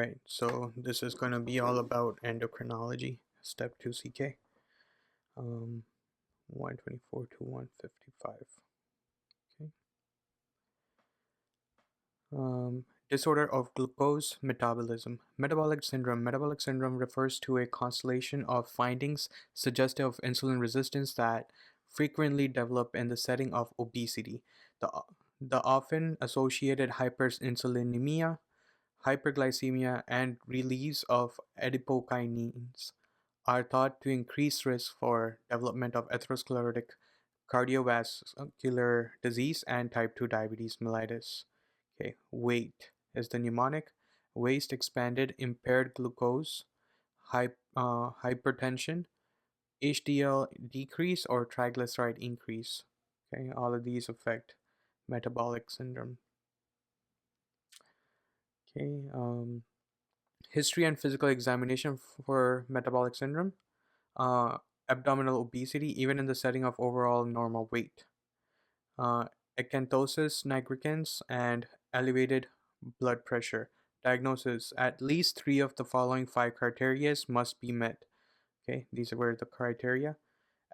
Alright, so this is going to be all about endocrinology, step 2 CK, 124 to 155. Okay. Disorder of glucose metabolism. Metabolic syndrome. Metabolic syndrome refers to a constellation of findings suggestive of insulin resistance that frequently develop in the setting of obesity. The often associated hyperinsulinemia, hyperglycemia, and release of adipokinins are thought to increase risk for development of atherosclerotic cardiovascular disease and type 2 diabetes mellitus. Okay, weight is the mnemonic. Waist expanded, impaired glucose, hypertension, HDL decrease, or triglyceride increase. Okay, all of these affect metabolic syndrome. Okay, history and physical examination for metabolic syndrome. Uh, Abdominal obesity, even in the setting of overall normal weight. Acanthosis nigricans, and elevated blood pressure. Diagnosis: at least 3 of the following 5 criteria must be met. Okay, these were the criteria: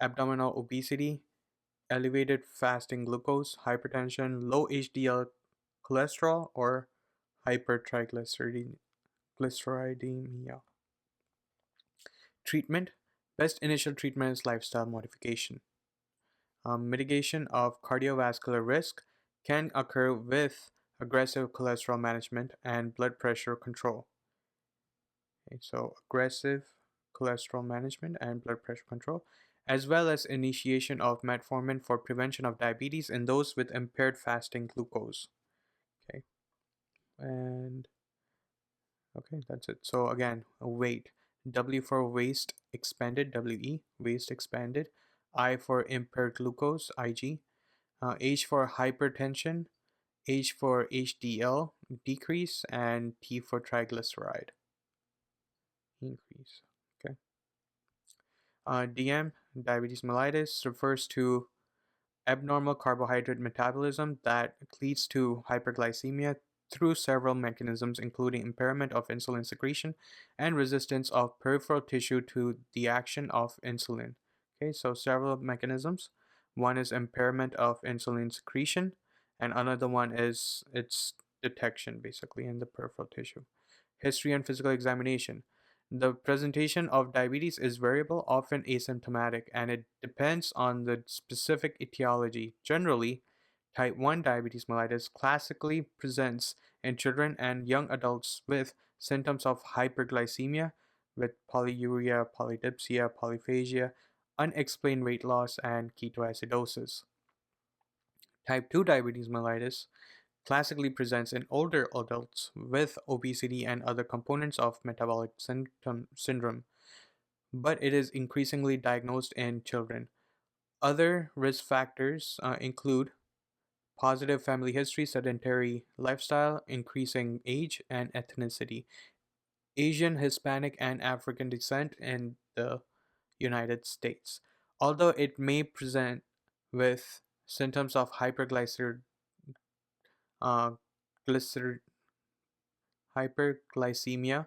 abdominal obesity, elevated fasting glucose, hypertension, low HDL cholesterol, or hypertriglyceridemia. Treatment: best initial treatment is lifestyle modification. Mitigation of cardiovascular risk can occur with aggressive cholesterol management and blood pressure control. Okay, so aggressive cholesterol management and blood pressure control, as well as initiation of metformin for prevention of diabetes in those with impaired fasting glucose. Okay, and okay, that's it. So again, weight. W for waist expanded, WE, waist expanded. I for impaired glucose, IG. H for hypertension, H for HDL decrease, and T for triglyceride increase. Okay. DM, diabetes mellitus, refers to abnormal carbohydrate metabolism that leads to hyperglycemia through several mechanisms, including impairment of insulin secretion and resistance of peripheral tissue to the action of insulin. Okay, so several mechanisms. One is impairment of insulin secretion, and another one is its detection, basically, in the peripheral tissue. History and physical examination. The presentation of diabetes is variable, often asymptomatic, and it depends on the specific etiology. Generally, type 1 diabetes mellitus classically presents in children and young adults with symptoms of hyperglycemia, with polyuria, polydipsia, polyphagia, unexplained weight loss, and ketoacidosis. Type 2 diabetes mellitus classically presents in older adults with obesity and other components of metabolic syndrome, but it is increasingly diagnosed in children. Other risk factors include positive family history, sedentary lifestyle, increasing age, and ethnicity. Asian, Hispanic, and African descent in the United States. Although it may present with symptoms of uh, glycer- hyperglycemia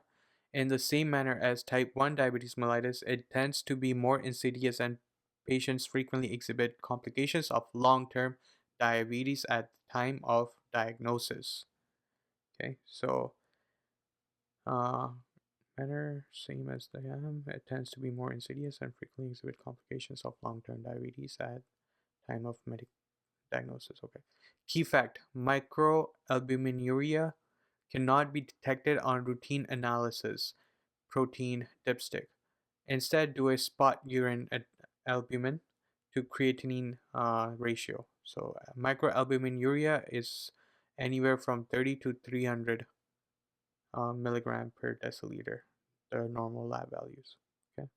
in the same manner as type 1 diabetes mellitus, it tends to be more insidious, and patients frequently exhibit complications of long-term diabetes at the time of diagnosis. Okay, so manner same as the it tends to be more insidious and frequently exhibit complications of long-term diabetes at time of diagnosis. Okay, key fact: microalbuminuria cannot be detected on routine analysis, protein dipstick. Instead, do a spot urine albumin to creatinine ratio. So microalbuminuria is anywhere from 30 to 300 milligram per deciliter, the normal lab values. Okay.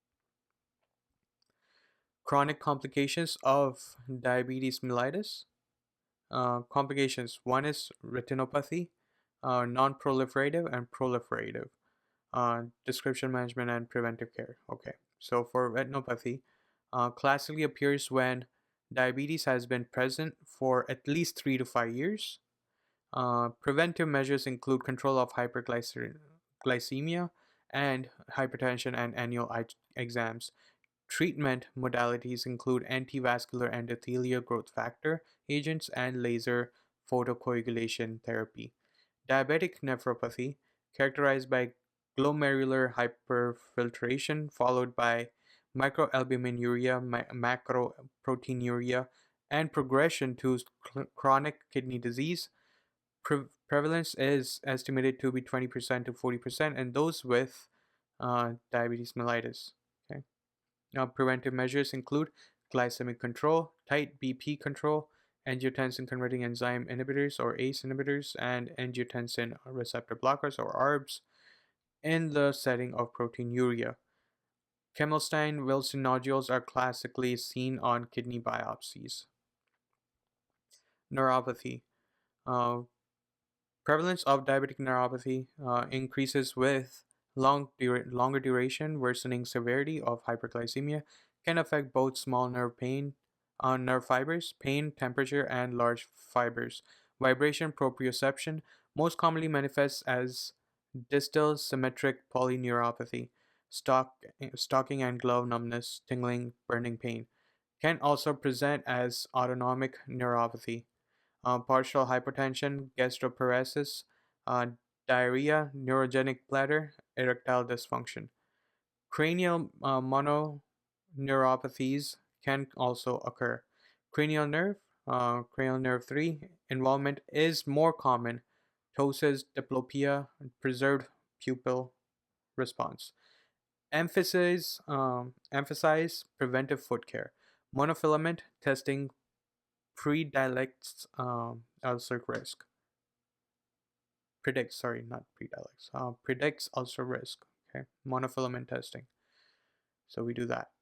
Chronic complications of diabetes mellitus. Complications: one is retinopathy, non-proliferative, and proliferative. Description, management, and preventive care. Okay, so for retinopathy, classically appears when diabetes has been present for at least 3 to 5 years. Preventive measures include control of glycemia, and hypertension and annual eye exams. Treatment modalities include antivascular endothelial growth factor agents and laser photocoagulation therapy. Diabetic nephropathy, characterized by glomerular hyperfiltration followed by microalbuminuria, macroproteinuria, and progression to chronic kidney disease. Prevalence is estimated to be 20% to 40%, and those with diabetes mellitus. Okay. Now, preventive measures include glycemic control, tight BP control, angiotensin converting enzyme inhibitors or ACE inhibitors, and angiotensin receptor blockers or ARBs in the setting of proteinuria. Kemmelstein-Wilson nodules are classically seen on kidney biopsies. Neuropathy. Uh, Prevalence of diabetic neuropathy increases with longer duration, worsening severity of hyperglycemia, can affect both small nerve fibers, pain, temperature, and large fibers. Vibration proprioception most commonly manifests as distal symmetric polyneuropathy, stocking and glove numbness, tingling, burning pain. Can also present as autonomic neuropathy, partial hypotension, gastroparesis, uh, diarrhea, neurogenic bladder, erectile dysfunction. Cranial mononeuropathies can also occur. Cranial nerve, cranial nerve 3, involvement is more common. Ptosis, diplopia, preserved pupil response. Emphasize preventive foot care. Monofilament testing predilects ulcer risk. Predicts, sorry, not predilects. Predicts ulcer risk. Okay, monofilament testing. So we do that.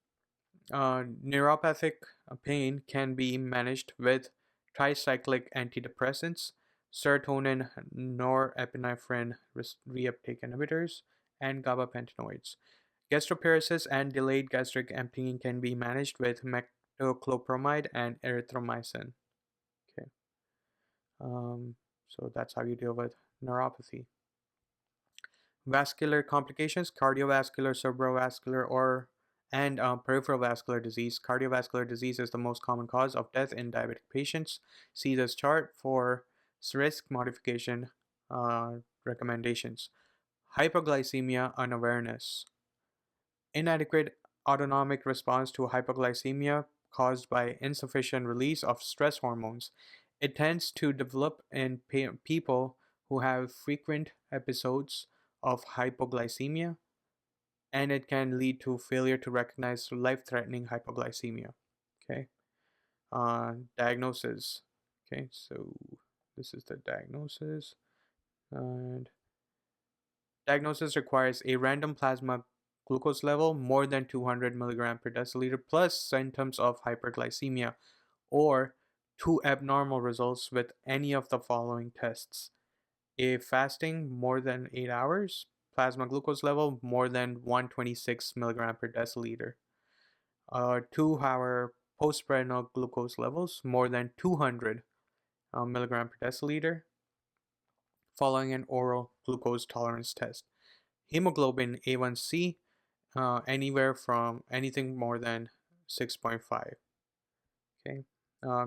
Neuropathic pain can be managed with tricyclic antidepressants, serotonin norepinephrine reuptake inhibitors, and gabapentinoids. Gastroparesis and delayed gastric emptying can be managed with metoclopramide and erythromycin. Okay. So that's how you deal with neuropathy. Vascular complications, cardiovascular, cerebrovascular, and peripheral vascular disease. Cardiovascular disease is the most common cause of death in diabetic patients. See this chart for risk modification recommendations. Hypoglycemia unawareness. Inadequate autonomic response to hypoglycemia caused by insufficient release of stress hormones. It tends to develop in people who have frequent episodes of hypoglycemia, and it can lead to failure to recognize life-threatening hypoglycemia. Okay. Diagnosis. Okay, so this is the diagnosis. And diagnosis requires a random plasma glucose level more than 200 milligram per deciliter plus symptoms of hyperglycemia, or two abnormal results with any of the following tests: a fasting more than 8 hours, plasma glucose level more than 126 milligram per deciliter, 2-hour postprandial glucose levels more than 200 milligram per deciliter following an oral glucose tolerance test. Hemoglobin A1C anywhere from anything more than 6.5. Okay.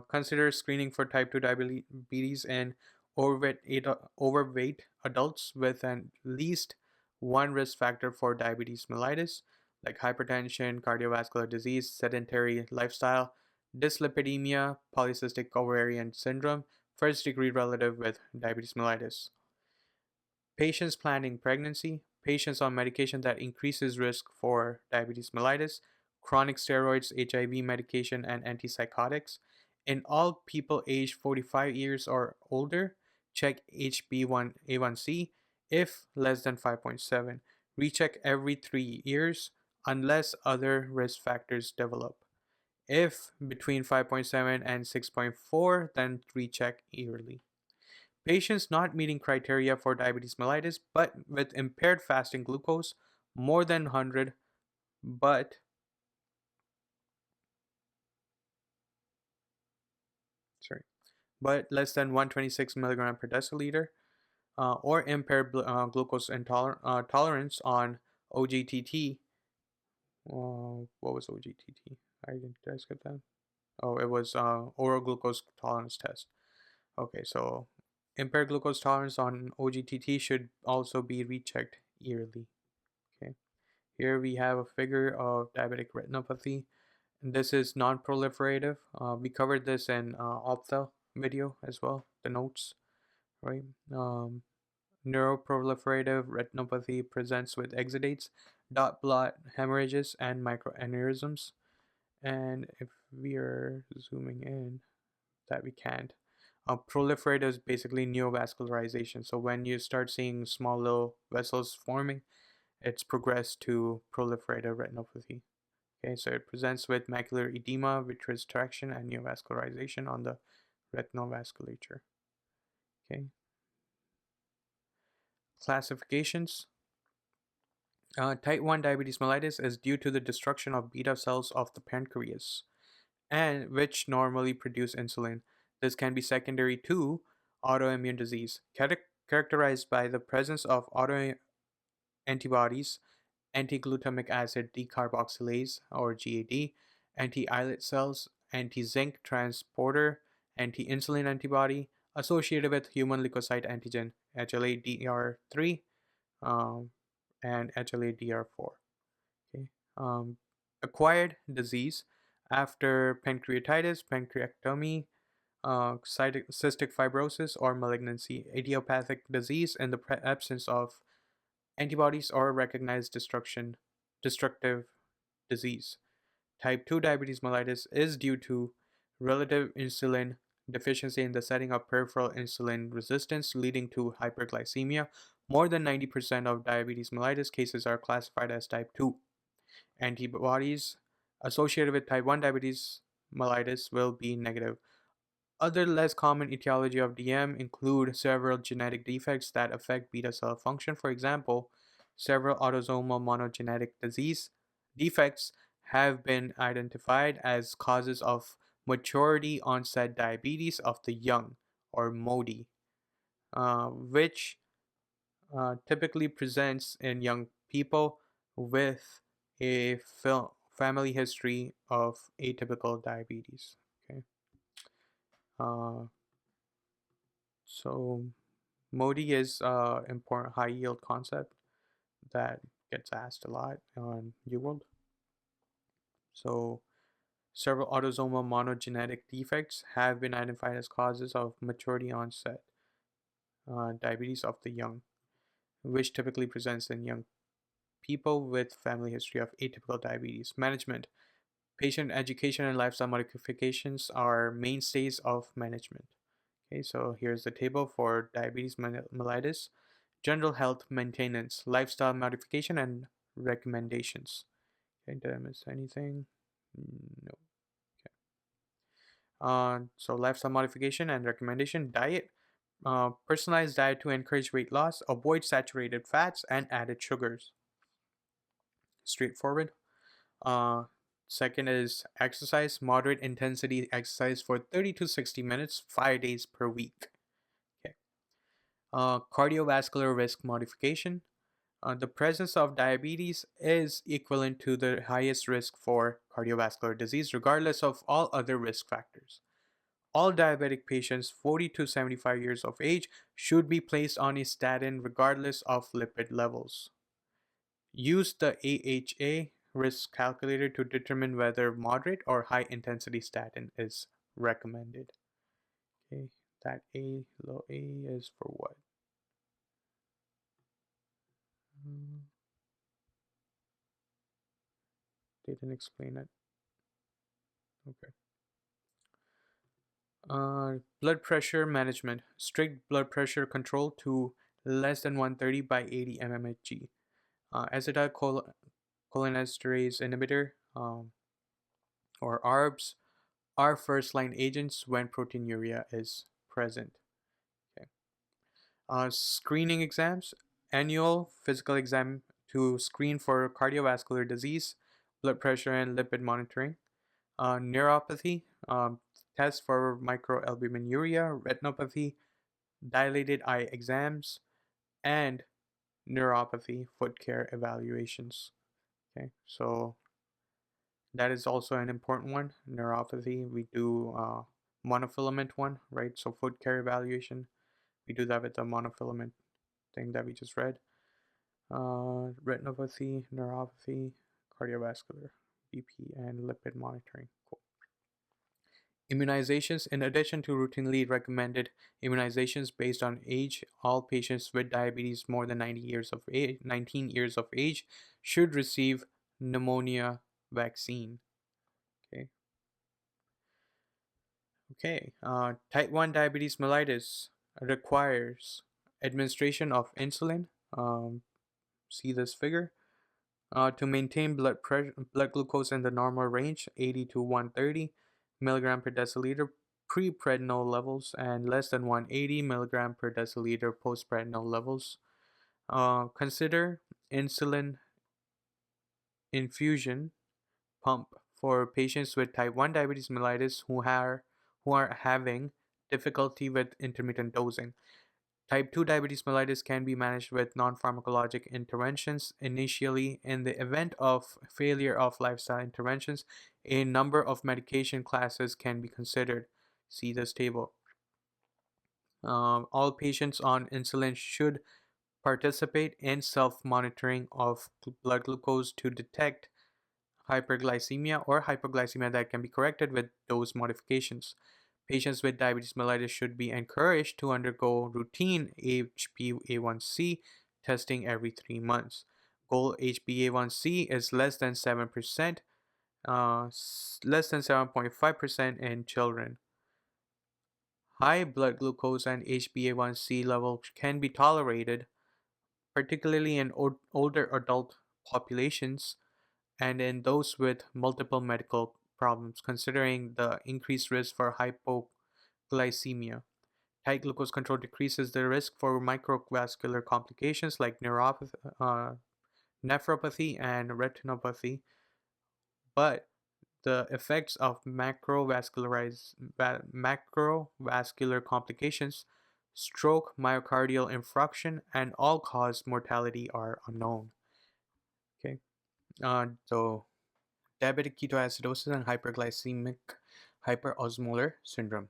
Consider screening for type 2 diabetes in overweight adults with at least one risk factor for diabetes mellitus, like hypertension, cardiovascular disease, sedentary lifestyle, dyslipidemia, polycystic ovarian syndrome, first degree relative with diabetes mellitus. Patients planning pregnancy, patients on medication that increases risk for diabetes mellitus, chronic steroids, HIV medication, and antipsychotics. In all people aged 45 years or older, check HbA1c if less than 5.7. Recheck every 3 years unless other risk factors develop. If between 5.7 and 6.4, then recheck yearly. Patients not meeting criteria for diabetes mellitus but with impaired fasting glucose more than 100 but sorry but less than 126 milligram per deciliter or impaired glucose tolerance on OGTT. What was OGTT? Did I skip that? Oh, it was oral glucose tolerance test. Okay, so impaired glucose tolerance on OGTT should also be rechecked yearly. Okay, here we have a figure of diabetic retinopathy. And this is non-proliferative. We covered this in ophthalm video as well, the notes, right? Neuroproliferative retinopathy presents with exudates, dot blot hemorrhages, and microaneurysms. And if we are zooming in, that we can't. Proliferate is basically neovascularization. So when you start seeing small little vessels forming, it's progressed to proliferative retinopathy. Okay, so it presents with macular edema, vitreous traction, and neovascularization on the retinal vasculature. Okay, classifications. Type 1 diabetes mellitus is due to the destruction of beta cells of the pancreas, and which normally produce insulin. This can be secondary to autoimmune disease, characterized by the presence of autoantibodies, anti-glutamic acid decarboxylase or GAD, anti-islet cells, anti-zinc transporter, anti-insulin antibody associated with human leukocyte antigen HLA-DR3 um, and HLA-DR4. Okay. Acquired disease after pancreatitis, pancreectomy, cystic fibrosis, or malignancy, idiopathic disease in the absence of antibodies or recognized destructive disease. Type 2 diabetes mellitus is due to relative insulin deficiency in the setting of peripheral insulin resistance, leading to hyperglycemia. More than 90% of diabetes mellitus cases are classified as type 2. Antibodies associated with type 1 diabetes mellitus will be negative. Other less common etiology of DM include several genetic defects that affect beta cell function. For example, several autosomal monogenetic disease defects have been identified as causes of maturity onset diabetes of the young, or MODY, which typically presents in young people with a family history of atypical diabetes. Okay. Uh, so MODY is important high yield concept that gets asked a lot on UWorld. So several autosomal monogenetic defects have been identified as causes of maturity onset diabetes of the young, which typically presents in young people with family history of atypical diabetes. Management. Patient education and lifestyle modifications are mainstays of management. Okay, so here's the table for diabetes mellitus. General health maintenance, lifestyle modification, and recommendations. Okay, did I miss anything? No. Okay. So lifestyle modification and recommendation. Diet. Personalized diet to encourage weight loss. Avoid saturated fats and added sugars. Straightforward. Uh, Second is exercise. Moderate intensity exercise for 30 to 60 minutes, 5 days per week. Okay. Cardiovascular risk modification. The presence of diabetes is equivalent to the highest risk for cardiovascular disease, regardless of all other risk factors. All diabetic patients 40 to 75 years of age should be placed on a statin regardless of lipid levels. Use the AHA risk calculator to determine whether moderate or high intensity statin is recommended. Okay, that low A is for what? They didn't explain it. Okay. Blood pressure management. Strict blood pressure control to less than 130 by 80 mmHg. Acetylcholinesterase inhibitor, or ARBs, are first-line agents when proteinuria is present. Okay. Screening exams. Annual physical exam to screen for cardiovascular disease, blood pressure, and lipid monitoring. Neuropathy. Tests for microalbuminuria, retinopathy, dilated eye exams, and neuropathy foot care evaluations. Okay, so that is also an important one. Neuropathy, we do monofilament one, right? So foot care evaluation, we do that with the monofilament thing that we just read. Retinopathy, neuropathy, cardiovascular, BP, and lipid monitoring. Cool. Immunizations. In addition to routinely recommended immunizations based on age, all patients with diabetes more than 19 years of age should receive pneumonia vaccine. Okay. Okay. Type 1 diabetes mellitus requires administration of insulin. See this figure. To maintain blood glucose in the normal range, 80 to 130 milligram per deciliter pre-prednisol levels and less than 180 milligram per deciliter post-prednisol levels. Consider insulin infusion pump for patients with type 1 diabetes mellitus who are having difficulty with intermittent dosing. Type 2 diabetes mellitus can be managed with non-pharmacologic interventions. Initially, in the event of failure of lifestyle interventions, a number of medication classes can be considered. See this table. All patients on insulin should participate in self-monitoring of blood glucose to detect hyperglycemia or hypoglycemia that can be corrected with dose modifications. Patients with diabetes mellitus should be encouraged to undergo routine HbA1c testing every 3 months. Goal HbA1c is less than 7%, less than 7.5% in children. High blood glucose and HbA1c level can be tolerated, particularly in older adult populations and in those with multiple medical problems, considering the increased risk for hypoglycemia. Tight glucose control decreases the risk for microvascular complications like nephropathy and retinopathy, but the effects of macrovascular complications, stroke, myocardial infarction, and all-cause mortality are unknown. Okay, so diabetic ketoacidosis and hyperglycemic hyperosmolar syndrome.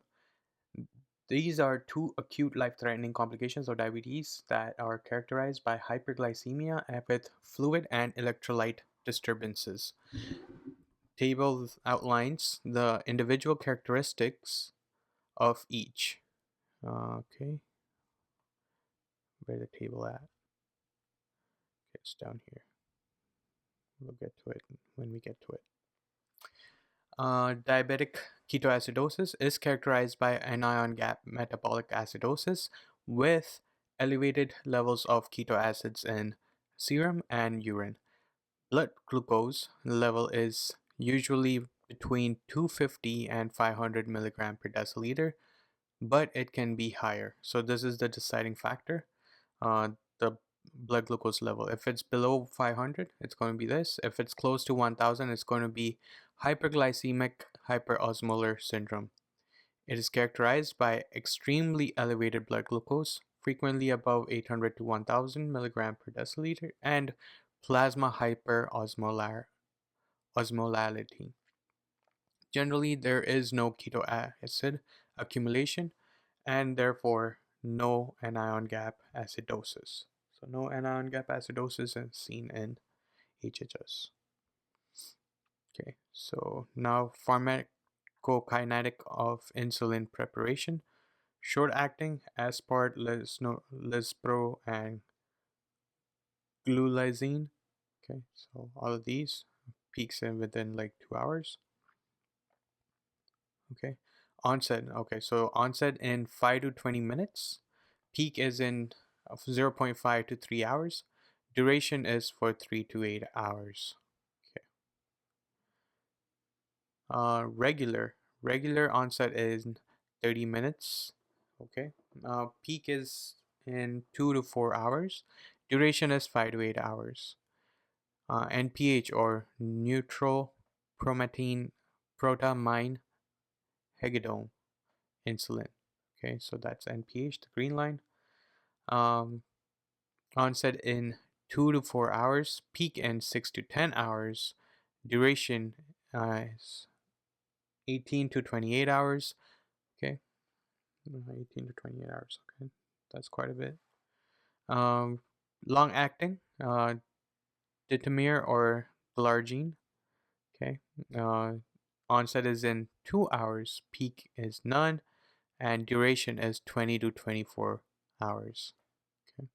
These are two acute life-threatening complications of diabetes that are characterized by hyperglycemia with fluid and electrolyte disturbances. Table outlines the individual characteristics of each. Okay, where the table at? Okay, it's down here. We'll get to it when we get to it. Diabetic ketoacidosis is characterized by anion gap metabolic acidosis with elevated levels of keto acids in serum and urine. Blood glucose level is usually between 250 and 500 milligram per deciliter, but it can be higher. So this is the deciding factor. The blood glucose level. If it's below 500, it's going to be this. If it's close to 1000, it's going to be hyperglycemic hyperosmolar syndrome. It is characterized by extremely elevated blood glucose, frequently above 800 to 1000 milligram per deciliter, and plasma hyperosmolarity. Generally, there is no keto acid accumulation and therefore no anion gap acidosis. So no anion gap acidosis is seen in HHS. Okay, so now pharmacokinetic of insulin preparation. Short acting, aspart, lispro, and glulazine. Okay, so all of these peaks in within like 2 hours. Okay, onset. Okay, so onset in 5 to 20 minutes. Peak is in 0.5 to 3 hours. Duration is for 3 to 8 hours. Okay. Regular onset is 30 minutes. Okay. Peak is in 2 to 4 hours. Duration is 5 to 8 hours. NPH or neutral protamine hegidone insulin. Okay, so that's NPH, the green line. Onset in 2 to 4 hours, peak in 6 to 10 hours, duration is 18 to 28 hours. Okay, 18 to 28 hours. Okay, that's quite a bit. Long acting, ditamir or glargine. Okay, onset is in 2 hours, peak is none, and duration is 20 to 24 hours. Okay.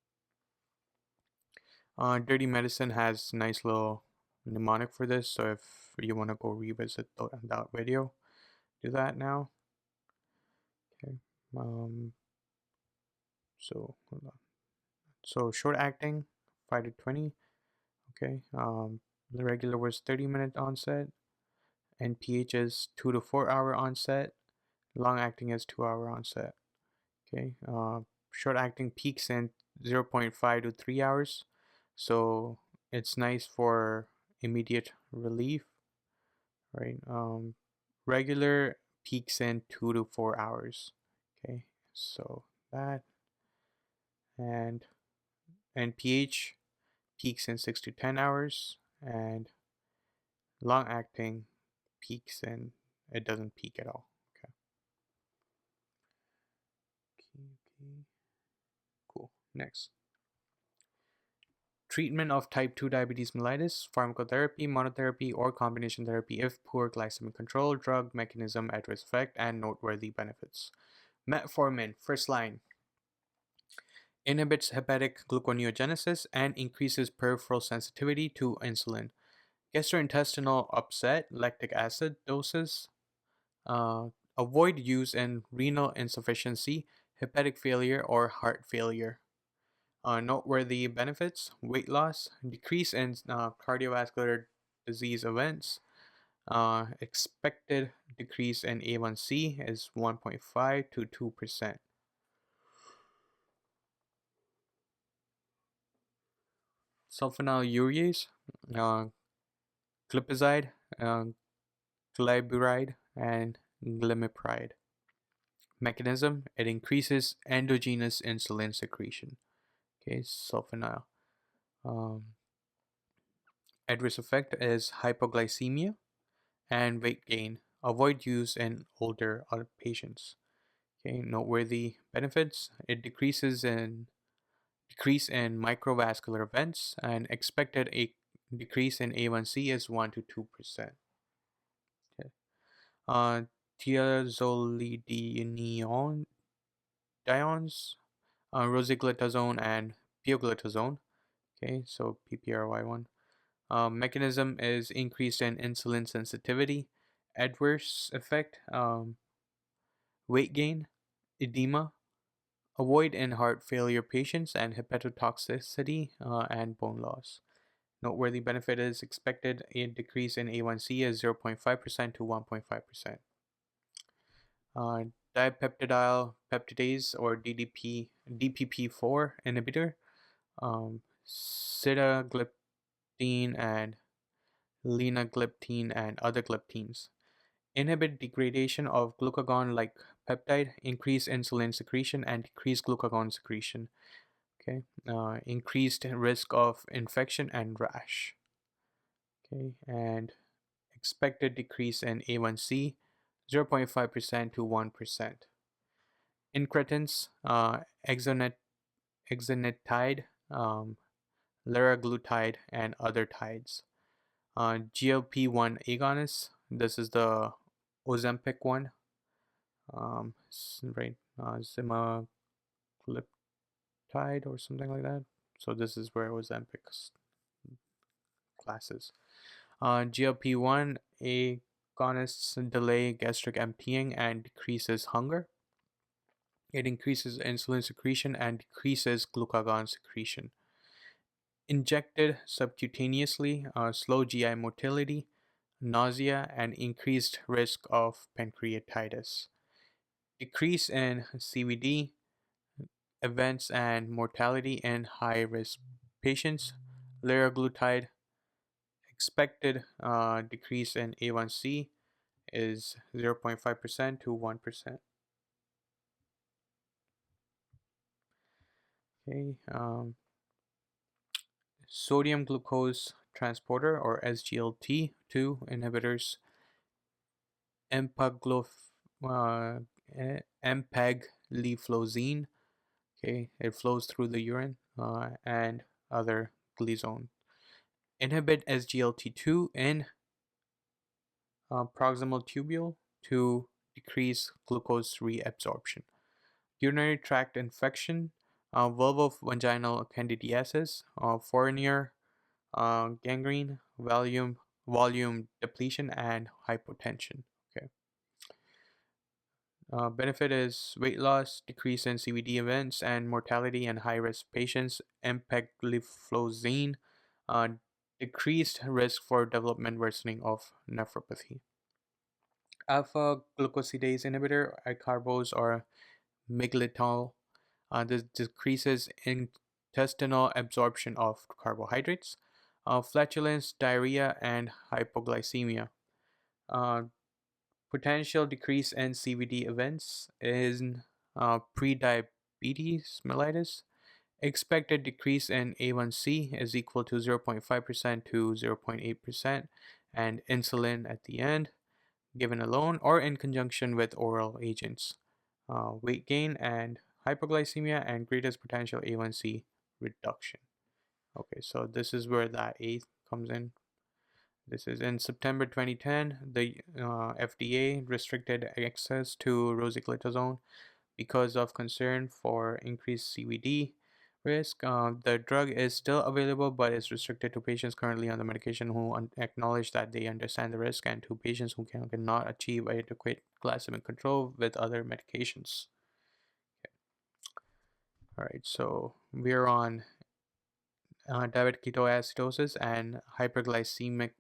Dirty Medicine has nice little mnemonic for this, so if you want to go revisit that video, do that now. Okay. So hold on. So short acting, 5 to 20. Okay. The regular was 30-minute onset, and pH is 2 to 4 hour onset. Long acting is 2 hour onset. Okay. Short acting peaks in 0.5 to 3 hours, so it's nice for immediate relief, right? Regular peaks in 2 to 4 hours. Okay, so that, and pH peaks in 6 to 10 hours, and long acting peaks in, it doesn't peak at all. Okay. Okay. Cool. Next. Treatment of type 2 diabetes mellitus, pharmacotherapy, monotherapy, or combination therapy if poor glycemic control, drug mechanism, adverse effect, and noteworthy benefits. Metformin, first line, inhibits hepatic gluconeogenesis and increases peripheral sensitivity to insulin. Gastrointestinal upset, lactic acid doses. Avoid use in renal insufficiency, hepatic failure, or heart failure. Noteworthy benefits: weight loss, decrease in cardiovascular disease events, expected decrease in A1C is 1.5 to 2%. Sulfonylureas, glipizide, glyburide, and glimepiride. Mechanism: it increases endogenous insulin secretion. Okay, sulfonyl. Adverse effect is hypoglycemia and weight gain. Avoid use in older patients. Okay, noteworthy benefits: it decrease in microvascular events, and expected a decrease in A1C is 1 to 2%. Okay. Thiazolidinediones, rosiglitazone, and pioglitazone. Okay, so PPRY1. Mechanism is increased in insulin sensitivity. Adverse effect: weight gain, edema. Avoid in heart failure patients, and hepatotoxicity and bone loss. Noteworthy benefit is expected a decrease in A1C is 0.5% to 1.5%. Dipeptidyl peptidase or DPP4 inhibitor, sitagliptin and linagliptin and other gliptins. Inhibit degradation of glucagon-like peptide, increase insulin secretion, and decrease glucagon secretion. Okay, increased risk of infection and rash. Okay, and expected decrease in A1C, 0.5% to 1%. Incretins, exenatide, liraglutide, and other tides. GLP-1 agonists, this is the Ozempic one, right? Semaglutide or something like that. So this is where Ozempic's classes. GLP-1 agonists delay gastric emptying and decreases hunger. It increases insulin secretion and decreases glucagon secretion. Injected subcutaneously, slow GI motility, nausea, and increased risk of pancreatitis. Decrease in CVD events and mortality in high-risk patients. Liraglutide, expected decrease in A1C is 0.5% to 1%. Okay, sodium glucose transporter or SGLT2 inhibitors, empaglif- uh, empagliflozin. Okay, it flows through the urine, and other glyzone. Inhibit SGLT2 in proximal tubule to decrease glucose reabsorption. Urinary tract infection, vulvovaginal candidiasis, foreigner gangrene, volume depletion, and hypotension. Okay. Benefit is weight loss, decrease in CVD events, and mortality in high-risk patients. Empagliflozin, uh, decreased risk for development worsening of nephropathy. Alpha glucosidase inhibitor, icarbose or miglitol, this decreases intestinal absorption of carbohydrates, flatulence, diarrhea, and hypoglycemia. Uh, Potential decrease in CVD events in prediabetes mellitus. Expected decrease in A1C is equal to 0.5% to 0.8%, and insulin at the end, given alone or in conjunction with oral agents. Weight gain and hypoglycemia and greatest potential A1C reduction. Okay, so this is where that A comes in. This is in September 2010, the FDA restricted access to rosiglitazone because of concern for increased CVD risk. The drug is still available but is restricted to patients currently on the medication who acknowledge that they understand the risk, and to patients who cannot achieve adequate glycemic control with other medications. Okay. All right, so we're on diabetic ketoacidosis and hyperglycemic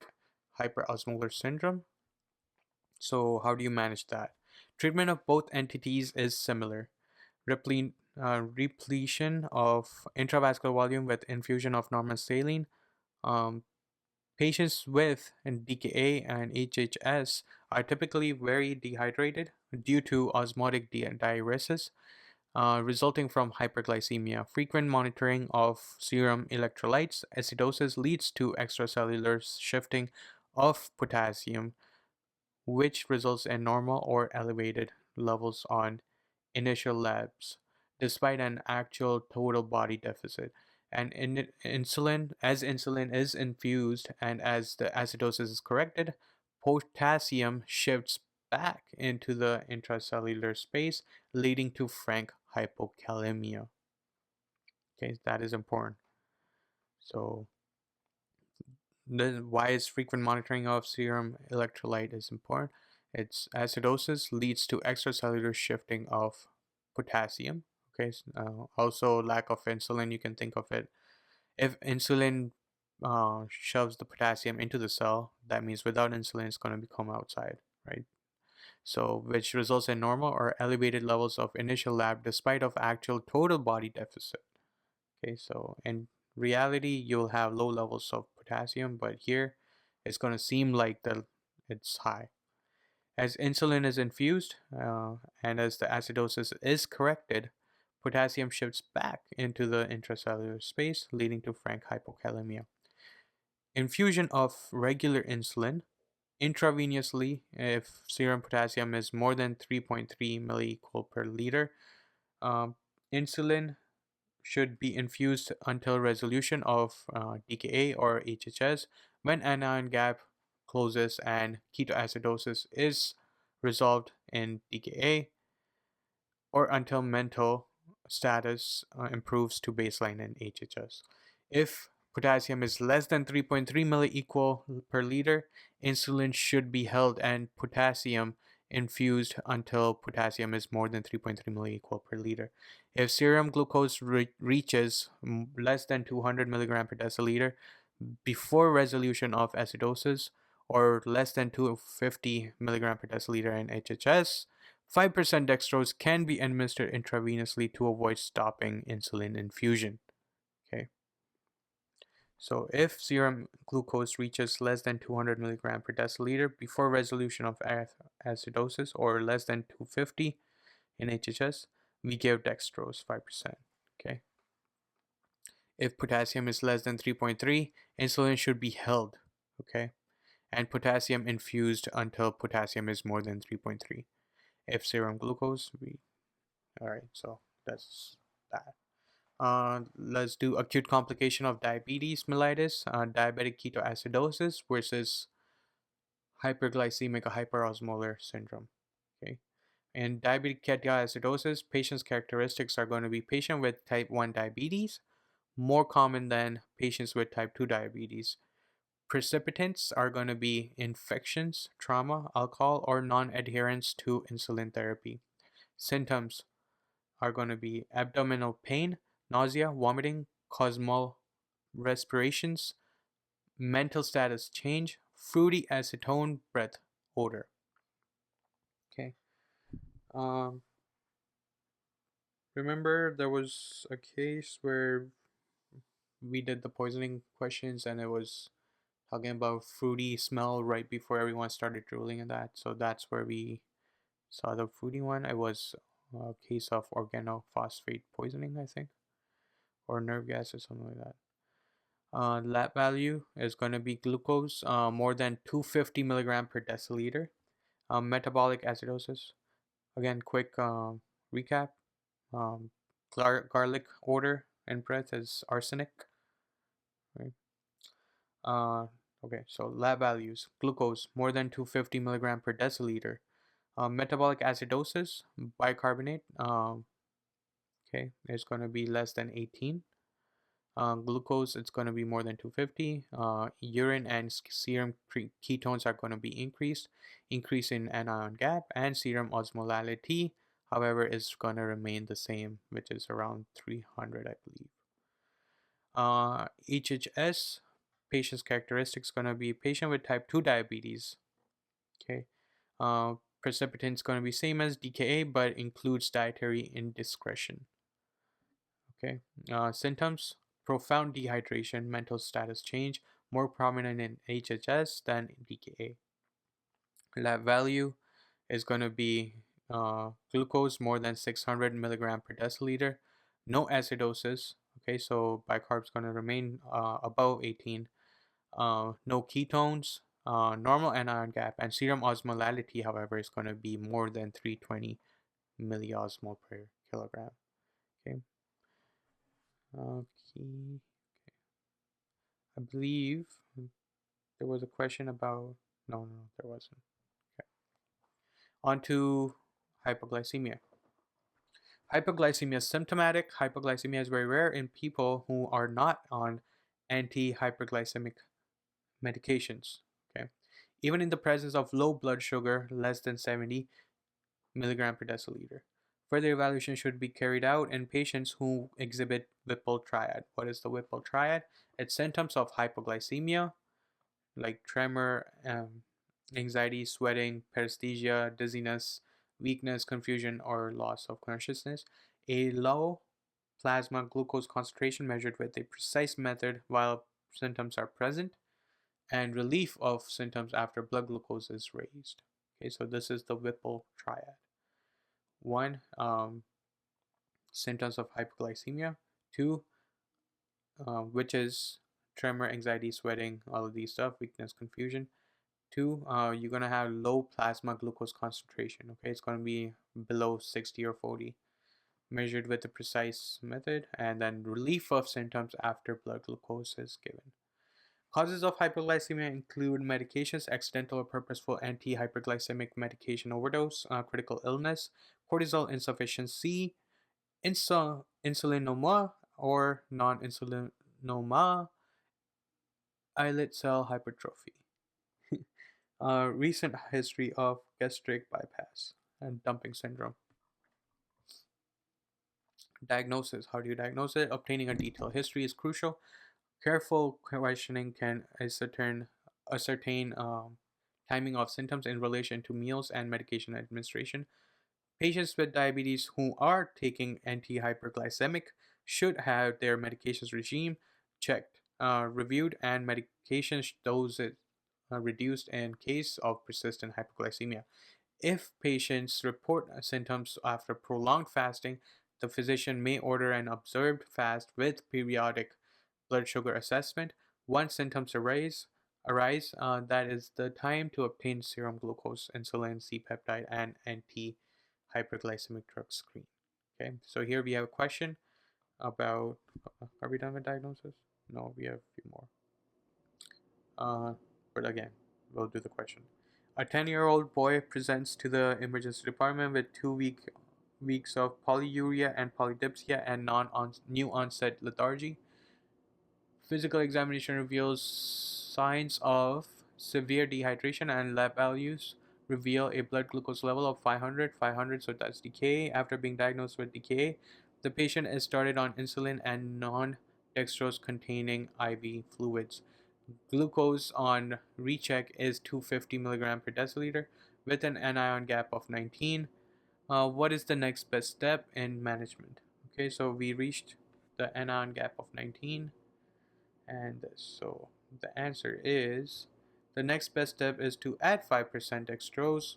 hyperosmolar syndrome. So how do you manage that? Treatment of both entities is similar. Repletion of intravascular volume with infusion of normal saline. Um, Patients with DKA and HHS are typically very dehydrated due to osmotic diuresis, resulting from hyperglycemia. Frequent monitoring of serum electrolytes. Acidosis leads to extracellular shifting of potassium, which results in normal or elevated levels on initial labs, despite an actual total body deficit. And as insulin is infused and as the acidosis is corrected, potassium shifts back into the intracellular space, leading to frank hypokalemia. Okay, that is important. So, why is frequent monitoring of serum electrolyte is important? Its acidosis leads to extracellular shifting of potassium. Okay, also lack of insulin. You can think of it, if insulin shoves the potassium into the cell, that means without insulin it's going to become outside, right? So which results in normal or elevated levels of initial lab despite of actual total body deficit. Okay, so in reality you'll have low levels of potassium, but here it's going to seem like it's high. As insulin is infused and as the acidosis is corrected, potassium shifts back into the intracellular space, leading to frank hypokalemia. Infusion of regular insulin intravenously, if serum potassium is more than 3.3 milliequal per liter, um, insulin should be infused until resolution of DKA or HHS. When anion gap closes and ketoacidosis is resolved in DKA, or until mental status improves to baseline in HHS. If potassium is less than 3.3 milliequal per liter, insulin should be held and potassium infused until potassium is more than 3.3 milliequal per liter. If serum glucose reaches less than 200 milligram per deciliter before resolution of acidosis, or less than 250 milligram per deciliter in HHS, 5% dextrose can be administered intravenously to avoid stopping insulin infusion. Okay. So if serum glucose reaches less than 200 milligram per deciliter before resolution of acidosis, or less than 250 in HHS, we give dextrose 5%. Okay. If potassium is less than 3.3, insulin should be held, okay? And potassium infused until potassium is more than 3.3. If serum glucose, all right, so that's that. Let's do acute complication of diabetes mellitus, diabetic ketoacidosis versus hyperglycemic hyperosmolar syndrome. Okay. In diabetic ketoacidosis, patient's characteristics are going to be patient with type 1 diabetes, more common than patients with type 2 diabetes. Precipitants are going to be infections, trauma, alcohol, or non-adherence to insulin therapy. Symptoms are going to be abdominal pain, nausea, vomiting, cosmal respirations, mental status change, fruity acetone breath odor. Okay. Um, Remember there was a case where we did the poisoning questions and it was talking about fruity smell right before everyone started drooling and that. So that's where we saw the fruity one. It was a case of organophosphate poisoning, I think, or nerve gas or something like that. Lab value is going to be glucose more than 250 milligram per deciliter. Metabolic acidosis. Again, quick recap. Um, Garlic odor and breath is arsenic. Right. Uh, okay, so lab values. Glucose more than 250 milligram per deciliter. Metabolic acidosis, bicarbonate. Okay, is going to be less than 18. Glucose, it's going to be more than 250. Urine and serum ketones are going to be increased. Increase in anion gap and serum osmolality, however, is going to remain the same, which is around 300, I believe. HHS, patient's characteristics going to be patient with type 2 diabetes. Okay. Precipitant is going to be same as DKA, but includes dietary indiscretion. Okay. Symptoms: profound dehydration, mental status change, more prominent in HHS than DKA. Lab value is going to be glucose more than 600 milligram per deciliter, no acidosis. Okay, so bicarb is going to remain above 18. No ketones, normal anion gap, and serum osmolality, however, is going to be more than 320 milliosmol per kilogram. Okay. Okay. I believe there was a question about. No, there wasn't. Okay. On to hypoglycemia. Hypoglycemia is symptomatic. Hypoglycemia is very rare in people who are not on anti-hyperglycemic medications. Okay. Even in the presence of low blood sugar, less than 70 milligram per deciliter. Further evaluation should be carried out in patients who exhibit Whipple triad. What is the Whipple triad? It's symptoms of hypoglycemia, like tremor, anxiety, sweating, paresthesia, dizziness, weakness, confusion, or loss of consciousness. A low plasma glucose concentration measured with a precise method while symptoms are present, and relief of symptoms after blood glucose is raised. Okay, so this is the Whipple triad. 1. Symptoms of hypoglycemia. 2. Which is tremor, anxiety, sweating, all of these stuff, weakness, confusion. 2, you're going to have low plasma glucose concentration. Okay, it's going to be below 60 or 40, measured with a precise method, and then relief of symptoms after blood glucose is given. Causes of hypoglycemia include medications, accidental or purposeful anti-hyperglycemic medication overdose, critical illness, cortisol insufficiency, insulinoma or non-insulinoma, islet cell hypertrophy. Recent history of gastric bypass and dumping syndrome. Diagnosis. How do you diagnose it? Obtaining a detailed history is crucial. Careful questioning can ascertain timing of symptoms in relation to meals and medication administration. Patients with diabetes who are taking anti-hyperglycemic should have their medications regime checked, reviewed, and medication doses reduced in case of persistent hypoglycemia. If patients report symptoms after prolonged fasting, the physician may order an observed fast with periodic blood sugar assessment. Once symptoms arise, that is the time to obtain serum glucose, insulin, C-peptide, and anti-hyperglycemic drug screen. Okay, so here we have a question about, are we done with diagnosis? No, we have a few more. But again, we'll do the question. A 10-year-old boy presents to the emergency department with 2 weeks of polyuria and polydipsia and new onset lethargy. Physical examination reveals signs of severe dehydration, and lab values reveal a blood glucose level of 500, so that's DKA. After being diagnosed with DKA, the patient is started on insulin and non-dextrose containing IV fluids. Glucose on recheck is 250 milligram per deciliter with an anion gap of 19. What is the next best step in management? Okay, so we reached the anion gap of 19. And so the answer is, the next best step is to add 5% dextrose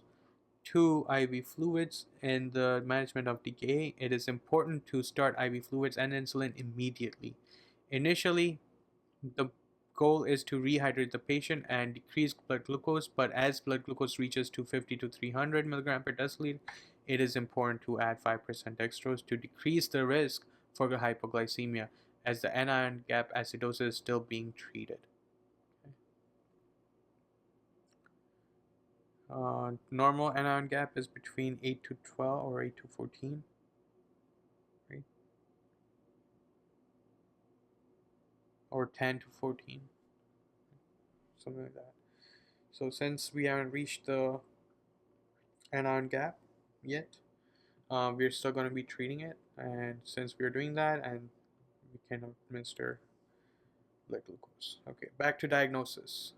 to IV fluids. In the management of DKA, it is important to start IV fluids and insulin immediately. Initially, the goal is to rehydrate the patient and decrease blood glucose, but as blood glucose reaches 250 to 300 milligram per deciliter, it is important to add 5% dextrose to decrease the risk for hypoglycemia, as the anion gap acidosis is still being treated. Normal anion gap is between 8 to 12 or 8 to 14, right? Or 10 to 14, something like that. So since we haven't reached the anion gap yet, we're still going to be treating it, and since we're doing that, and we can administer blood glucose. Okay, back to diagnosis.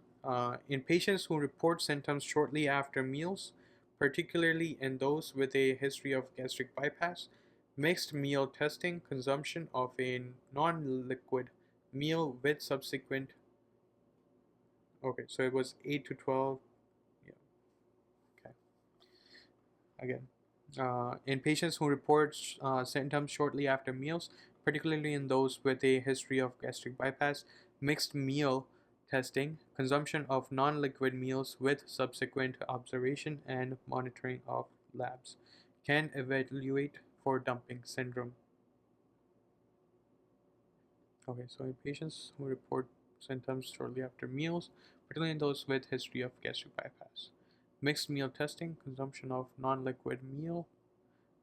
In patients who report symptoms shortly after meals, particularly in those with a history of gastric bypass, mixed meal testing, consumption of a non-liquid meal with subsequent, okay, so it was 8 to 12, yeah, okay, again. In patients who report symptoms shortly after meals, particularly in those with a history of gastric bypass, mixed meal testing, consumption of non-liquid meals with subsequent observation and monitoring of labs can evaluate for dumping syndrome. Okay, so in patients who report symptoms shortly after meals, particularly in those with history of gastric bypass, mixed meal testing, consumption of non-liquid meal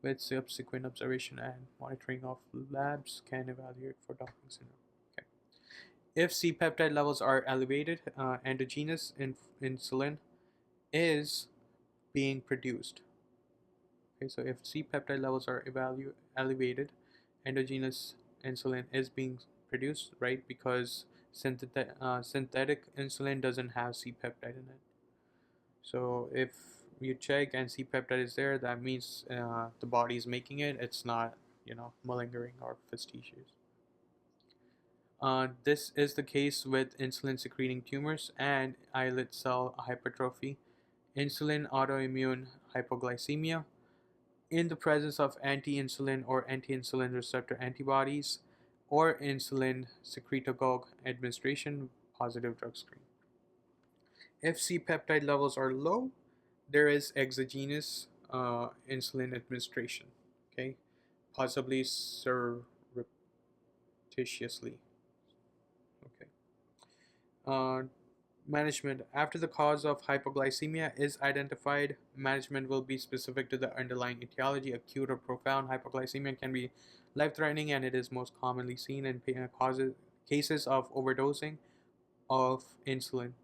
with subsequent observation and monitoring of labs can evaluate for dumping syndrome. Okay. If C-peptide levels are elevated, endogenous insulin is being produced. Okay, so if C-peptide levels are elevated, endogenous insulin is being produced, right? Because synthetic insulin doesn't have C-peptide in it. So if you check and C-peptide is there, that means the body is making it. It's not, malingering or fastidious. This is the case with insulin secreting tumors and islet cell hypertrophy, insulin autoimmune hypoglycemia, in the presence of anti-insulin or anti-insulin receptor antibodies, or insulin secretagogue administration, positive drug screen. If C-peptide levels are low, there is exogenous insulin administration, okay, possibly surreptitiously. Okay. Management. After the cause of hypoglycemia is identified, management will be specific to the underlying etiology. Acute or profound hypoglycemia can be life-threatening, and it is most commonly seen in cases of overdosing of insulin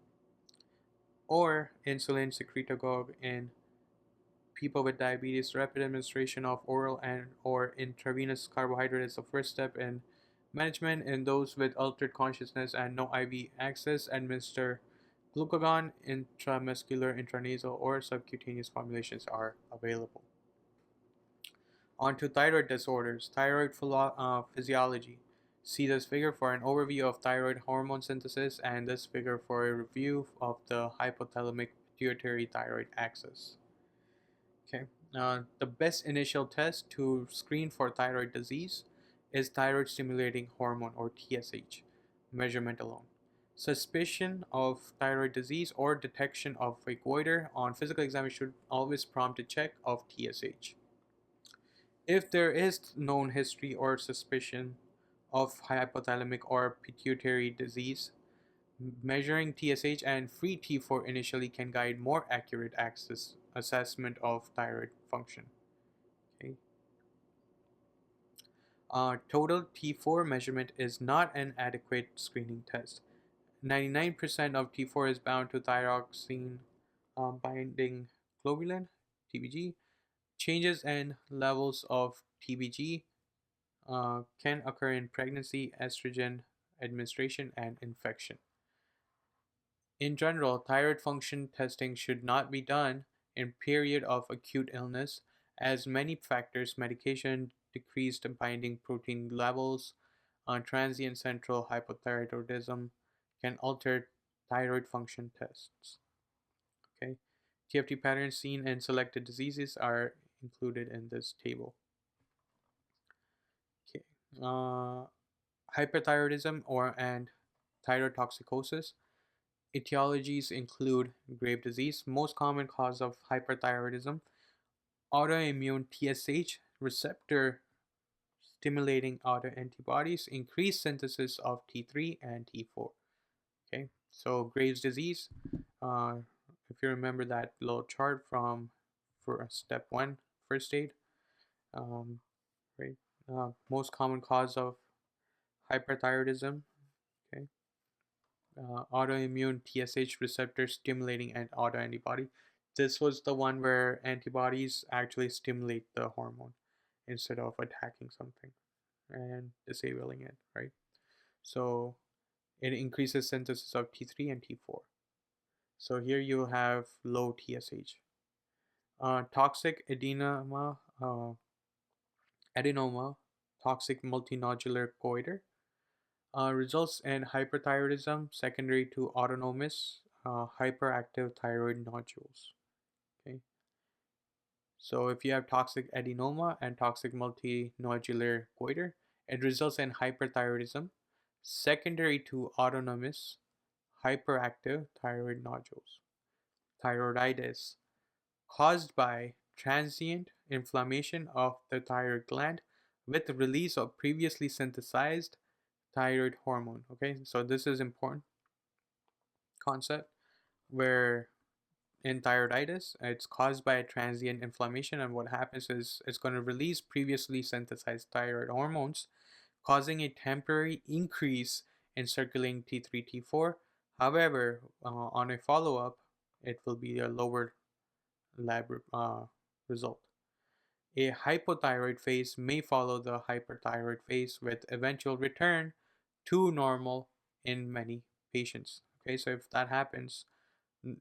or insulin secretagogue in people with diabetes. Rapid administration of oral and or intravenous carbohydrate is the first step in management. In those with altered consciousness and no IV access, administer glucagon. Intramuscular, intranasal, or subcutaneous formulations are available. On to thyroid disorders. Thyroid physiology. See this figure for an overview of thyroid hormone synthesis, and this figure for a review of the hypothalamic pituitary thyroid axis. Okay. The best initial test to screen for thyroid disease is thyroid stimulating hormone, or TSH. measurement alone. Suspicion of thyroid disease or detection of a goiter on physical exam should always prompt a check of TSH. If there is known history or suspicion of hypothalamic or pituitary disease, measuring TSH and free T4 initially can guide more accurate assessment of thyroid function. Okay. Total T4 measurement is not an adequate screening test. 99% of T4 is bound to thyroxine binding globulin, TBG. Changes in levels of TBG can occur in pregnancy, estrogen administration, and infection. In general, thyroid function testing should not be done in period of acute illness, as many factors, medication, decreased binding protein levels, transient central hypothyroidism, can alter thyroid function tests. Okay, TFT patterns seen in selected diseases are included in this table. Okay, hyperthyroidism and thyrotoxicosis. Etiologies include Graves' disease, most common cause of hyperthyroidism, autoimmune TSH receptor stimulating autoantibodies, increased synthesis of T3 and T4. Okay, so Graves' disease, uh, if you remember that little chart from for step 1, first aid, um, right? Most common cause of hyperthyroidism, okay? Autoimmune TSH receptor stimulating and autoantibody. This was the one where antibodies actually stimulate the hormone instead of attacking something and disabling it, right? So it increases synthesis of T3 and T4. So here you have low TSH. Toxic adenoma, toxic multinodular goiter, results in hyperthyroidism secondary to autonomous hyperactive thyroid nodules. Okay, so if you have toxic adenoma and toxic multinodular goiter, it results in hyperthyroidism secondary to autonomous hyperactive thyroid nodules. Thyroiditis, caused by transient inflammation of the thyroid gland with the release of previously synthesized thyroid hormone. Okay, so this is important concept where in thyroiditis it's caused by a transient inflammation, and what happens is it's going to release previously synthesized thyroid hormones, causing a temporary increase in circulating T3 T4. However, on a follow-up it will be a lower lab result. A hypothyroid phase may follow the hyperthyroid phase with eventual return to normal in many patients. Okay, so if that happens,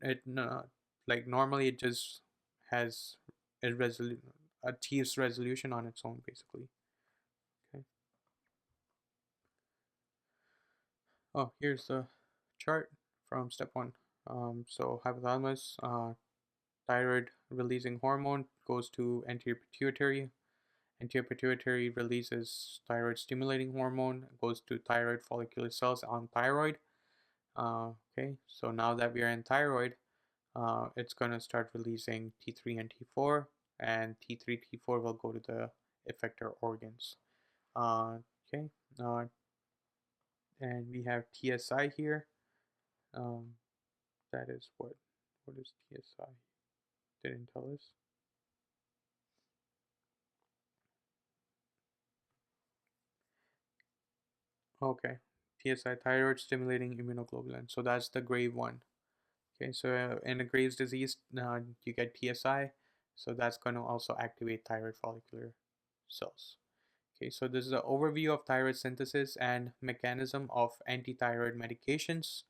it like normally it just has achieves resolution on its own basically. Okay. Oh, here's the chart from step 1. So hypothalamus, thyroid releasing hormone goes to anterior pituitary. Anterior pituitary releases thyroid stimulating hormone, goes to thyroid follicular cells on thyroid. Okay, so now that we are in thyroid, it's going to start releasing T3 and T4, and T3, T4 will go to the effector organs. Okay, uh, and we have TSI here. Um, that is what is TSI? Didn't tell us. Okay, TSI, thyroid stimulating immunoglobulin. So that's the grave one. Okay, so in a Graves' disease, you get TSI, so that's going to also activate thyroid follicular cells. Okay, so this is an overview of thyroid synthesis and mechanism of antithyroid medications.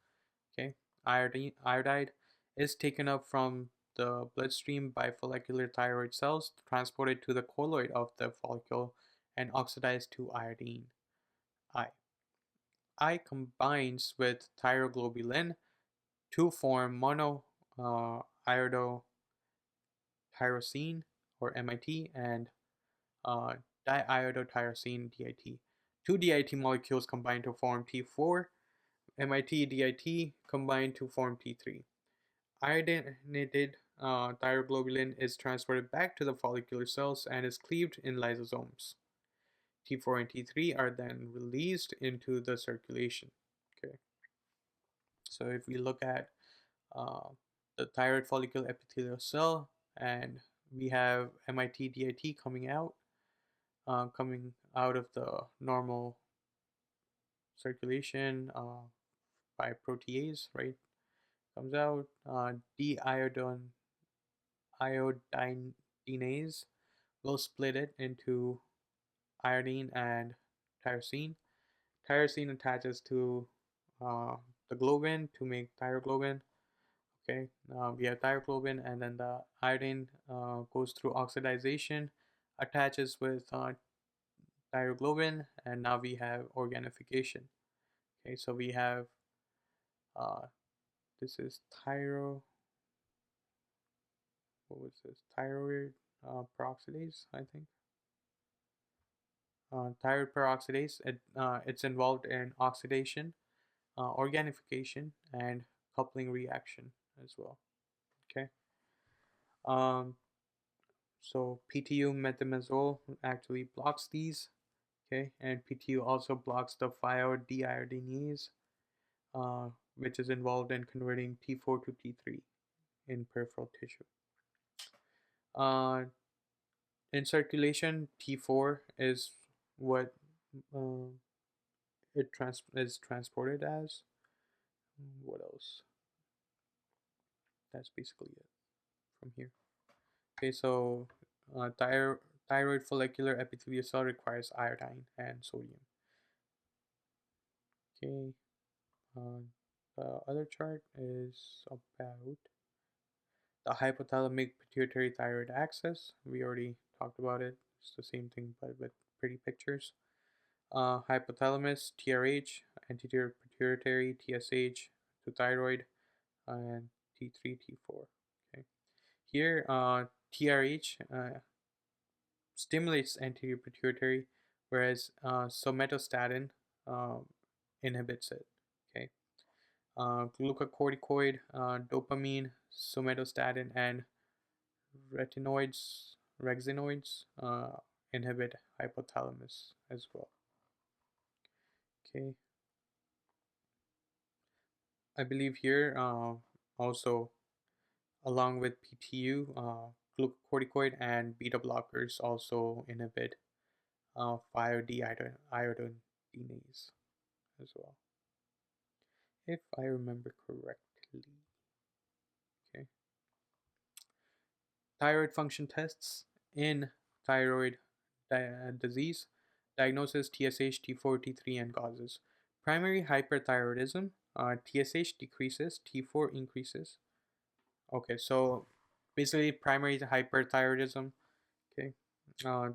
Okay, iodide is taken up from the bloodstream by follicular thyroid cells, transported to the colloid of the follicle, and oxidized to iodine. I. I combines with thyroglobulin to form mono iodotyrosine or MIT and diiodotyrosine DIT. Two DIT molecules combine to form T4 MIT-DIT combine to form T3. Iodinated thyroglobulin is transported back to the follicular cells and is cleaved in lysosomes. T4 and T3 are then released into the circulation. Okay, so if we look at uh, the thyroid follicle epithelial cell, and we have MIT-DIT coming out of the normal circulation by protease, right? Comes out. Iodinase will split it into iodine and tyrosine. Tyrosine attaches to uh, the globin to make thyroglobin. Okay, we have thyroglobin, and then the iodine goes through oxidization, attaches with thyroglobin, and now we have organification. Okay, so we have uh, this is what was this? Thyroid peroxidase, I think. Thyroid peroxidase, it's involved in oxidation, organification, and coupling reaction as well. Okay. Um, so PTU methimazole actually blocks these. Okay, and PTU also blocks the thiodeiodinase, which is involved in converting T4 to T3 in peripheral tissue. Uh, in circulation, T4 is what uh, is transported as. What else? That's basically it from here. Okay, so thyroid follicular epithelial cell requires iodine and sodium. Okay, the other chart is about the hypothalamic pituitary thyroid axis. We already talked about it. It's the same thing but with pretty pictures. Hypothalamus, TRH, anterior pituitary, TSH, to thyroid, and T3, T4. Okay. Here, TRH stimulates anterior pituitary, whereas somatostatin um, inhibits it. Okay. Glucocorticoid, dopamine, somatostatin, and rexinoids inhibit hypothalamus as well. Okay. I believe here also along with PTU, glucocorticoid and beta blockers also inhibit 5-deiodinase as well, if I remember correctly. Okay. Thyroid function tests in thyroid disease. Diagnosis: TSH, T4, T3, and causes. Primary hyperthyroidism. TSH decreases, T4 increases. Okay, so basically primary hyperthyroidism. Okay, uh,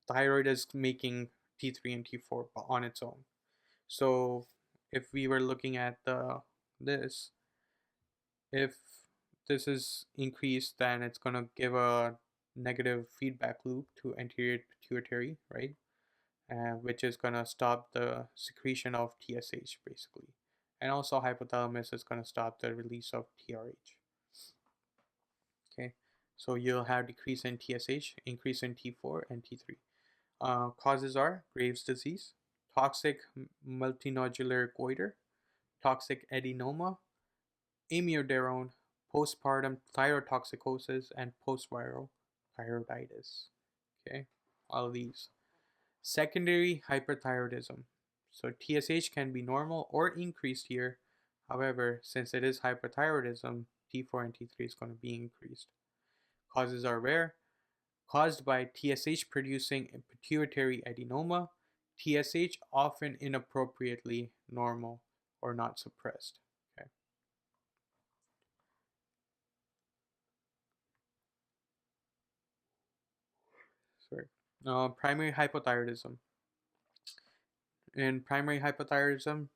thyroid is making T3 and T4 on its own. So if we were looking at this, if this is increased, then it's going to give a negative feedback loop to anterior pituitary, right? Which is going to stop the secretion of TSH basically. And also hypothalamus is going to stop the release of TRH. Okay, so you'll have decrease in TSH, increase in T4 and T3. Causes are Graves' disease, toxic multinodular goiter, toxic adenoma, amiodarone, postpartum thyrotoxicosis, and postviral thyroiditis. Okay, all of these. Secondary hyperthyroidism. So TSH can be normal or increased here. However, since it is hyperthyroidism, T4 and T3 is going to be increased. Causes are rare, caused by TSH producing pituitary adenoma, TSH often inappropriately normal or not suppressed. Okay. Sorry. Primary hypothyroidism. In primary hypothyroidism,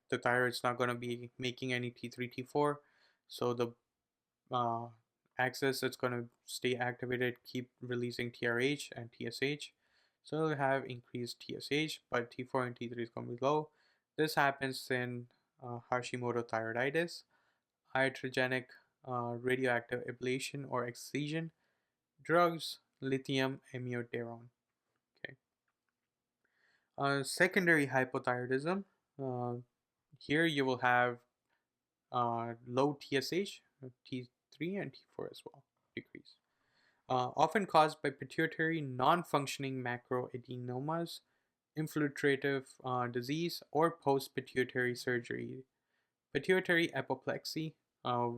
the thyroid's not going to be making any T3, T4, so the uh, axis it's going to stay activated, keep releasing TRH and TSH. So it'll have increased TSH, but T4 and T3 is going to be low. This happens in Hashimoto thyroiditis, iatrogenic radioactive ablation or excision, drugs, lithium amiodarone. Okay. Secondary hypothyroidism. Uh, Here you will have low TSH, T3 and T4 as well, decrease. Often caused by pituitary non-functioning macroadenomas, infiltrative disease, or post-pituitary surgery. Pituitary apoplexy,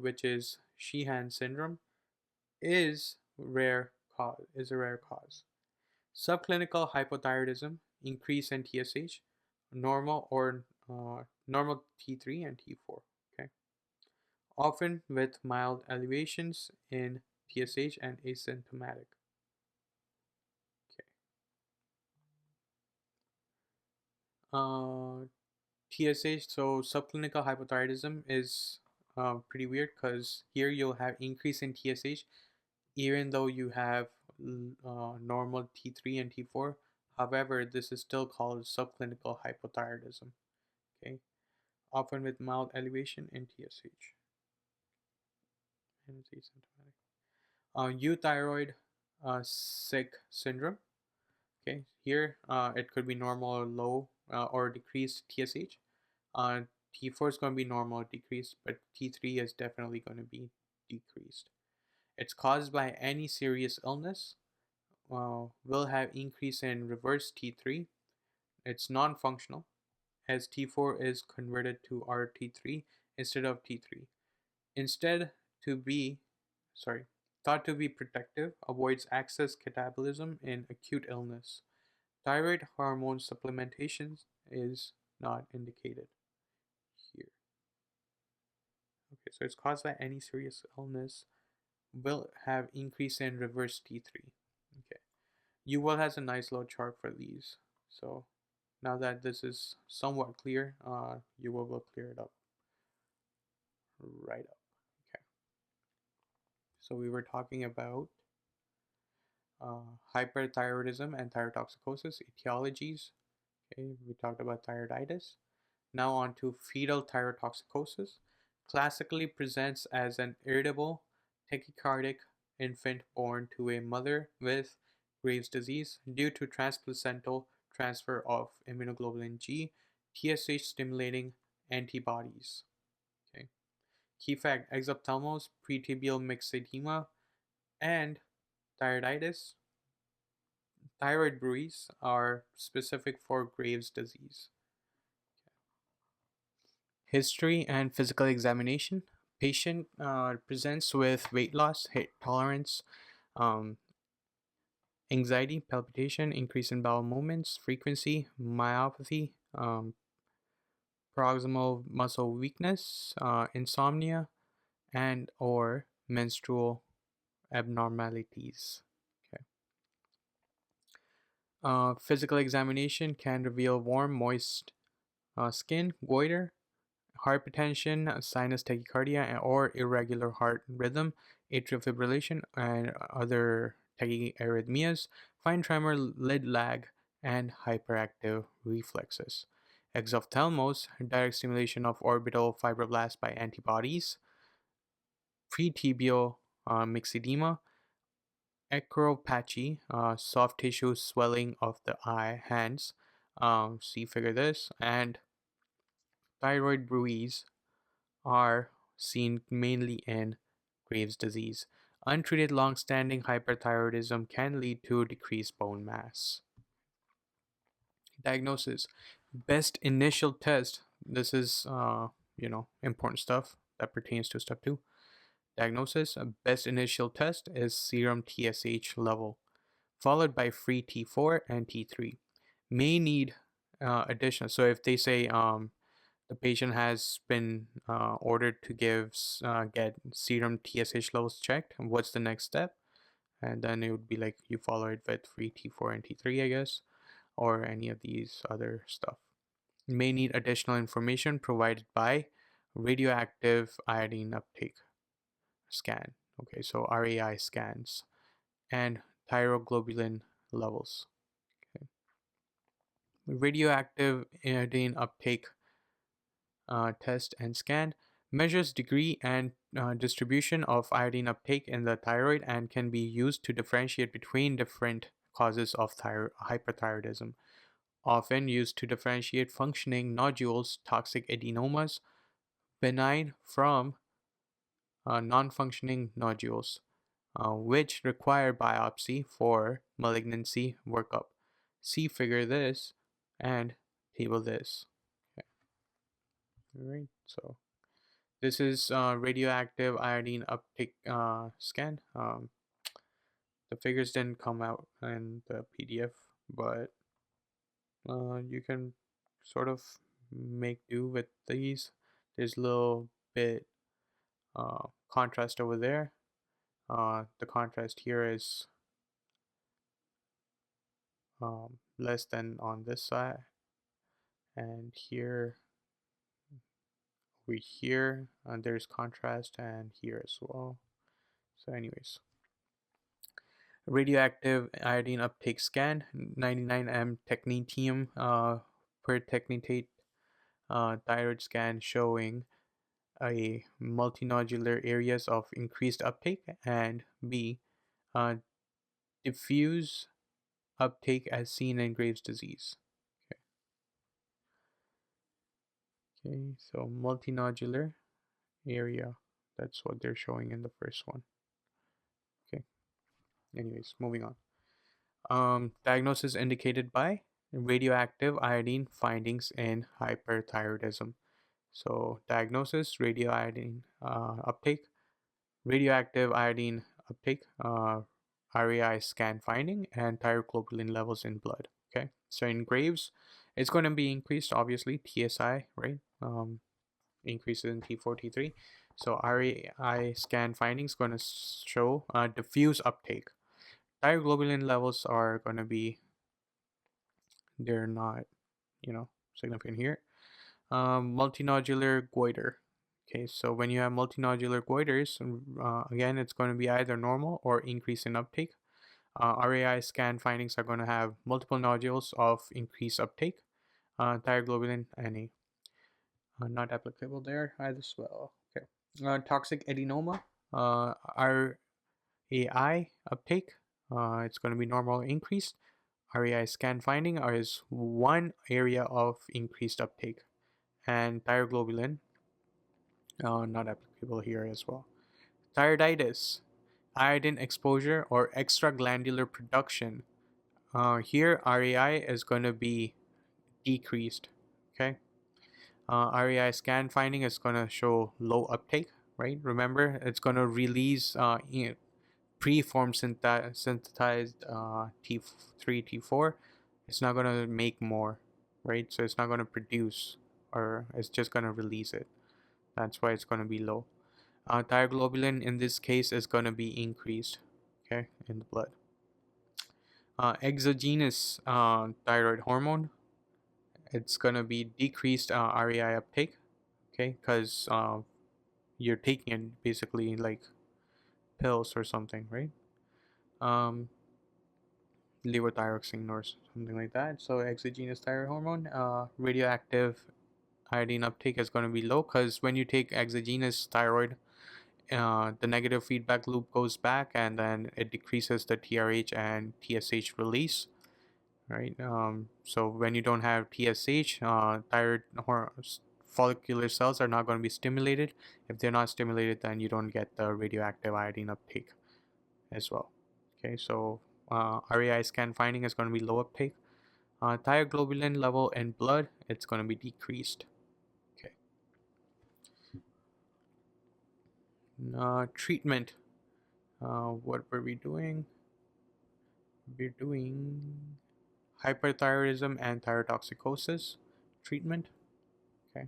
which is Sheehan syndrome, is is a rare cause. Subclinical hypothyroidism, increase in TSH, normal T3 and T4. Okay, often with mild elevations in TSH and asymptomatic. Okay. TSH, so subclinical hypothyroidism is pretty weird because here you'll have increase in TSH even though you have normal T3 and T4. However, this is still called subclinical hypothyroidism. Okay, often with mild elevation in TSH and it's asymptomatic. Euthyroid sick syndrome. Okay, here it could be normal or low or decreased TSH. Uh, T4 is going to be normal or decreased, but T3 is definitely going to be decreased. It's caused by any serious illness. Will have increase in reverse T3. It's non-functional as T4 is converted to RT3 instead of T3. Instead to be, sorry, thought to be protective, avoids excess catabolism in acute illness. Thyroid hormone supplementation is not indicated here. Okay, so it's caused by any serious illness, will have increase in reverse T3. Okay, UWell has a nice little chart for these. So now that this is somewhat clear, UWell will clear it up right up. Okay, so we were talking about hyperthyroidism and thyrotoxicosis, etiologies. Okay, we talked about thyroiditis. Now on to fetal thyrotoxicosis. Classically presents as an irritable, tachycardic infant born to a mother with Graves' disease due to transplacental transfer of immunoglobulin G, TSH stimulating antibodies. Okay. Key fact: exophthalmos, pretibial myxedema, and thyroiditis. Thyroid bruits are specific for Graves' disease. History and physical examination. Patient presents with weight loss, heat tolerance, um, anxiety, palpitation, increase in bowel movements, frequency, myopathy, proximal muscle weakness, insomnia, and or menstrual abnormalities. Okay. Physical examination can reveal warm, moist skin, goiter, hypertension, sinus tachycardia, or irregular heart rhythm, atrial fibrillation, and other tachyarrhythmias, fine tremor, lid lag, and hyperactive reflexes. Exophthalmos, direct stimulation of orbital fibroblasts by antibodies, pretibial myxedema, acropathy, soft tissue swelling of the eye, hands, see figure this, and thyroid bruits are seen mainly in Graves' disease. Untreated long-standing hyperthyroidism can lead to decreased bone mass. Diagnosis. Best initial test. This is, important stuff that pertains to step 2. Diagnosis. Best initial test is serum TSH level, followed by free T4 and T3. May need additional. So if they say the patient has been ordered to get serum TSH levels checked, what's the next step? And then it would be like you follow it with free T4 and T3, I guess, or any of these other stuff. You may need additional information provided by radioactive iodine uptake scan. Okay, so RAI scans and thyroglobulin levels. Okay. Radioactive iodine uptake test and scan, measures degree and distribution of iodine uptake in the thyroid and can be used to differentiate between different causes of hyperthyroidism, often used to differentiate functioning nodules, toxic adenomas, benign from non-functioning nodules, which require biopsy for malignancy workup. See figure this and table this. Okay. All right, so this is radioactive iodine uptake scan. The figures didn't come out in the PDF, but you can sort of make do with these. There's a little bit contrast over there. The contrast here is less than on this side, and here there's contrast, and here as well. So anyways, radioactive iodine uptake scan, 99 technetium per technetate thyroid scan showing a multinodular areas of increased uptake, and B, uh, diffuse uptake as seen in Graves' disease. Okay, so multinodular area, that's what they're showing in the first one. Okay, anyways, moving on. Diagnosis indicated by radioactive iodine findings in hyperthyroidism. So diagnosis, radioactive iodine uptake, RAI scan finding, and thyroglobulin levels in blood. Okay, so in Graves, it's going to be increased, obviously, TSI, right? Increases in T4, T3. So RAI scan findings going to show diffuse uptake. Thyroglobulin levels are going to be, they're not, significant here. Multinodular goiter. Okay, so when you have multinodular goiters, again, it's going to be either normal or increase in uptake. RAI scan findings are going to have multiple nodules of increased uptake. Thyroglobulin, NA. Not applicable there as well. Okay. Toxic adenoma, RAI uptake. It's going to be normal or increased. RAI scan finding is one area of increased uptake. And thyroglobulin, not applicable here as well. Thyroiditis, iodine exposure or extraglandular production. Here, RAI is going to be decreased. Okay. RAI scan finding is going to show low uptake, right? Remember, it's going to release preformed synthesized T3, T4. It's not going to make more, right? So it's not going to produce, or it's just going to release it. That's why it's going to be low. Thyroglobulin in this case is going to be increased, okay, in the blood. Exogenous thyroid hormone, it's going to be decreased RAI uptake, okay, because you're taking it basically like pills or something, right? Levothyroxine or something like that. So exogenous thyroid hormone, radioactive iodine uptake is going to be low, because when you take exogenous thyroid, the negative feedback loop goes back, and then it decreases the TRH and TSH release, right? So when you don't have TSH, thyroid follicular cells are not going to be stimulated. If they're not stimulated, then you don't get the radioactive iodine uptake as well. Okay, so RAI scan finding is going to be low uptake. Thyroglobulin level in blood, it's going to be decreased. Okay. Treatment. What were we doing? We're doing hyperthyroidism and thyrotoxicosis treatment. Okay.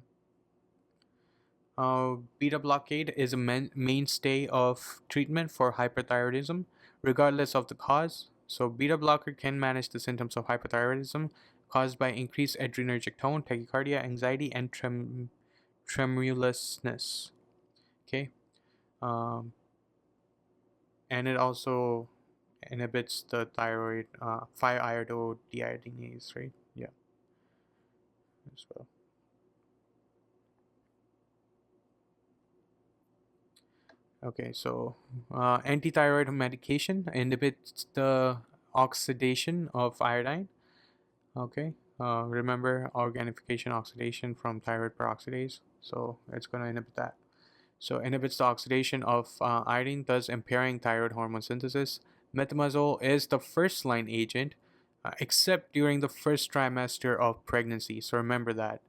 Beta blockade is a mainstay of treatment for hyperthyroidism, regardless of the cause. So beta blocker can manage the symptoms of hyperthyroidism caused by increased adrenergic tone, tachycardia, anxiety, and tremulousness. Okay. Um, and it also inhibits the thyroid 5-iododeiodinase, right? Yeah, as well. Okay, so anti-thyroid medication inhibits the oxidation of iodine. Okay, remember organification oxidation from thyroid peroxidase, so it's going to inhibit that. So inhibits the oxidation of iodine, thus impairing thyroid hormone synthesis. Metamazole is the first line agent, except during the first trimester of pregnancy. So remember that.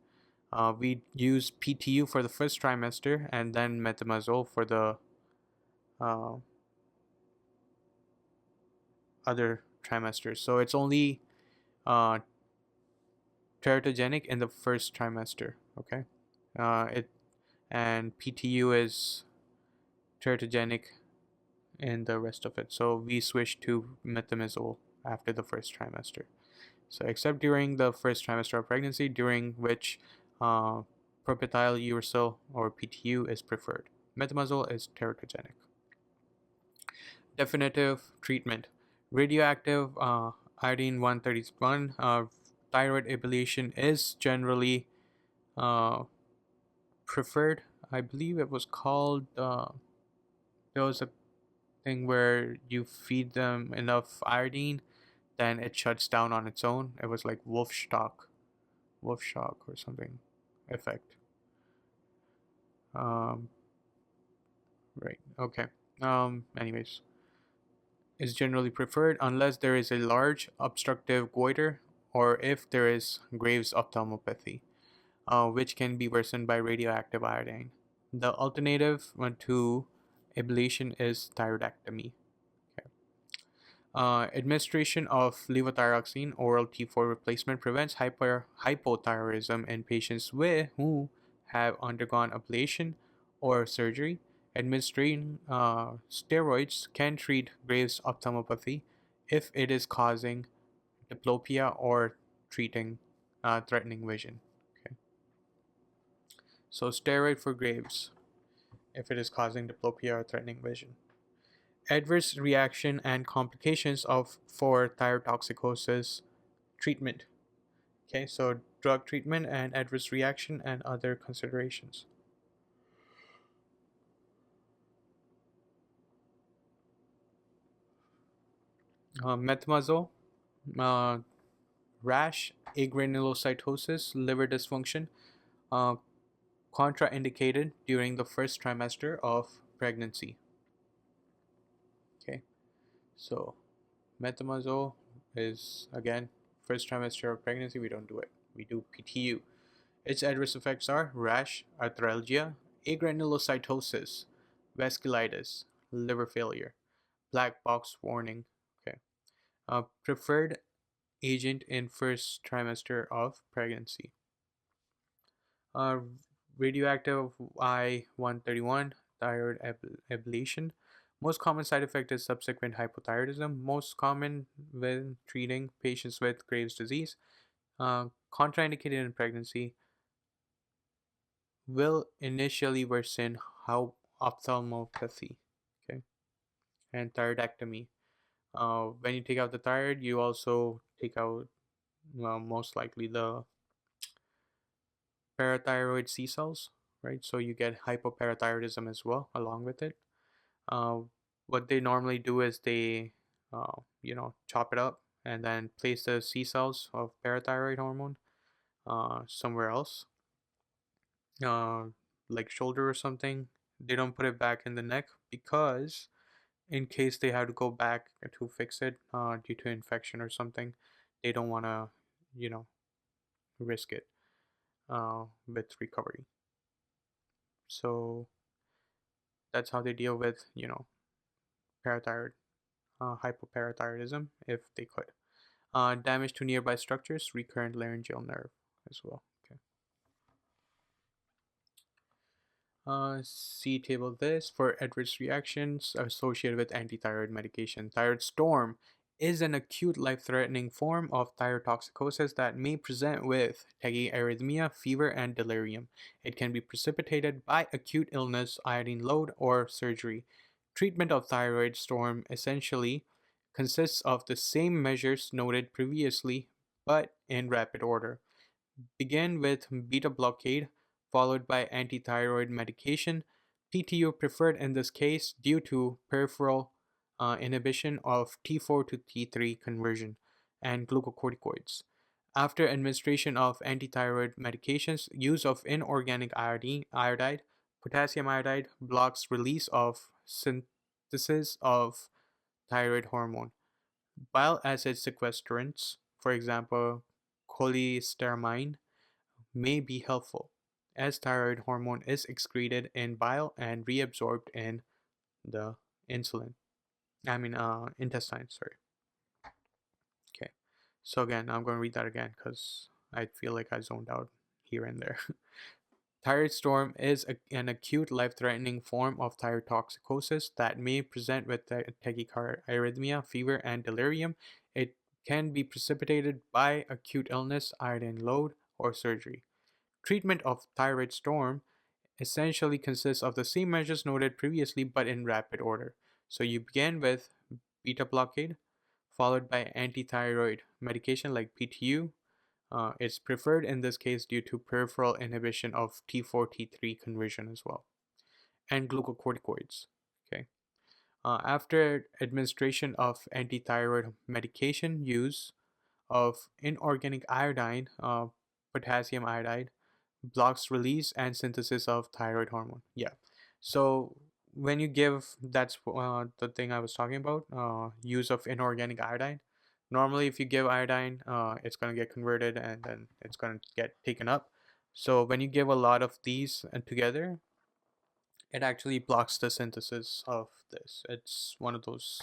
We use PTU for the first trimester and then metamazole for the uh, other trimesters. So it's only uh, teratogenic in the first trimester. Okay, it and PTU is teratogenic in the rest of it. So we switch to metamizole after the first trimester. So except during the first trimester of pregnancy, during which propyl uracil or PTU is preferred. Metamizole is teratogenic. Definitive treatment: radioactive iodine 131. Thyroid ablation is generally uh, preferred. I believe it was called. There was a thing where you feed them enough iodine, then it shuts down on its own. It was like wolf shock or something effect. Um, right. Okay. Anyways, is generally preferred unless there is a large obstructive goiter or if there is Graves' ophthalmopathy, which can be worsened by radioactive iodine. The alternative to ablation is thyroidectomy. Okay. Administration of levothyroxine oral T4 replacement prevents hypothyroidism in patients who have undergone ablation or surgery. Administering steroids can treat Graves' ophthalmopathy if it is causing diplopia or treating threatening vision. Okay. So steroid for Graves if it is causing diplopia or threatening vision. Adverse reaction and complications of for thyrotoxicosis treatment. Okay, so drug treatment and adverse reaction and other considerations. Methimazole, uh, rash, agranulocytosis, liver dysfunction, uh, contraindicated during the first trimester of pregnancy. Okay, so methimazole is again first trimester of pregnancy. We don't do it. We do PTU. Its adverse effects are rash, arthralgia, agranulocytosis, vasculitis, liver failure, black box warning. Okay. Preferred agent in first trimester of pregnancy. Uh, radioactive I-131 thyroid ablation. Most common side effect is subsequent hypothyroidism. Most common when treating patients with Graves' disease. Contraindicated in pregnancy. Will initially worsen how ophthalmopathy, okay, and thyroidectomy. When you take out the thyroid, you also take out, well, most likely the parathyroid C cells, right? So you get hypoparathyroidism as well along with it. Uh, what they normally do is they, chop it up and then place the C cells of parathyroid hormone somewhere else, uh, like shoulder or something. They don't put it back in the neck because in case they have to go back to fix it due to infection or something, they don't want to, you know, risk it with recovery. So that's how they deal with, parathyroid, hypoparathyroidism if they could. Damage to nearby structures, recurrent laryngeal nerve as well. Okay. See table this for adverse reactions associated with antithyroid medication. Thyroid storm is an acute life-threatening form of thyrotoxicosis that may present with tachyarrhythmia, fever, and delirium. It can be precipitated by acute illness, iodine load, or surgery. Treatment of thyroid storm essentially consists of the same measures noted previously, but in rapid order. Begin with beta blockade, followed by antithyroid medication, PTU preferred in this case due to peripheral inhibition of T4 to T3 conversion and glucocorticoids. After administration of antithyroid medications, use of inorganic iodide, potassium iodide blocks release of synthesis of thyroid hormone. Bile acid sequestrants, for example, cholestyramine, may be helpful, as thyroid hormone is excreted in bile and reabsorbed in the insulin. Intestine, sorry. Okay. So again, I'm going to read that again because I feel like I zoned out here and there. Thyroid storm is an acute life-threatening form of thyrotoxicosis that may present with tachycardia, fever, and delirium. It can be precipitated by acute illness, iodine load, or surgery. Treatment of thyroid storm essentially consists of the same measures noted previously but in rapid order. So you begin with beta blockade, followed by antithyroid medication like PTU. It's preferred in this case due to peripheral inhibition of T4 T3 conversion as well, and glucocorticoids. Okay. After administration of antithyroid medication, use of inorganic iodine, potassium iodide, blocks release and synthesis of thyroid hormone. Yeah. So when you give, that's the thing I was talking about, use of inorganic iodine. Normally, if you give iodine, it's going to get converted and then it's going to get taken up. So when you give a lot of these together, it actually blocks the synthesis of this. It's one of those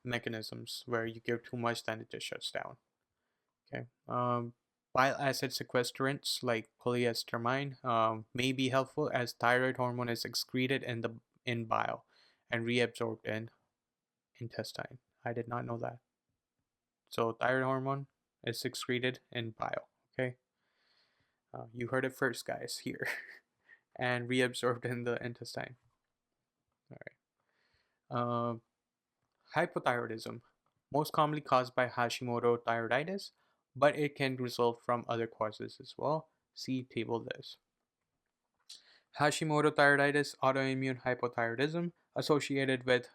mechanisms where you give too much, then it just shuts down. Okay. Bile acid sequestrants like cholestyramine may be helpful as thyroid hormone is excreted in bile and reabsorbed in intestine. I did not know that. So thyroid hormone is excreted in bile. Okay. You heard it first, guys, here, and reabsorbed in the intestine. All right. Hypothyroidism, most commonly caused by Hashimoto thyroiditis, but it can result from other causes as well. See table this. Hashimoto thyroiditis, autoimmune hypothyroidism, associated with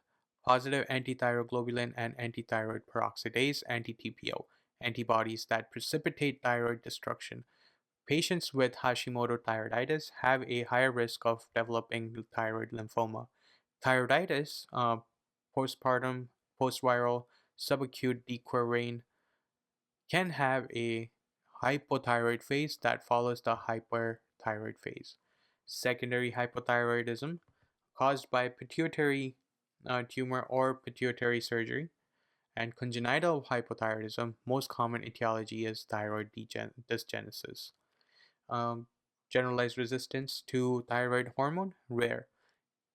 positive antithyroglobulin and antithyroid peroxidase, anti-TPO, antibodies that precipitate thyroid destruction. Patients with Hashimoto thyroiditis have a higher risk of developing thyroid lymphoma. Thyroiditis, postpartum, postviral, subacute dequirane, can have a hypothyroid phase that follows the hyperthyroid phase. Secondary hypothyroidism, caused by pituitary tumor or pituitary surgery, and congenital hypothyroidism, most common etiology is thyroid dysgenesis. Um, Generalized resistance to thyroid hormone, rare.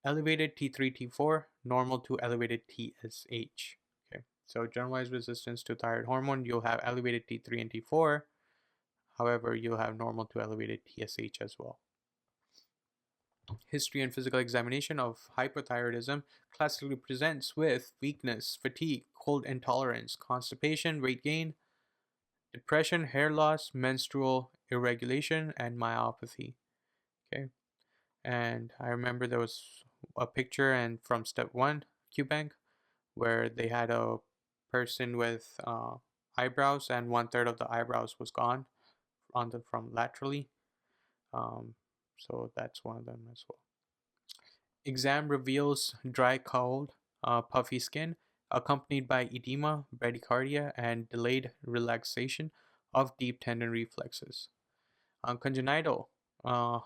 Elevated T3, T4, normal to elevated TSH. Okay, so generalized resistance to thyroid hormone, you'll have elevated T3 and T4. However, you'll have normal to elevated TSH as well. History and physical examination of hyperthyroidism classically presents with weakness, fatigue, cold intolerance, constipation, weight gain, depression, hair loss, menstrual irregulation, and myopathy. Okay, and I remember there was a picture and from step 1 QBank where they had a person with eyebrows and 1/3 of the eyebrows was gone from laterally. So that's one of them as well. Exam reveals dry cold, puffy skin, accompanied by edema, bradycardia, and delayed relaxation of deep tendon reflexes. Congenital, uh,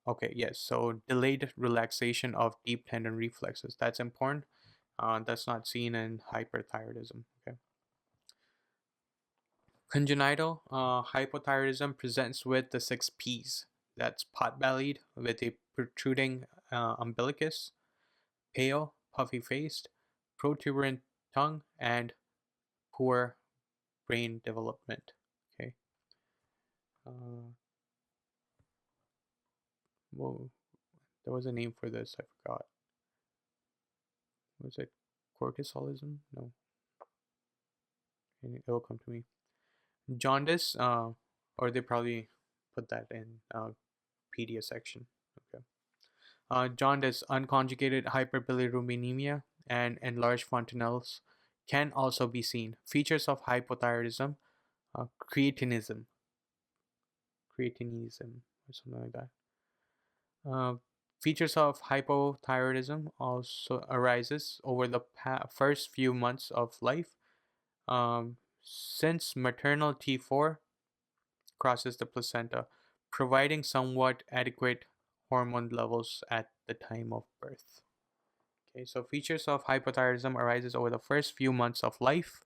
okay, yes, so delayed relaxation of deep tendon reflexes. That's important. That's not seen in hyperthyroidism. Okay. Congenital hypothyroidism presents with the 6 P's. That's pot-bellied with a protruding umbilicus, pale, puffy-faced, protuberant tongue, and poor brain development. Okay. Uh, Whoa, there was a name for this. I forgot. Was it cortisolism? No, it'll come to me. Jaundice, or they probably put that in Pedia section. Okay. Jaundice, unconjugated hyperbilirubinemia, and enlarged fontanelles can also be seen. Features of hypothyroidism, creatinism, or something like that. Uh, Features of hypothyroidism also arises over the first few months of life, since maternal T4 crosses the placenta, providing somewhat adequate hormone levels at the time of birth. Okay, so features of hypothyroidism arises over the first few months of life,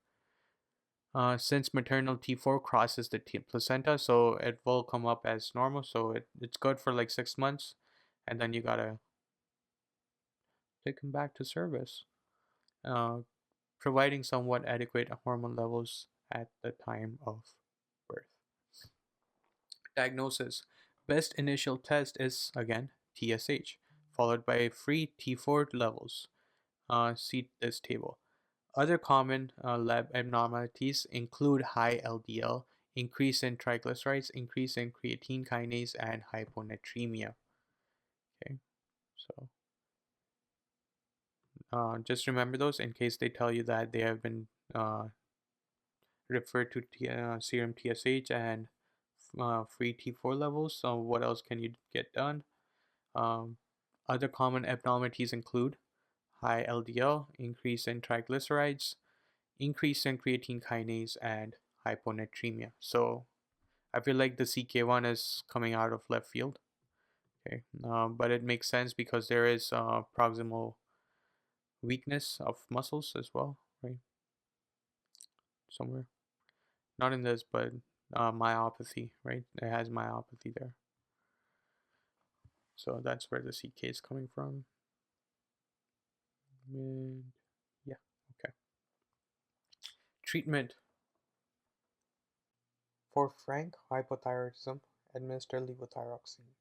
since maternal T4 crosses the placenta, so it will come up as normal. So it's good for like 6 months, and then you gotta take him back to service, uh, providing somewhat adequate hormone levels at the time of birth. Diagnosis. Best initial test is again TSH, followed by free T4 levels. See this table. Other common lab abnormalities include high LDL, increase in triglycerides, increase in creatine kinase, and hyponatremia. Okay, so just remember those in case they tell you that they have been referred to serum TSH and free T4 levels. So what else can you get done? Um, Other common abnormalities include high LDL, increase in triglycerides, increase in creatine kinase, and hyponatremia. So I feel like the CK1 is coming out of left field. Okay, but it makes sense because there is proximal weakness of muscles as well, right? Somewhere, not in this, but myopathy, right? It has myopathy there. So that's where the CK is coming from. And yeah, okay. Treatment. For frank hypothyroidism, administer levothyroxine.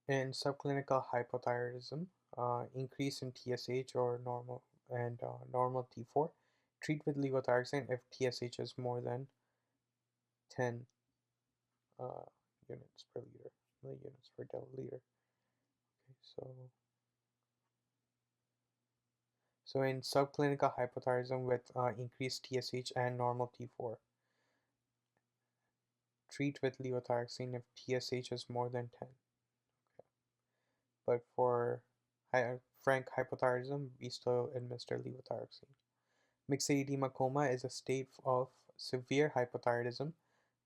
In subclinical hypothyroidism, increase in TSH or normal T4. Treat with levothyroxine if TSH is more than 10 uh, units per liter, milliunits per liter. Okay, so in subclinical hypothyroidism with increased TSH and normal T4, treat with levothyroxine if TSH is more than 10. Okay. But for frank hypothyroidism, we still administer levothyroxine. Myxedema coma is a state of severe hypothyroidism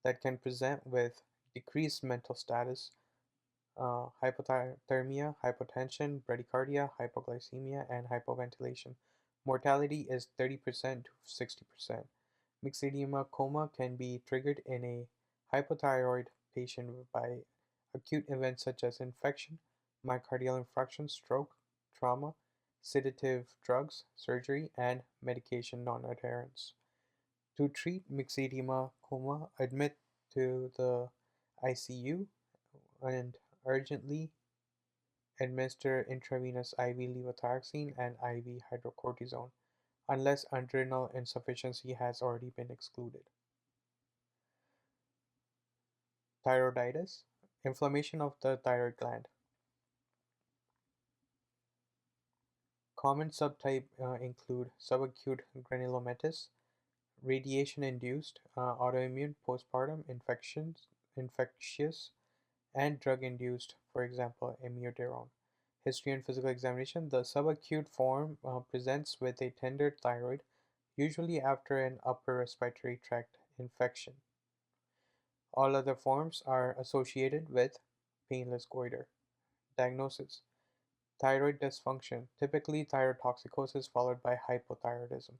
that can present with decreased mental status, hypothermia, hypotension, bradycardia, hypoglycemia, and hypoventilation. Mortality is 30% to 60%. Myxedema coma can be triggered in a hypothyroid patient by acute events such as infection, myocardial infarction, stroke, trauma, sedative drugs, surgery, and medication non-adherence. To treat myxedema coma, admit to the ICU and urgently administer intravenous IV levothyroxine and IV hydrocortisone, unless adrenal insufficiency has already been excluded. Thyroiditis, inflammation of the thyroid gland. Common subtype include subacute granulomatous, radiation-induced, autoimmune, postpartum, infectious, and drug-induced, for example, amiodarone. History and physical examination. The subacute form presents with a tender thyroid, usually after an upper respiratory tract infection. All other forms are associated with painless goiter. Diagnosis. Thyroid dysfunction, typically thyrotoxicosis followed by hypothyroidism,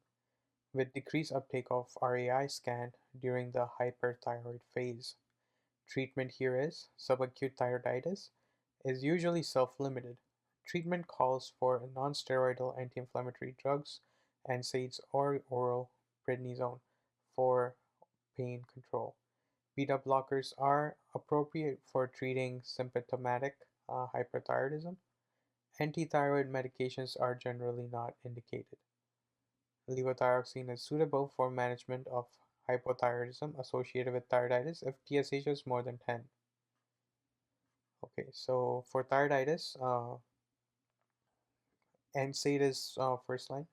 with decreased uptake of RAI scan during the hyperthyroid phase. Treatment here is subacute thyroiditis is usually self-limited. Treatment calls for non-steroidal anti-inflammatory drugs, NSAIDs or oral prednisone for pain control. Beta blockers are appropriate for treating symptomatic hyperthyroidism. Antithyroid medications are generally not indicated. Levothyroxine is suitable for management of hypothyroidism associated with thyroiditis if TSH is more than 10. Okay, so for thyroiditis, NSAID is first line,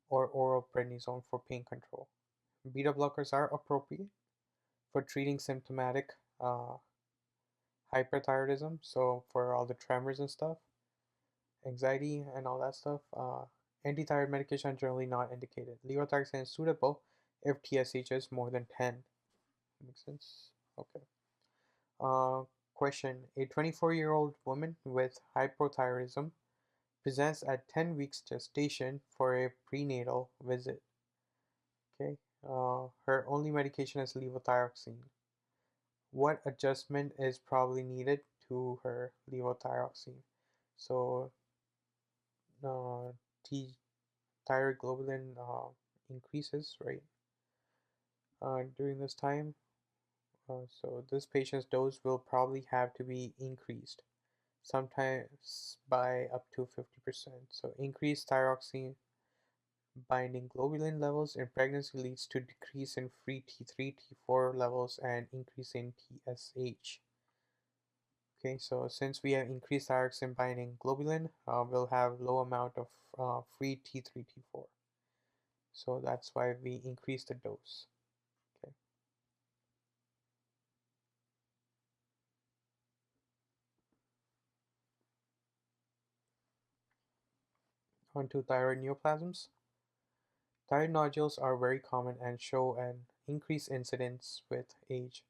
or oral prednisone for pain control. Beta blockers are appropriate for treating symptomatic uh, hyperthyroidism, so for all the tremors and stuff, anxiety and all that stuff. Anti-thyroid medication are generally not indicated. Levothyroxine is suitable if TSH is more than 10. Makes sense? Okay. Uh, Question: a 24-year-old woman with hypothyroidism presents at 10 weeks gestation for a prenatal visit. Okay. Her only medication is levothyroxine. What adjustment is probably needed to her levothyroxine? So, uh, T thyroid globulin increases, right, during this time. So this patient's dose will probably have to be increased, sometimes by up to 50%. So increased thyroxine binding globulin levels in pregnancy leads to decrease in free T3, T4 levels and increase in TSH. Okay, so since we have increased thyroxine binding globulin, we'll have low amount of free T3, T4. So that's why we increase the dose. Okay. On to thyroid neoplasms. Thyroid nodules are very common and show an increased incidence with age.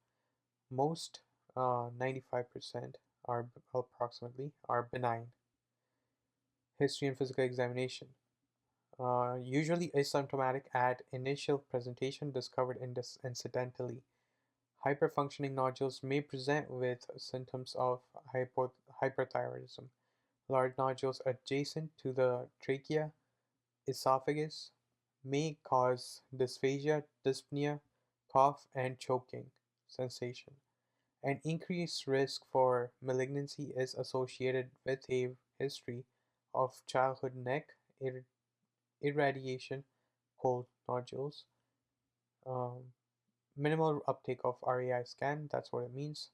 Most, 95% are approximately are benign. History and physical examination. Usually asymptomatic at initial presentation, discovered incidentally. Hyperfunctioning nodules may present with symptoms of hyperthyroidism. Large nodules adjacent to the trachea, esophagus may cause dysphagia, dyspnea, cough, and choking sensation. An increased risk for malignancy is associated with a history of childhood neck irradiation, cold nodules, um, minimal uptake of REI scan, that's what it means,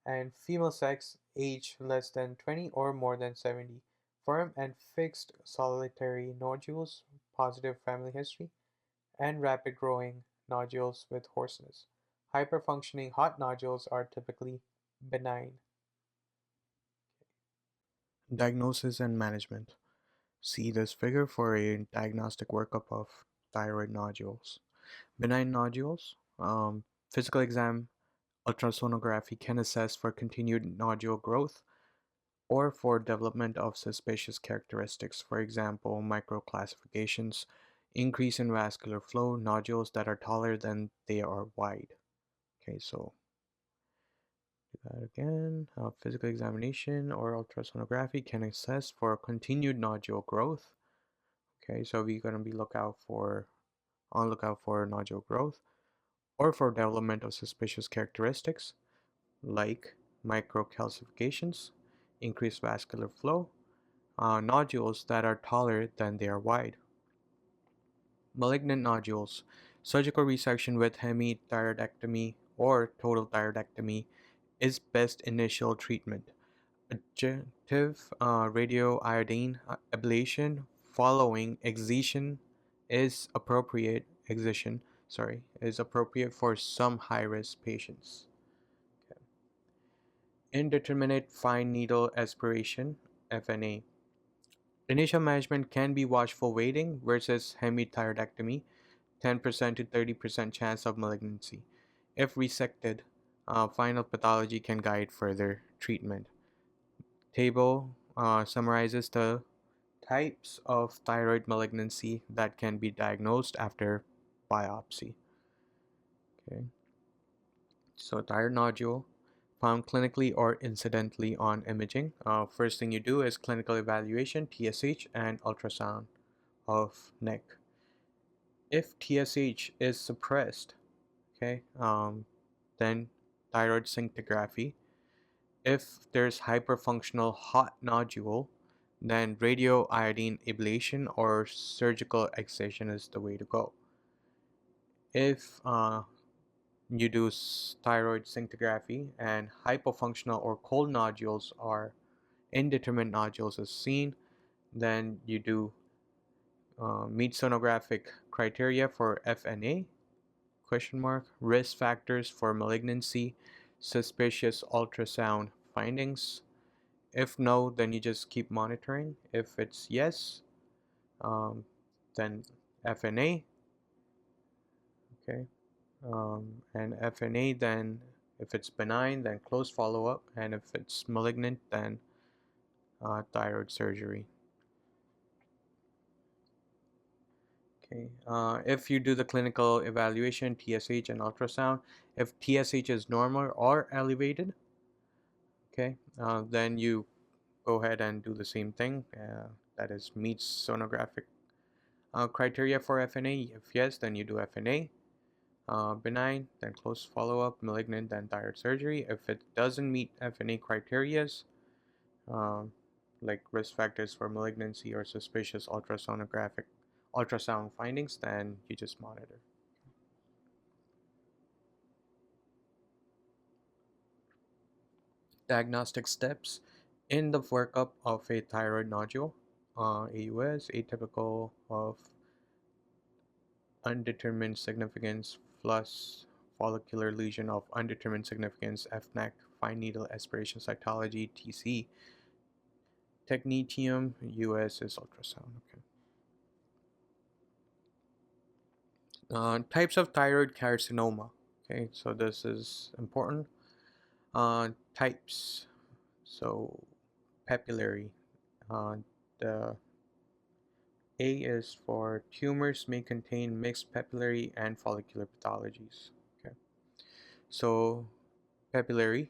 and female sex, age less than 20 or more than 70, firm and fixed solitary nodules, positive family history, and rapid growing nodules with hoarseness. Hyperfunctioning hot nodules are typically benign. Diagnosis and management. See this figure for a diagnostic workup of thyroid nodules. Benign nodules, physical exam, ultrasonography can assess for continued nodule growth or for development of suspicious characteristics, for example, microclassifications, increase in vascular flow, nodules that are taller than they are wide. Okay, so do that again. Physical examination or ultrasonography can assess for continued nodule growth. Okay, so we're going to be on lookout for nodule growth or for development of suspicious characteristics like microcalcifications, increased vascular flow, nodules that are taller than they are wide. Malignant nodules, surgical resection with hemithyroidectomy or total thyroidectomy is best initial treatment. Adjunctive radioiodine ablation following excision is appropriate. Excision, sorry, is appropriate for some high-risk patients. Okay. Indeterminate fine needle aspiration (FNA). Initial management can be watchful waiting versus hemithyroidectomy, 10% to 30% chance of malignancy. If resected, final pathology can guide further treatment. Table summarizes the types of thyroid malignancy that can be diagnosed after biopsy. Okay, so thyroid nodule found clinically or incidentally on imaging. First thing you do is clinical evaluation, TSH, and ultrasound of neck. If TSH is suppressed, okay, then thyroid scintigraphy. If there's hyperfunctional hot nodule, then radioiodine ablation or surgical excision is the way to go. If you do thyroid scintigraphy, and hypofunctional or cold nodules are indeterminate nodules as seen. Then you do meet sonographic criteria for FNA, question mark, risk factors for malignancy, suspicious ultrasound findings. If no, then you just keep monitoring. If it's yes, um, then FNA, okay, and FNA, then if it's benign, then close follow-up, and if it's malignant, then thyroid surgery. Okay, if you do the clinical evaluation, TSH and ultrasound, if TSH is normal or elevated, okay, then you go ahead and do the same thing, that is meets sonographic criteria for FNA. If yes, then you do FNA. Benign, then close follow-up. Malignant, then thyroid surgery. If it doesn't meet FNA criterias, um, like risk factors for malignancy or suspicious ultrasound findings, then you just monitor. Diagnostic steps in the workup of a thyroid nodule. AUS, atypical of undetermined significance plus follicular lesion of undetermined significance, FNAC, fine needle aspiration cytology, TC. Technetium, US is ultrasound. Okay. Types of thyroid carcinoma. Okay, so this is important. Types. So papillary. The A is for tumors may contain mixed papillary and follicular pathologies. Okay. So papillary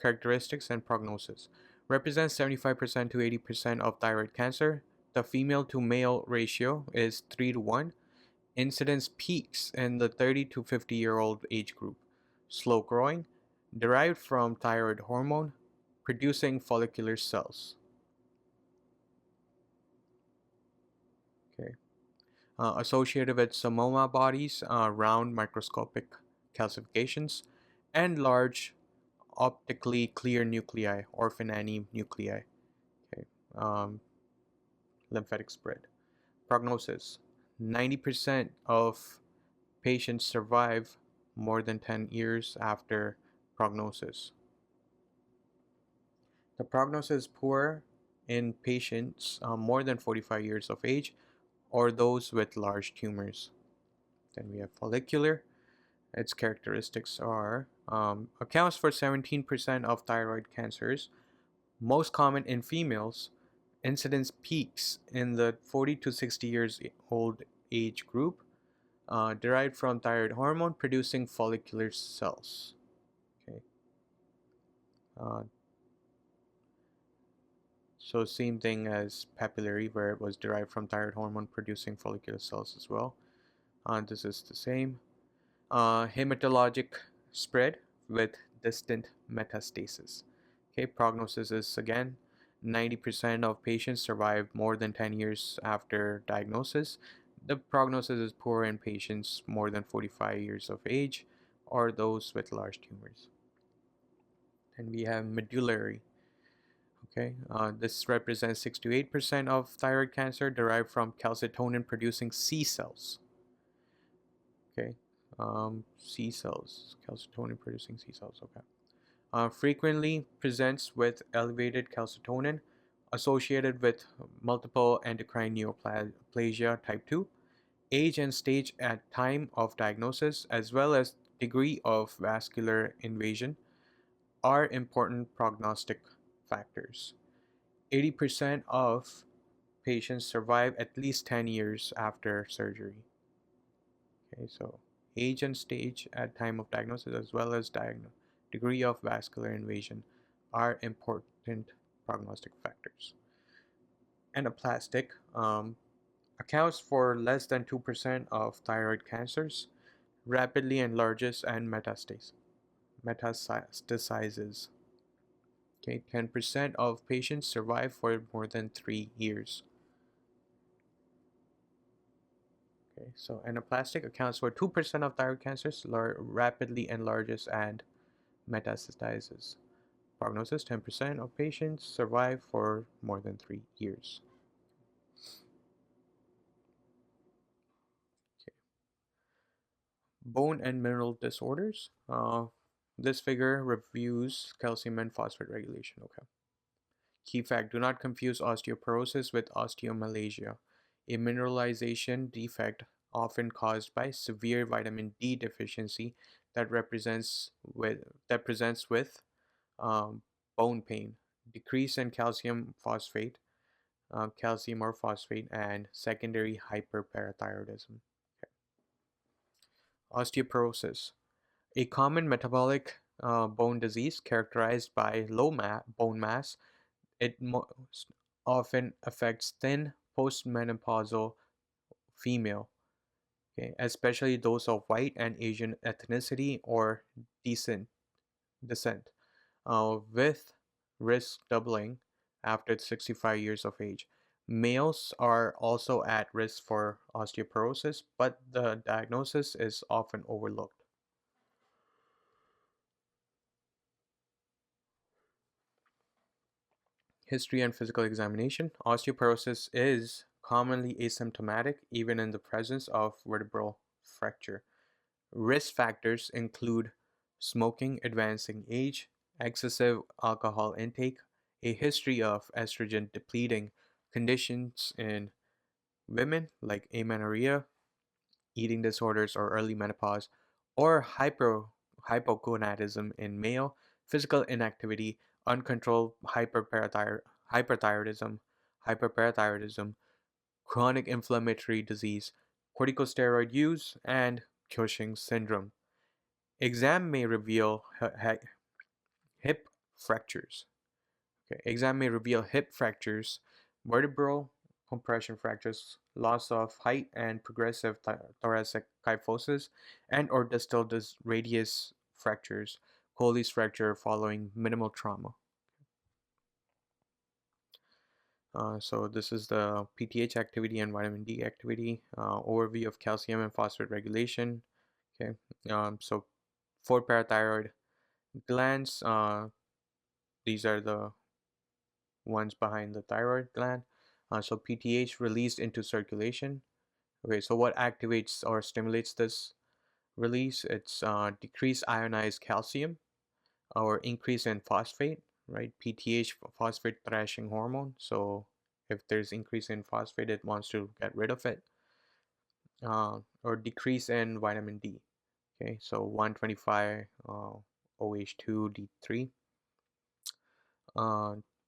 characteristics and prognosis represents 75% to 80% of thyroid cancer. The female to male ratio is 3 to 1. Incidence peaks in the 30 to 50-year-old age group. Slow growing, derived from thyroid hormone, producing follicular cells. Okay. Associated with psammoma bodies, round microscopic calcifications, and large optically clear nuclei, orphan Annie nuclei. Okay. Um, Lymphatic spread. Prognosis: 90% of patients survive more than 10 years after prognosis. The prognosis is poor in patients more than 45 years of age or those with large tumors. Then we have follicular. Its characteristics are accounts for 17% of thyroid cancers, most common in females. Incidence peaks in the 40 to 60 years old age group, derived from thyroid hormone producing follicular cells. Okay. Uh, so same thing as papillary, where it was derived from thyroid hormone producing follicular cells as well. This is the same. Hematologic spread with distant metastasis. Okay, prognosis is again 90% of patients survive more than 10 years after diagnosis. The prognosis is poor in patients more than 45 years of age or those with large tumors. And we have medullary. Okay, this represents 6 to 8% of thyroid cancer derived from calcitonin producing C cells. Okay, C cells, calcitonin producing C cells. Okay. Frequently presents with elevated calcitonin associated with multiple endocrine neoplasia type 2, age and stage at time of diagnosis, as well as degree of vascular invasion are important prognostic factors. 80% of patients survive at least 10 years after surgery. Okay, so age and stage at time of diagnosis, as well as degree of vascular invasion, are important prognostic factors. Anaplastic accounts for less than 2% of thyroid cancers, rapidly enlarges and metastasizes. Okay, 10% of patients survive for more than 3 years. Okay, so anaplastic accounts for 2% of thyroid cancers, rapidly enlarges and metastasizes. Prognosis: 10% of patients survive for more than 3 years. Okay. Bone and mineral disorders. This figure reviews calcium and phosphate regulation. Okay. Key fact: do not confuse osteoporosis with osteomalacia, a mineralization defect often caused by severe vitamin D deficiency that presents with um, bone pain, decrease in calcium or phosphate, and secondary hyperparathyroidism. Okay. Osteoporosis, a common metabolic bone disease characterized by low bone mass. It most often affects thin postmenopausal female, okay, especially those of white and Asian ethnicity or descent, with risk doubling after 65 years of age. Males are also at risk for osteoporosis, but the diagnosis is often overlooked. History and physical examination. Osteoporosis is commonly asymptomatic even in the presence of vertebral fracture. Risk factors include smoking, advancing age, excessive alcohol intake, a history of estrogen depleting conditions in women like amenorrhea, eating disorders or early menopause, or hypogonadism in male, physical inactivity, uncontrolled hyperparathyroidism, chronic inflammatory disease, corticosteroid use, and Cushing syndrome. Exam may reveal hip fractures. Okay. Exam may reveal hip fractures, vertebral compression fractures, loss of height and progressive thoracic kyphosis, and or distal radius fractures, Colles fracture following minimal trauma. So this is the PTH activity and vitamin D activity, overview of calcium and phosphate regulation. Okay, so for parathyroid glands, these are the ones behind the thyroid gland. So PTH released into circulation. Okay, so what activates or stimulates this release? It's decreased ionized calcium or increase in phosphate, right? PTH, phosphate thrashing hormone. So if there's increase in phosphate, it wants to get rid of it. Or decrease in vitamin D. Okay, so 125 OH2 D3.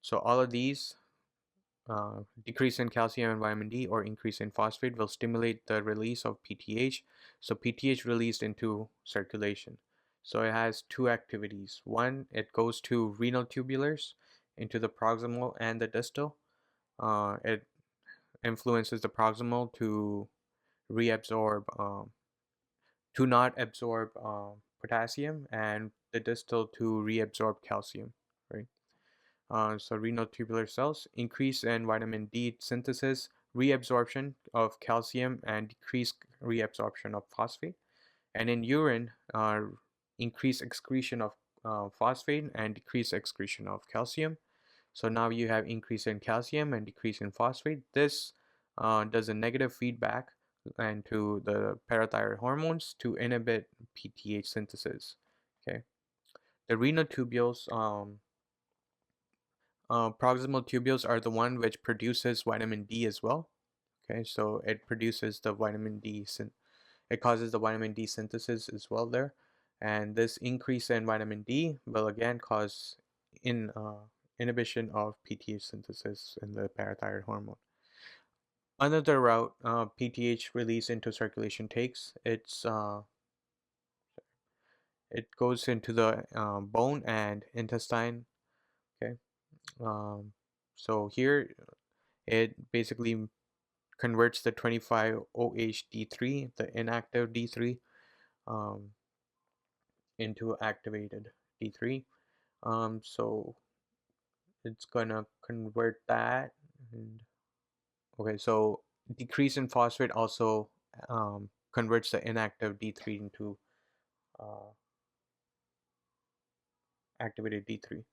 So all of these decrease in calcium and vitamin D or increase in phosphate will stimulate the release of PTH. So PTH released into circulation. So it has two activities. One, it goes to renal tubulars, into the proximal and the distal. It influences the proximal to reabsorb, to not absorb potassium, and the distal to reabsorb calcium, right? So renal tubular cells increase in vitamin D synthesis, reabsorption of calcium, and decreased reabsorption of phosphate. And in urine, increased excretion of phosphate and decreased excretion of calcium. So now you have increase in calcium and decrease in phosphate. This does a negative feedback and to the parathyroid hormones to inhibit PTH synthesis. Okay, the renal tubules. Proximal tubules are the one which produces vitamin D as well. Okay, so it produces the vitamin D, it causes the vitamin D synthesis as well there. And this increase in vitamin D will again cause inhibition of PTH synthesis in the parathyroid hormone. Another route PTH release into circulation takes, it goes into the bone and intestine. Okay, um, so here it basically converts the 25-OH-D3, the inactive D3, um, into activated D3. So it's gonna convert that. And okay, so decrease in phosphate also converts the inactive D3 into uh, activated D3.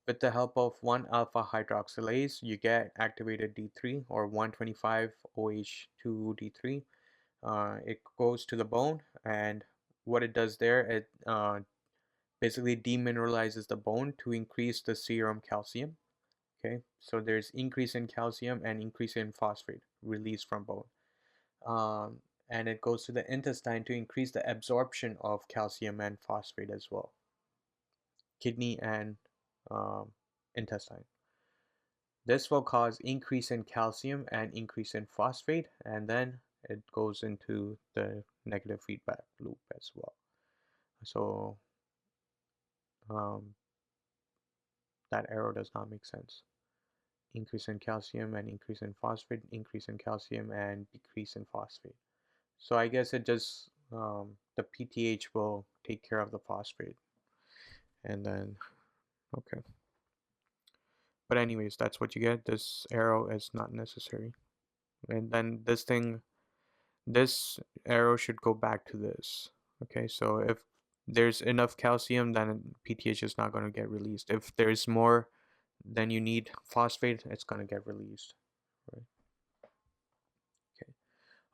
With the help of 1-alpha hydroxylase, you get activated D3 or 125-OH2D3. It goes to the bone, and what it does there, it basically demineralizes the bone to increase the serum calcium. Okay, so there's increase in calcium and increase in phosphate released from bone. And it goes to the intestine to increase the absorption of calcium and phosphate as well. Kidney and um, intestine. This will cause increase in calcium and increase in phosphate, and then it goes into the negative feedback loop as well. So um, that arrow does not make sense. Increase in calcium and increase in phosphate, increase in calcium and decrease in phosphate. So I guess it just the PTH will take care of the phosphate, and then okay. But anyways, that's what you get. This arrow is not necessary, and then this arrow should go back to this. Okay, so if there's enough calcium, then PTH is not going to get released. If there's more than you need phosphate, it's going to get released. Right. Okay.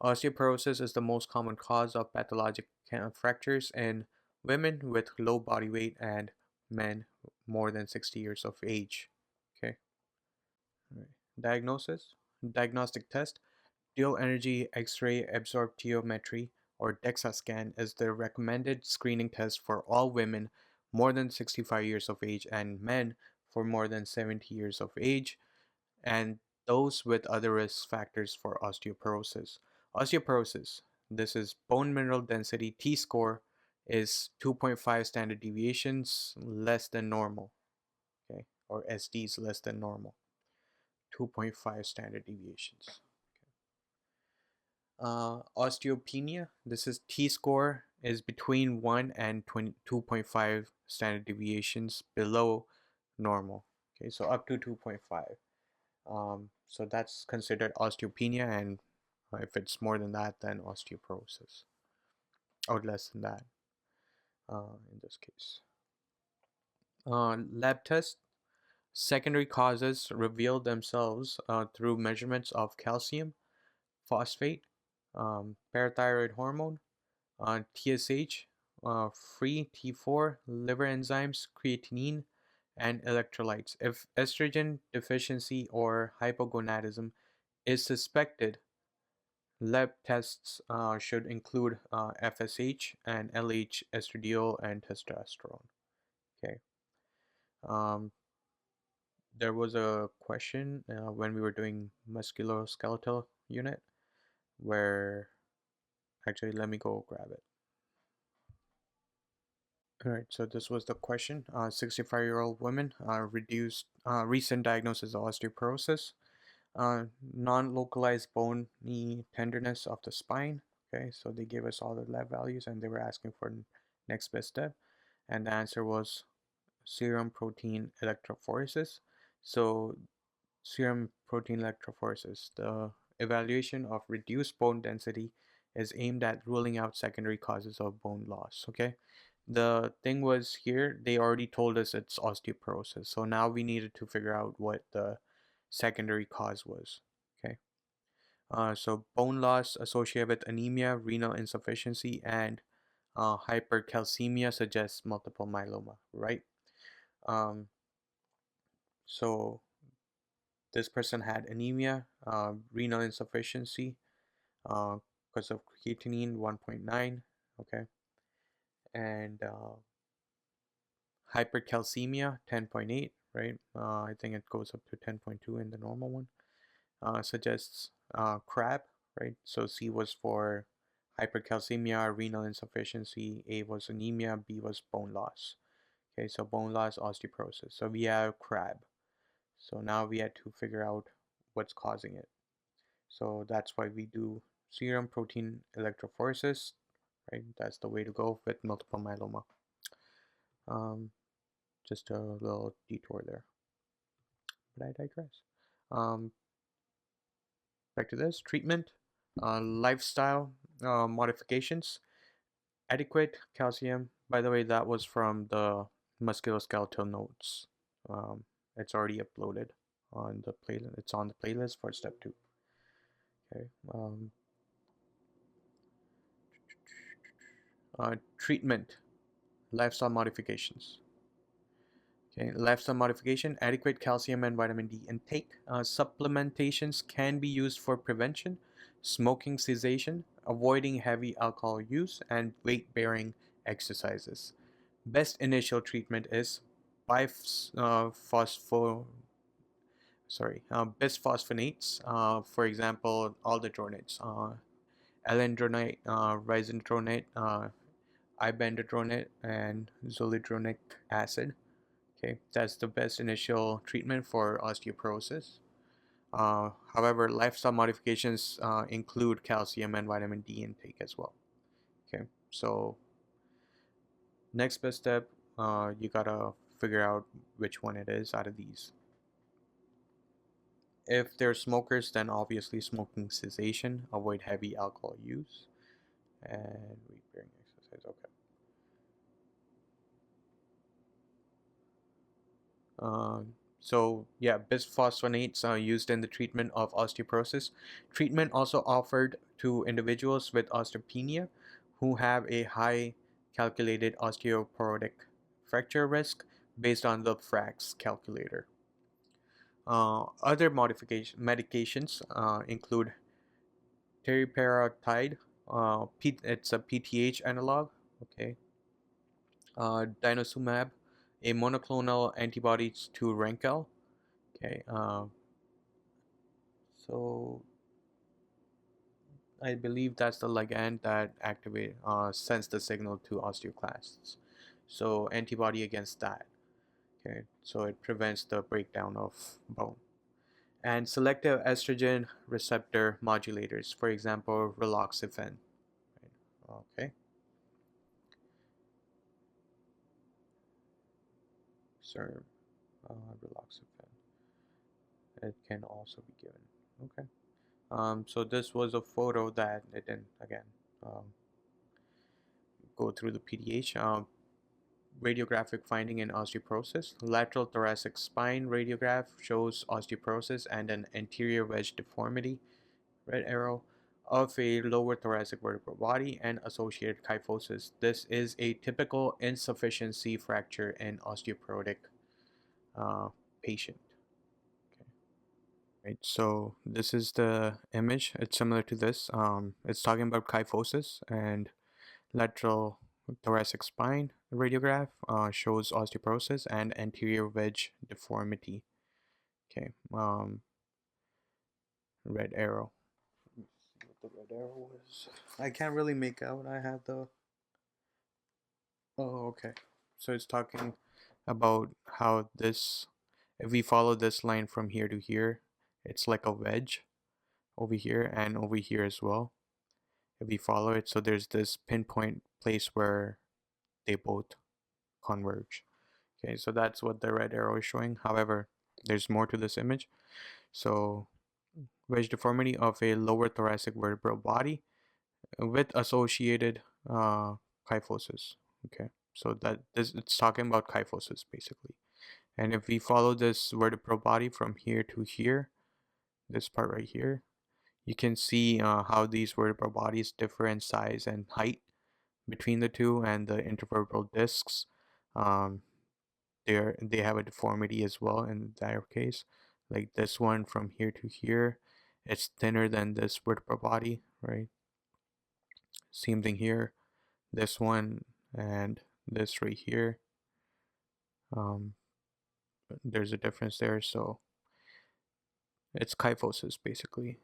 Osteoporosis is the most common cause of pathologic fractures in women with low body weight and men more than 60 years of age. Okay. All right. Diagnosis. Diagnostic test. Dual energy X-ray absorptiometry or DEXA scan is the recommended screening test for all women more than 65 years of age and men for more than 70 years of age, and those with other risk factors for osteoporosis. Osteoporosis, this is bone mineral density T-score is 2.5 standard deviations less than normal, okay, or SDs less than normal, 2.5 standard deviations. Osteopenia, this is T-score is between 1 and 2.5 standard deviations below normal. Okay, so up to 2.5. So that's considered osteopenia, and if it's more than that, then osteoporosis, or less than that in this case. Lab test. Secondary causes reveal themselves through measurements of calcium, phosphate, parathyroid hormone, TSH, free T4, liver enzymes, creatinine, and electrolytes. If estrogen deficiency or hypogonadism is suspected, lab tests should include FSH and LH, estradiol, and testosterone. Okay. Um, there was a question when we were doing musculoskeletal unit where actually let me go grab it. All right, so this was the question. 65-year-old woman reduced recent diagnosis of osteoporosis, non-localized bony tenderness of the spine. Okay, so they gave us all the lab values and they were asking for next best step, and the answer was serum protein electrophoresis. So serum protein electrophoresis, the evaluation of reduced bone density is aimed at ruling out secondary causes of bone loss. Okay, the thing was here, they already told us it's osteoporosis, so now we needed to figure out what the secondary cause was. Okay, so bone loss associated with anemia, renal insufficiency, and hypercalcemia suggests multiple myeloma, right? um, so this person had anemia, renal insufficiency because of creatinine 1.9, okay, and hypercalcemia 10.8, right? I think it goes up to 10.2 in the normal one. Suggests CRAB, right? So C was for hypercalcemia, renal insufficiency, A was anemia, B was bone loss. Okay, so bone loss, osteoporosis. So we have CRAB. So now we had to figure out what's causing it. So that's why we do serum protein electrophoresis, right? That's the way to go with multiple myeloma. Just a little detour there, but I digress. Back to this treatment. Lifestyle modifications. Adequate calcium. By the way, that was from the musculoskeletal notes. Um, it's already uploaded on the playlist. It's on the playlist for step 2. Okay. Treatment. Lifestyle modifications. Okay, lifestyle modification, adequate calcium and vitamin D intake. Supplementations can be used for prevention, smoking cessation, avoiding heavy alcohol use, and weight-bearing exercises. Best initial treatment is bisphosphonates, for example, aldodronates, alendronate, risendronate, ibandrodronate, and zoledronic acid. Okay, that's the best initial treatment for osteoporosis. However, lifestyle modifications include calcium and vitamin D intake as well. Okay, so next best step, you gotta figure out which one it is out of these. If they're smokers, then obviously smoking cessation, avoid heavy alcohol use, and weight bearing exercise. Okay. So yeah, bisphosphonates are used in the treatment of osteoporosis. Treatment also offered to individuals with osteopenia who have a high calculated osteoporotic fracture risk based on the FRAX calculator. Other medications include teriparatide, it's a PTH analog, okay, denosumab, a monoclonal antibody to Rankel. Okay, so I believe that's the ligand that sends the signal to osteoclasts. So antibody against that. Okay, so it prevents the breakdown of bone. And selective estrogen receptor modulators, for example, raloxifene. Okay, so raloxifene. It can also be given. Okay. So this was a photo that it didn't again um, go through the PDH. Radiographic finding in osteoporosis. Lateral thoracic spine radiograph shows osteoporosis and an anterior wedge deformity, red arrow, of a lower thoracic vertebral body and associated kyphosis. This is a typical insufficiency fracture in osteoporotic uh, patient. Okay. Right, so this is the image. It's similar to this. It's talking about kyphosis, and lateral thoracic spine radiograph shows osteoporosis and anterior wedge deformity. Okay, red arrow. Let me see what the red arrow was. I can't really make out. I have the. Oh, okay. So it's talking about how this, if we follow this line from here to here, it's like a wedge over here and over here as well. If we follow it, so there's this pinpoint place where they both converge. Okay, so that's what the red arrow is showing. However, there's more to this image. So wedge deformity of a lower thoracic vertebral body with associated kyphosis. Okay, so that this it's talking about kyphosis basically. And if we follow this vertebral body from here to here, this part right here, you can see how these vertebral bodies differ in size and height between the two, and the intervertebral discs. Um, they have a deformity as well in that case. Like this one from here to here, it's thinner than this vertebral body, right? Same thing here. This one and this right here. Um, there's a difference there, so it's kyphosis basically.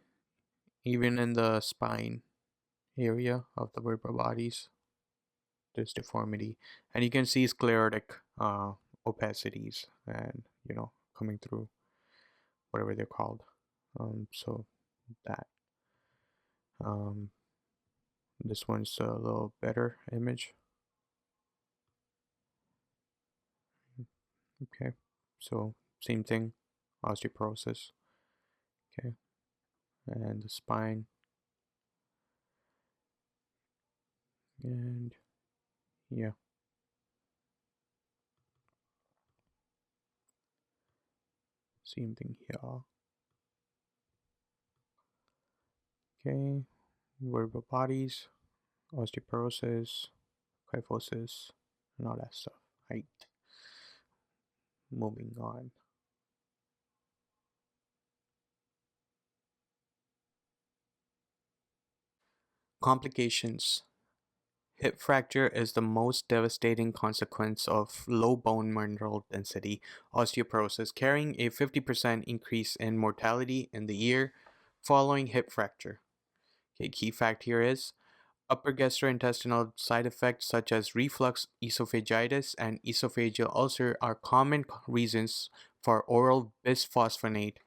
Even in the spine area of the vertebral bodies, there's deformity, and you can see sclerotic opacities, and coming through, whatever they're called. So that um, this one's a little better image. Okay, so same thing, osteoporosis. Okay, and the spine. And yeah, same thing here. Okay, vertebral bodies, osteoporosis, kyphosis, and all that stuff. Right. Moving on. Complications. Hip fracture is the most devastating consequence of low bone mineral density osteoporosis, carrying a 50% increase in mortality in the year following hip fracture. Okay, key fact here is upper gastrointestinal side effects such as reflux, esophagitis, and esophageal ulcer are common reasons for oral bisphosphonate,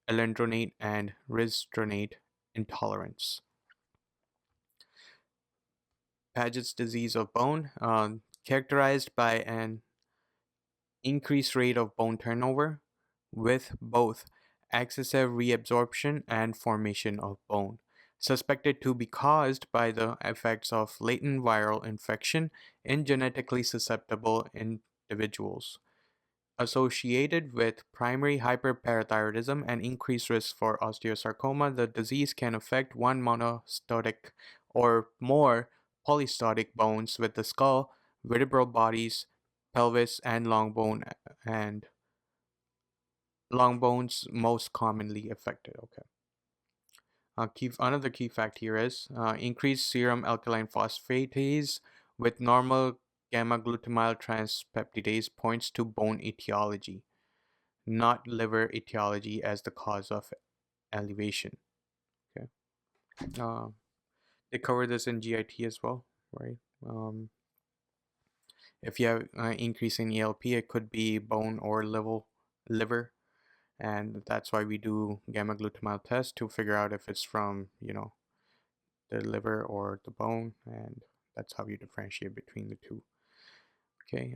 alendronate, and risdronate intolerance. Paget's disease of bone, characterized by an increased rate of bone turnover with both excessive reabsorption and formation of bone, suspected to be caused by the effects of latent viral infection in genetically susceptible individuals. Associated with primary hyperparathyroidism and increased risk for osteosarcoma, the disease can affect one monostotic or more polystotic bones with the skull, vertebral bodies, pelvis, and long bones most commonly affected. Okay. Another key fact here is increased serum alkaline phosphatase with normal gamma glutamyl transpeptidase points to bone etiology, not liver etiology as the cause of elevation. Okay. Uh, they cover this in GIT as well, right? Um, if you have increase in ELP, it could be bone or liver, and that's why we do gamma glutamyl test to figure out if it's from the liver or the bone, and that's how you differentiate between the two. Okay,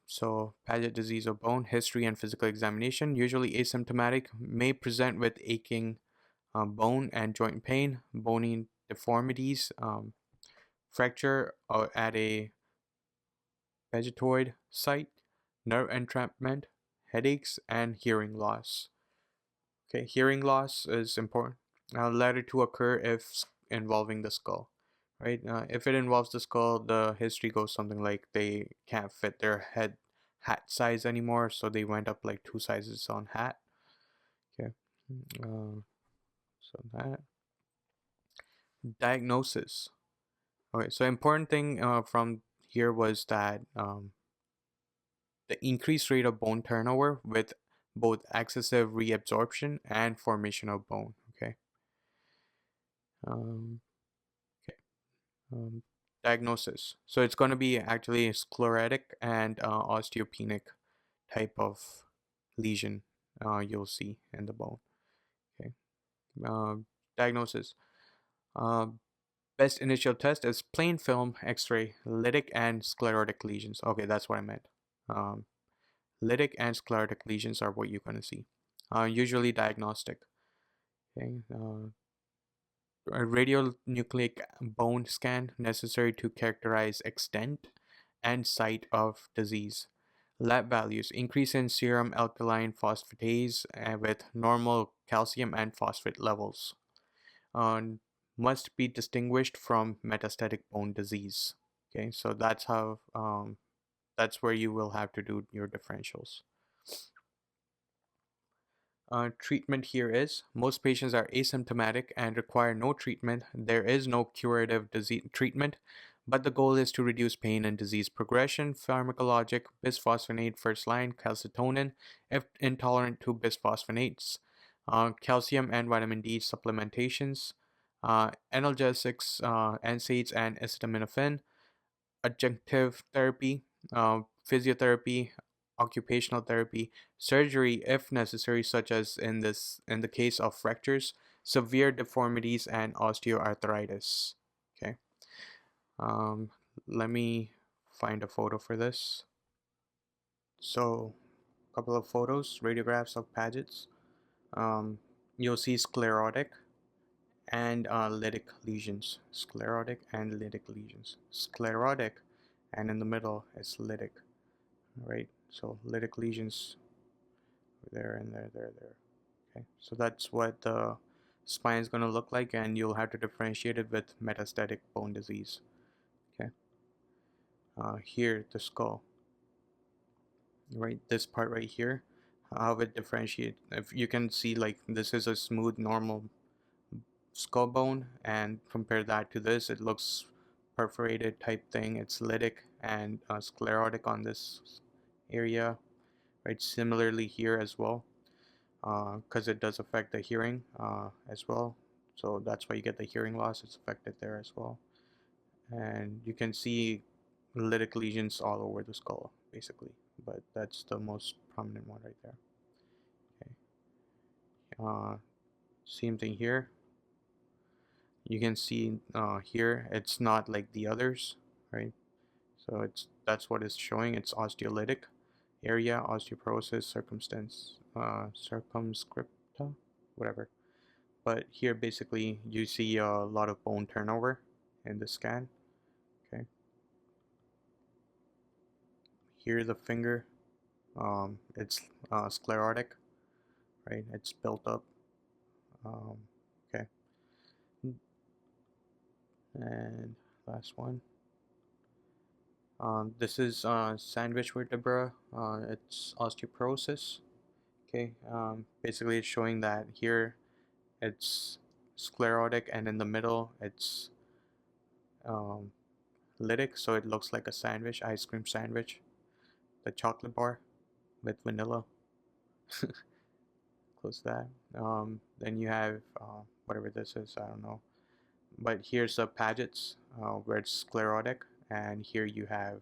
so Paget disease of bone, history and physical examination, usually asymptomatic, may present with aching bone and joint pain, bony deformities, fracture at a vegetoid site, nerve entrapment, headaches, and hearing loss. Okay, hearing loss is important. Latter to occur if involving the skull, right? If it involves the skull, the history goes something like they can't fit their hat size anymore, so they went up like 2 sizes on hat. Okay, so that diagnosis. Okay, so important thing from here was that the increased rate of bone turnover with both excessive reabsorption and formation of bone. Okay. Um, okay. Um, Diagnosis. So it's going to be actually sclerotic and osteopenic type of lesion you'll see in the bone. Okay. Um Diagnosis. Uh, Best initial test is plain film X-ray, lytic and sclerotic lesions. Okay, that's what I meant. Um, Lytic and sclerotic lesions are what you're going to see. Usually diagnostic. Okay. A radionucleic bone scan necessary to characterize extent and site of disease. Lab values increase in serum alkaline phosphatase with normal calcium and phosphate levels. Must be distinguished from metastatic bone disease. Okay, so that's where you will have to do your differentials. Treatment here is most patients are asymptomatic and require no treatment. There is no curative disease treatment, but the goal is to reduce pain and disease progression. Pharmacologic bisphosphonate first line, calcitonin if intolerant to bisphosphonates, calcium and vitamin D supplementations, analgesics, NSAIDs and acetaminophen, adjunctive therapy, physiotherapy, occupational therapy, surgery if necessary, such as in the case of fractures, severe deformities, and osteoarthritis. Okay. Um, Let me find a photo for this. So, a couple of photos, radiographs of Paget's. Um, you'll see sclerotic and lytic lesions. Sclerotic and lytic lesions. Sclerotic, and in the middle is lytic, right? So lytic lesions there and there. Okay, so that's what the spine is going to look like, and you'll have to differentiate it with metastatic bone disease. Okay, here the skull, right? This part right here, how it differentiate. If you can see, like, this is a smooth normal skull bone, and compare that to this, it looks perforated type thing. It's lytic and sclerotic on this area, right? Similarly here as well, because it does affect the hearing as well. So that's why you get the hearing loss. It's affected there as well. And you can see lytic lesions all over the skull, basically. But that's the most prominent one right there. Okay. Same thing here. You can see here, it's not like the others, right? So that's what it's showing. It's osteolytic area, osteoporosis, circumscripta, whatever. But here basically you see a lot of bone turnover in the scan. Okay. Here the finger, it's sclerotic, right? It's built up. Um, okay. And last one. This is sandwich vertebra. It's osteoporosis. Okay. Basically, it's showing that here it's sclerotic, and in the middle it's um, lytic, so it looks like a sandwich, ice cream sandwich, the chocolate bar with vanilla. Close that. Then you have whatever this is, I don't know. But here's the Paget's, where it's sclerotic, and here you have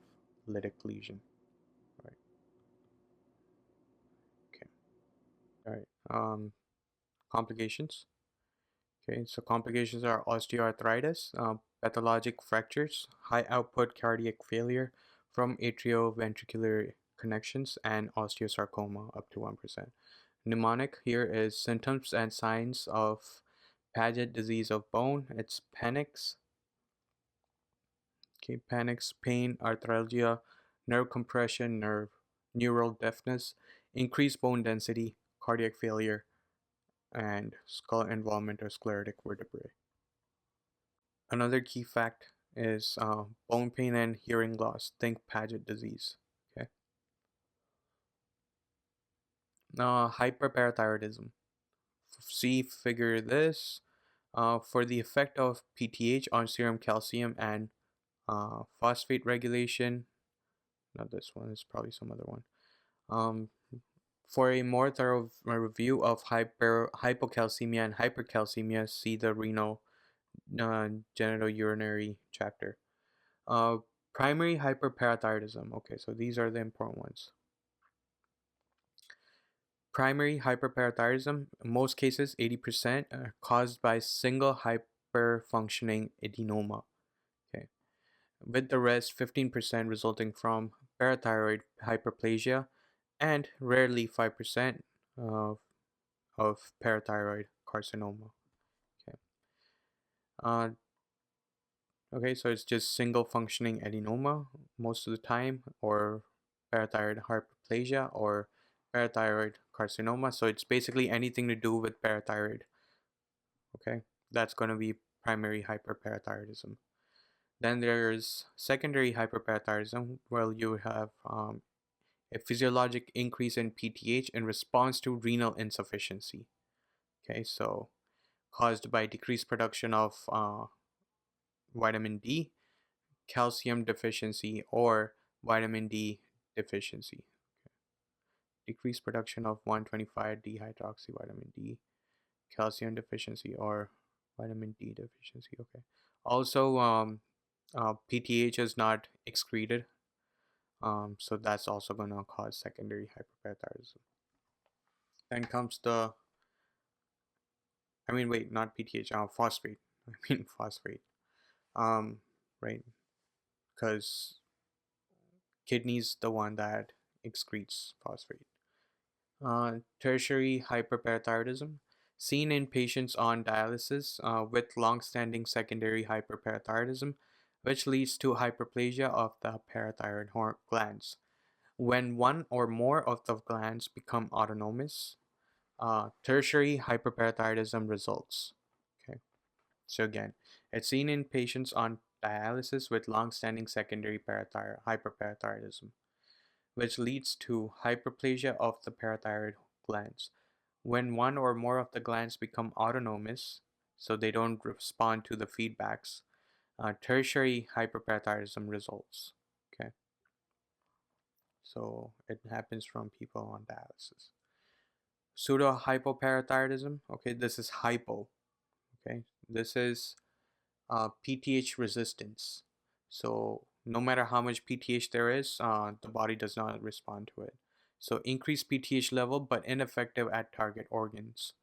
lytic lesion. Right. Okay. All right. Complications. Okay. So complications are osteoarthritis, pathologic fractures, high output cardiac failure from atrioventricular connections, and osteosarcoma up to 1%. Mnemonic here is symptoms and signs of Paget disease of bone. It's panics. Okay, panics, pain, arthralgia, nerve compression, neural deafness, increased bone density, cardiac failure, and skull involvement or sclerotic vertebrae. Another key fact is bone pain and hearing loss. Think Paget disease. Okay. Hyperparathyroidism. See figure this. For the effect of PTH on serum calcium and phosphate regulation. Not this one. It's probably some other one. Um, for a more thorough review of hypocalcemia and hypercalcemia, see the renal genitourinary chapter. Uh, Primary hyperparathyroidism. Okay, so these are the important ones. Primary hyperparathyroidism, in most cases 80%, are caused by single hyperfunctioning adenoma. Okay, with the rest 15% resulting from parathyroid hyperplasia, and rarely 5% of parathyroid carcinoma. Okay. Uh, okay, so it's just single functioning adenoma most of the time, or parathyroid hyperplasia, or parathyroid carcinoma. So it's basically anything to do with parathyroid. Okay, that's going to be primary hyperparathyroidism. Then there's secondary hyperparathyroidism, where you have a physiologic increase in PTH in response to renal insufficiency. Okay, so caused by decreased production of vitamin D, calcium deficiency, or vitamin D deficiency. Okay. Decreased production of 125 dihydroxyvitamin D, calcium deficiency, or vitamin D deficiency. Okay. Also, PTH is not excreted, so that's also going to cause secondary hyperparathyroidism. Then comes the, wait, not PTH, phosphate. Phosphate. Um, right? Because kidney's the one that excretes phosphate. Tertiary hyperparathyroidism. Seen in patients on dialysis with long-standing secondary hyperparathyroidism, which leads to hyperplasia of the parathyroid glands. When one or more of the glands become autonomous, tertiary hyperparathyroidism results. Okay, so again, it's seen in patients on dialysis with long-standing secondary hyperparathyroidism, which leads to hyperplasia of the parathyroid glands. When one or more of the glands become autonomous, so they don't respond to the feedbacks, tertiary hyperparathyroidism results. Okay, so it happens from people on dialysis. Pseudo hypoparathyroidism. Okay, this is hypo. Okay, this is PTH resistance. So no matter how much PTH there is, the body does not respond to it. So increased PTH level but ineffective at target organs,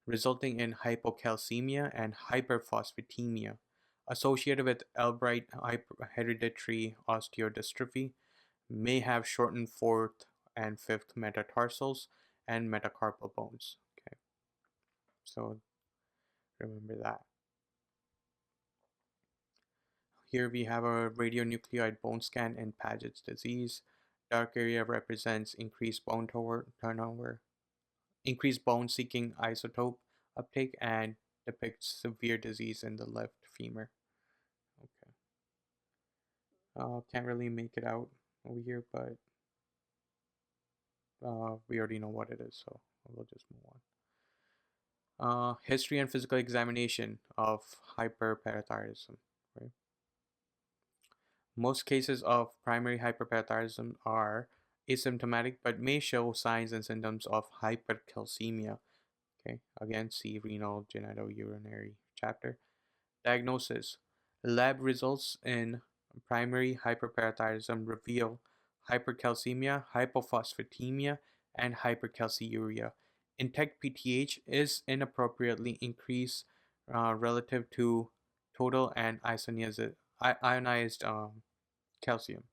resulting in hypocalcemia and hyperphosphatemia, associated with Albright hereditary osteodystrophy, may have shortened fourth and fifth metatarsals and metacarpal bones. Okay, so remember that. Here we have a radionuclide bone scan in Paget's disease. Dark area represents increased bone turnover, increased bone-seeking isotope uptake, and depicts severe disease in the left femur. Okay. Can't really make it out over here, but we already know what it is, so we'll just move on. History and physical examination of hyperparathyroidism. Right? Most cases of primary hyperparathyroidism are asymptomatic but may show signs and symptoms of hypercalcemia. Okay, again, see renal genitourinary chapter. Diagnosis. Lab results in primary hyperparathyroidism reveal hypercalcemia, hypophosphatemia, and hypercalciuria. Intact PTH is inappropriately increased relative to total and ionized calcium.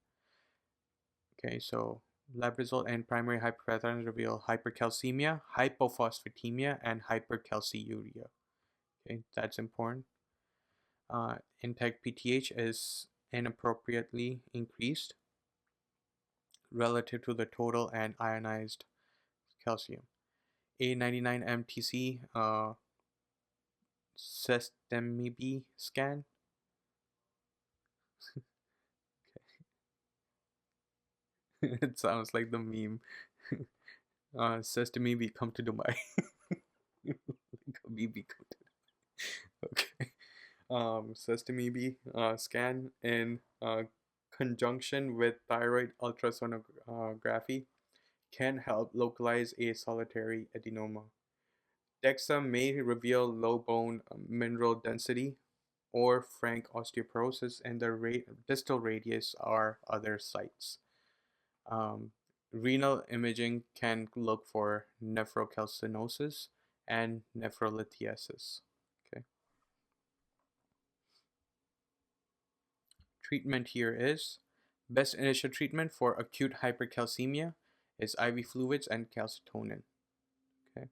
Okay, so lab result and primary hyperparathyroidism reveal hypercalcemia, hypophosphatemia, and hypercalciuria. Okay, that's important. Intact PTH is inappropriately increased relative to the total and ionized calcium. A99MTC sestemi scan. It sounds like the meme. Sesame come to Dubai. Habibi come to Okay. Sesame scan in conjunction with thyroid ultrasonography can help localize a solitary adenoma. DEXA may reveal low bone mineral density or frank osteoporosis in the distal radius or other sites. Renal imaging can look for nephrocalcinosis and nephrolithiasis. Okay. Treatment here is best initial treatment for acute hypercalcemia is IV fluids and calcitonin. Okay.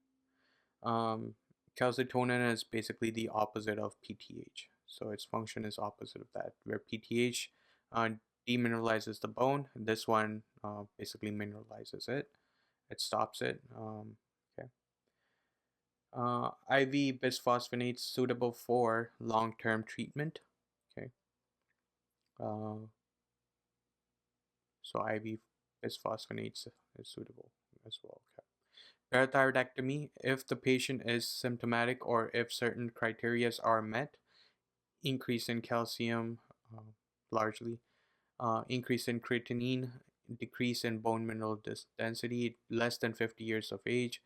Calcitonin is basically the opposite of PTH. So its function is opposite of that, where PTH demineralizes the bone. This one basically mineralizes it. It stops it. Okay. IV bisphosphonates suitable for long-term treatment. Okay. So IV bisphosphonates is suitable as well. Okay. Parathyroidectomy, if the patient is symptomatic or if certain criteria are met, increase in calcium largely, increase in creatinine, decrease in bone mineral density less than 50 years of age.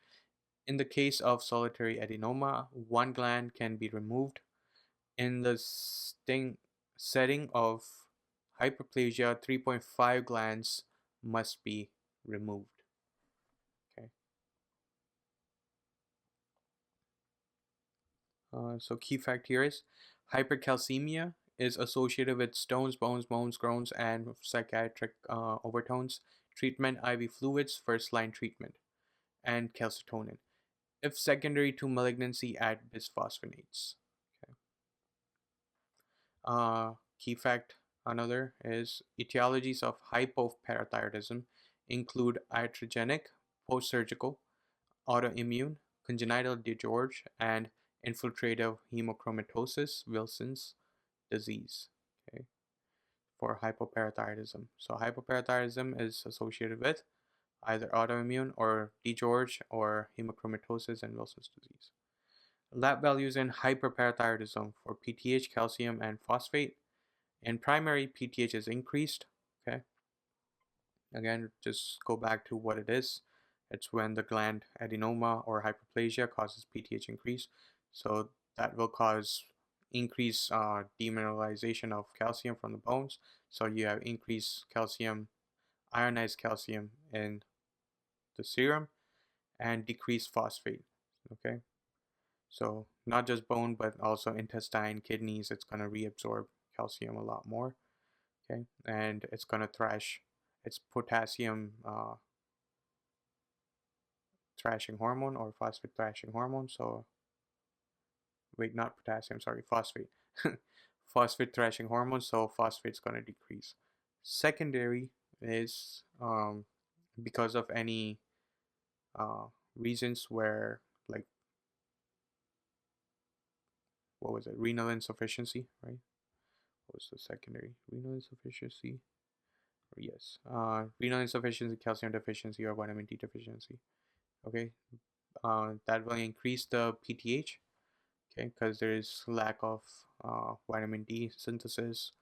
In the case of solitary adenoma, one gland can be removed. In the setting of hyperplasia, 3.5 glands must be removed. Okay. So key fact here is hypercalcemia is associated with stones, bones, groans, and psychiatric overtones. Treatment IV fluids, first line treatment, and calcitonin. if secondary to malignancy at bisphosphonates. Okay. Key fact another is etiologies of hypoparathyroidism include iatrogenic, post-surgical, autoimmune, congenital DiGeorge, and infiltrative hemochromatosis Wilson's disease. Okay, for hypoparathyroidism. So hypoparathyroidism is associated with either autoimmune or DiGeorge or hemochromatosis and Wilson's disease. Lab values in hyperparathyroidism for PTH, calcium, and phosphate. In primary, PTH is increased. Okay, again, just go back to what it is. It's when the gland adenoma or hyperplasia causes PTH increase. So that will cause increased demineralization of calcium from the bones. So you have increased calcium, ionized calcium in the serum, and decreased phosphate. Okay, so not just bone, but also intestine, kidneys. It's going to reabsorb calcium a lot more. Okay, and it's going to thrash. It's potassium thrashing hormone or phosphate thrashing hormone. So wait, not potassium, sorry, phosphate. Phosphate thrashing hormone, so phosphate's going to decrease. Secondary is because of any uh, reasons where, like, what was it, renal insufficiency, right? What was the secondary? Renal insufficiency, yes, renal insufficiency, calcium deficiency, or vitamin D deficiency. Okay, that will increase the PTH. Okay, because there is lack of vitamin D synthesis,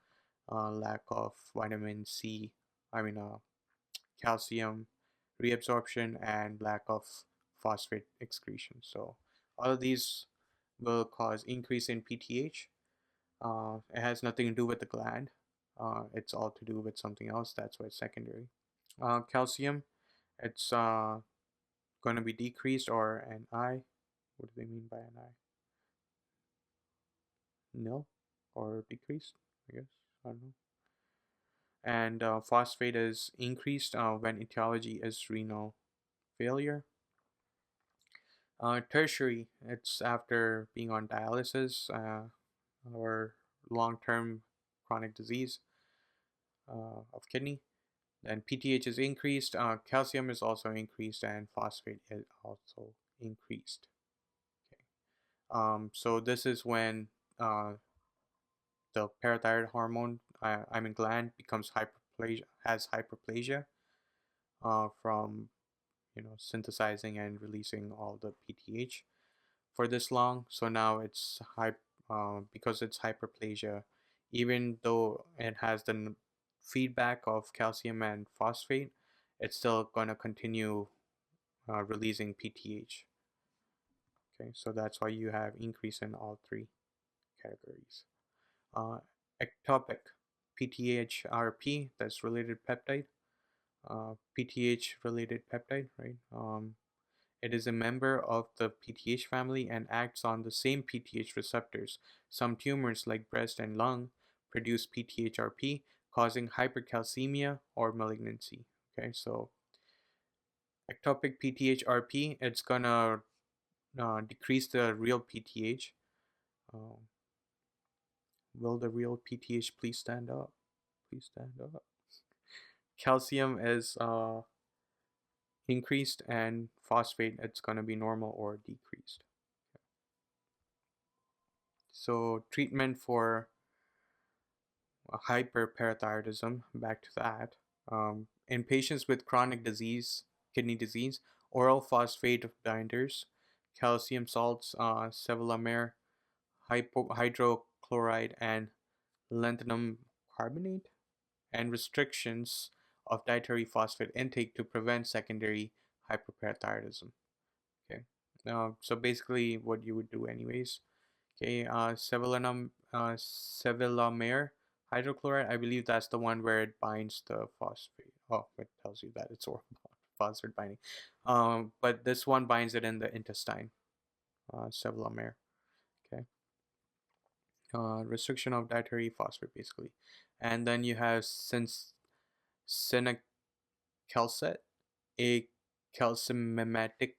lack of vitamin C, calcium reabsorption, and lack of phosphate excretion. So all of these will cause increase in PTH. It has nothing to do with the gland. It's all to do with something else. That's why it's secondary. Calcium, it's going to be decreased, or an I. What do they mean by an I? Nil or decreased, I guess. I don't know. And phosphate is increased when etiology is renal failure. Tertiary, it's after being on dialysis or long-term chronic disease of kidney. Then PTH is increased, calcium is also increased, and phosphate is also increased. Okay. So this is when the parathyroid hormone, gland, becomes hyperplasia, has hyperplasia from synthesizing and releasing all the PTH for this long. So now it's because it's hyperplasia, even though it has the feedback of calcium and phosphate, it's still going to continue releasing PTH. Okay, so that's why you have increase in all three categories. Ectopic PTHRP, that's related peptide. PTH related peptide, right? It is a member of the PTH family and acts on the same PTH receptors. Some tumors, like breast and lung, produce PTHRP, causing hypercalcemia or malignancy. Okay, so ectopic PTHRP, it's gonna decrease the real PTH. Uh, will the real PTH please stand up? Please stand up. Calcium is increased, and phosphate, it's going to be normal or decreased. So treatment for hyperparathyroidism, back to that. In patients with chronic disease, kidney disease, oral phosphate binders, calcium salts, sevelamer, hydrochloride, and lanthanum carbonate, and restrictions of dietary phosphate intake to prevent secondary hyperparathyroidism. Okay, so basically what you would do anyways. Okay, sevelamer hydrochloride, I believe that's the one where it binds the phosphate. Oh, it tells you that it's oral phosphate binding. But this one binds it in the intestine, sevelamer. Okay, restriction of dietary phosphate basically. And then you have sinacalcet, a calcimimetic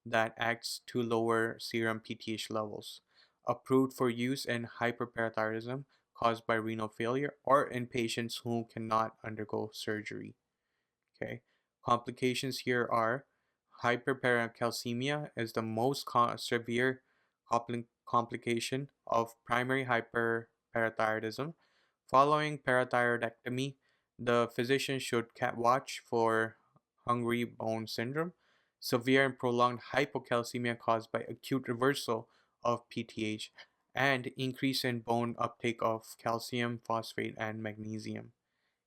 that acts to lower serum PTH levels, approved for use in hyperparathyroidism caused by renal failure or in patients who cannot undergo surgery. Okay, complications here are hyperparacalcemia is the most severe complication of primary hyperparathyroidism. Following parathyroidectomy, the physician should watch for hungry bone syndrome, severe and prolonged hypocalcemia caused by acute reversal of PTH, and increase in bone uptake of calcium, phosphate, and magnesium.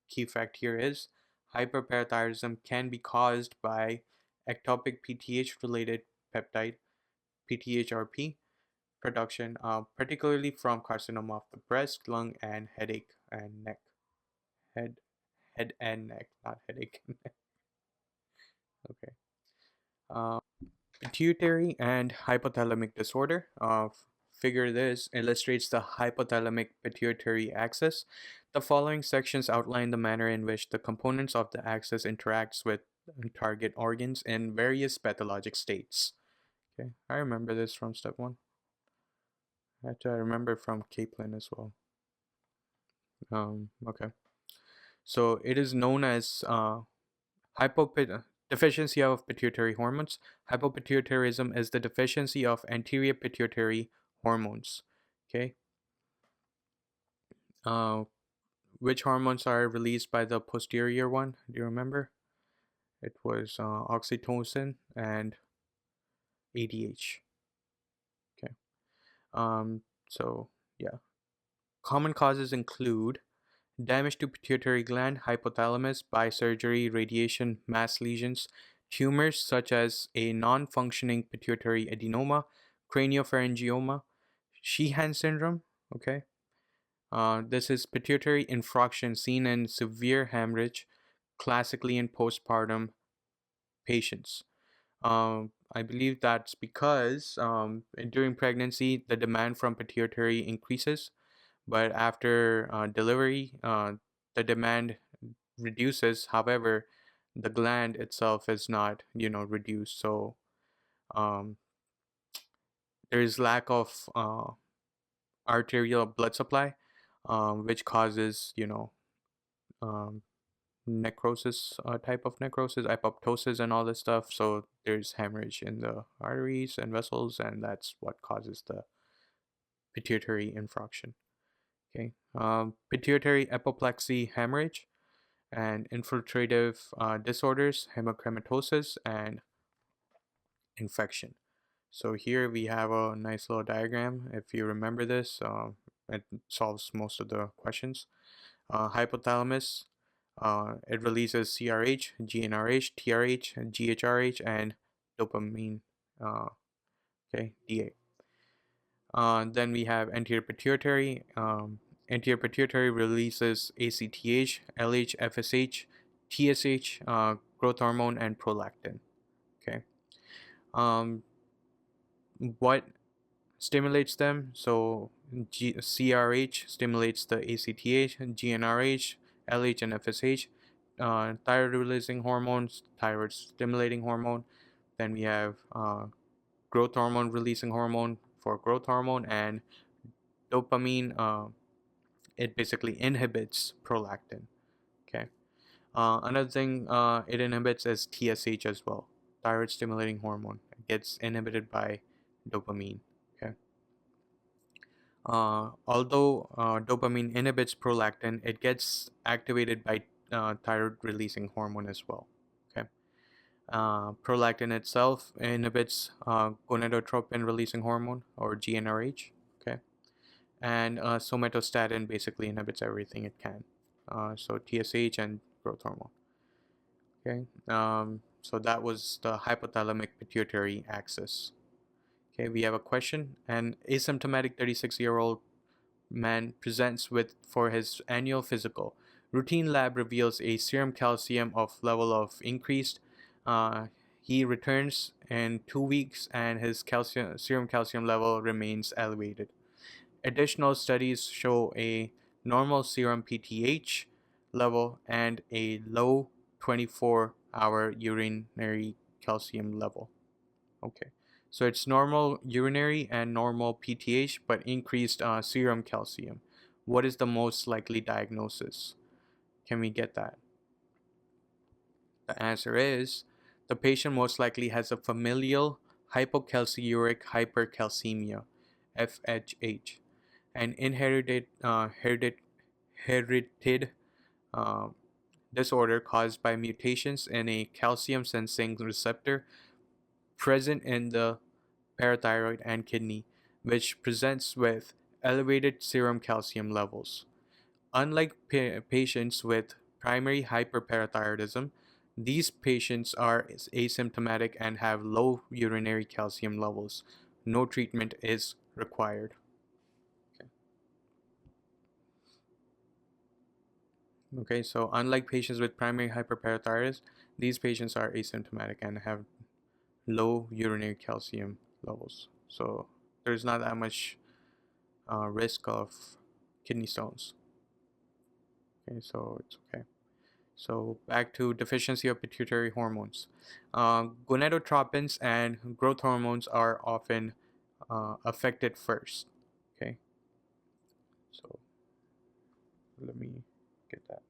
Key fact here is hyperparathyroidism can be caused by ectopic PTH related peptide PTHRP production, particularly from carcinoma of the breast, lung, and headache and neck. Head, head and neck, not headache. Okay. Uh, Pituitary and hypothalamic disorder. Figure this illustrates the hypothalamic pituitary axis. The following sections outline the manner in which the components of the axis interacts with target organs in various pathologic states. Okay, I remember this from step 1. I remember from Kaplan as well. Okay. So it is known as deficiency of pituitary hormones. Hypopituitarism is the deficiency of anterior pituitary hormones. Okay. Which hormones are released by the posterior one? Do you remember? It was oxytocin and ADH. Okay. So yeah. Common causes include damage to pituitary gland, hypothalamus by surgery, radiation, mass lesions, tumors such as a non-functioning pituitary adenoma, craniopharyngioma, Sheehan syndrome. Okay. This is pituitary infarction seen in severe hemorrhage, classically in postpartum patients. I believe that's because during pregnancy, the demand from pituitary increases, but after delivery, the demand reduces. However, the gland itself is not, reduced. So um, there is lack of arterial blood supply, which causes, um, necrosis, type of necrosis, apoptosis, and all this stuff. So there's hemorrhage in the arteries and vessels, and that's what causes the pituitary infarction. Okay, pituitary apoplexy, hemorrhage, and infiltrative disorders, hemochromatosis, and infection. So here we have a nice little diagram. If you remember this, it solves most of the questions. Hypothalamus, it releases CRH, GnRH, TRH, GHRH, and dopamine, okay, DA. Then we have anterior pituitary. Anterior pituitary releases ACTH, LH, FSH, TSH, growth hormone, and prolactin. Okay. What stimulates them? So CRH stimulates the ACTH, GnRH, LH, and FSH. Thyroid releasing hormones, thyroid stimulating hormone. Then we have growth hormone releasing hormone for growth hormone, and dopamine. It basically inhibits prolactin. Okay. Another thing it inhibits is TSH as well, thyroid stimulating hormone. It gets inhibited by dopamine. Okay. Although dopamine inhibits prolactin, it gets activated by thyroid releasing hormone as well. Okay. Prolactin itself inhibits gonadotropin releasing hormone, or GnRH. Okay. And somatostatin basically inhibits everything it can. So TSH and growth hormone. Okay. So that was the hypothalamic pituitary axis. Okay, we have a question. An asymptomatic 36-year-old man presents with for his annual physical. Routine lab reveals a serum calcium of level of increased. He returns in 2 weeks and his serum calcium level remains elevated. Additional studies show a normal serum PTH level and a low 24-hour urinary calcium level. Okay, so it's normal urinary and normal PTH, but increased serum calcium. What is the most likely diagnosis? Can we get that? The answer is the patient most likely has a familial hypocalciuric hypercalcemia, FHH, an inherited uh, disorder caused by mutations in a calcium sensing receptor present in the parathyroid and kidney, which presents with elevated serum calcium levels. Unlike patients with primary hyperparathyroidism, these patients are asymptomatic and have low urinary calcium levels. No treatment is required. Okay, so unlike patients with primary hyperparathyroidism, these patients are asymptomatic and have low urinary calcium levels. So there's not that much risk of kidney stones. Okay, so it's okay. So back to deficiency of pituitary hormones. Gonadotropins and growth hormones are often affected first. Okay, so let me get that.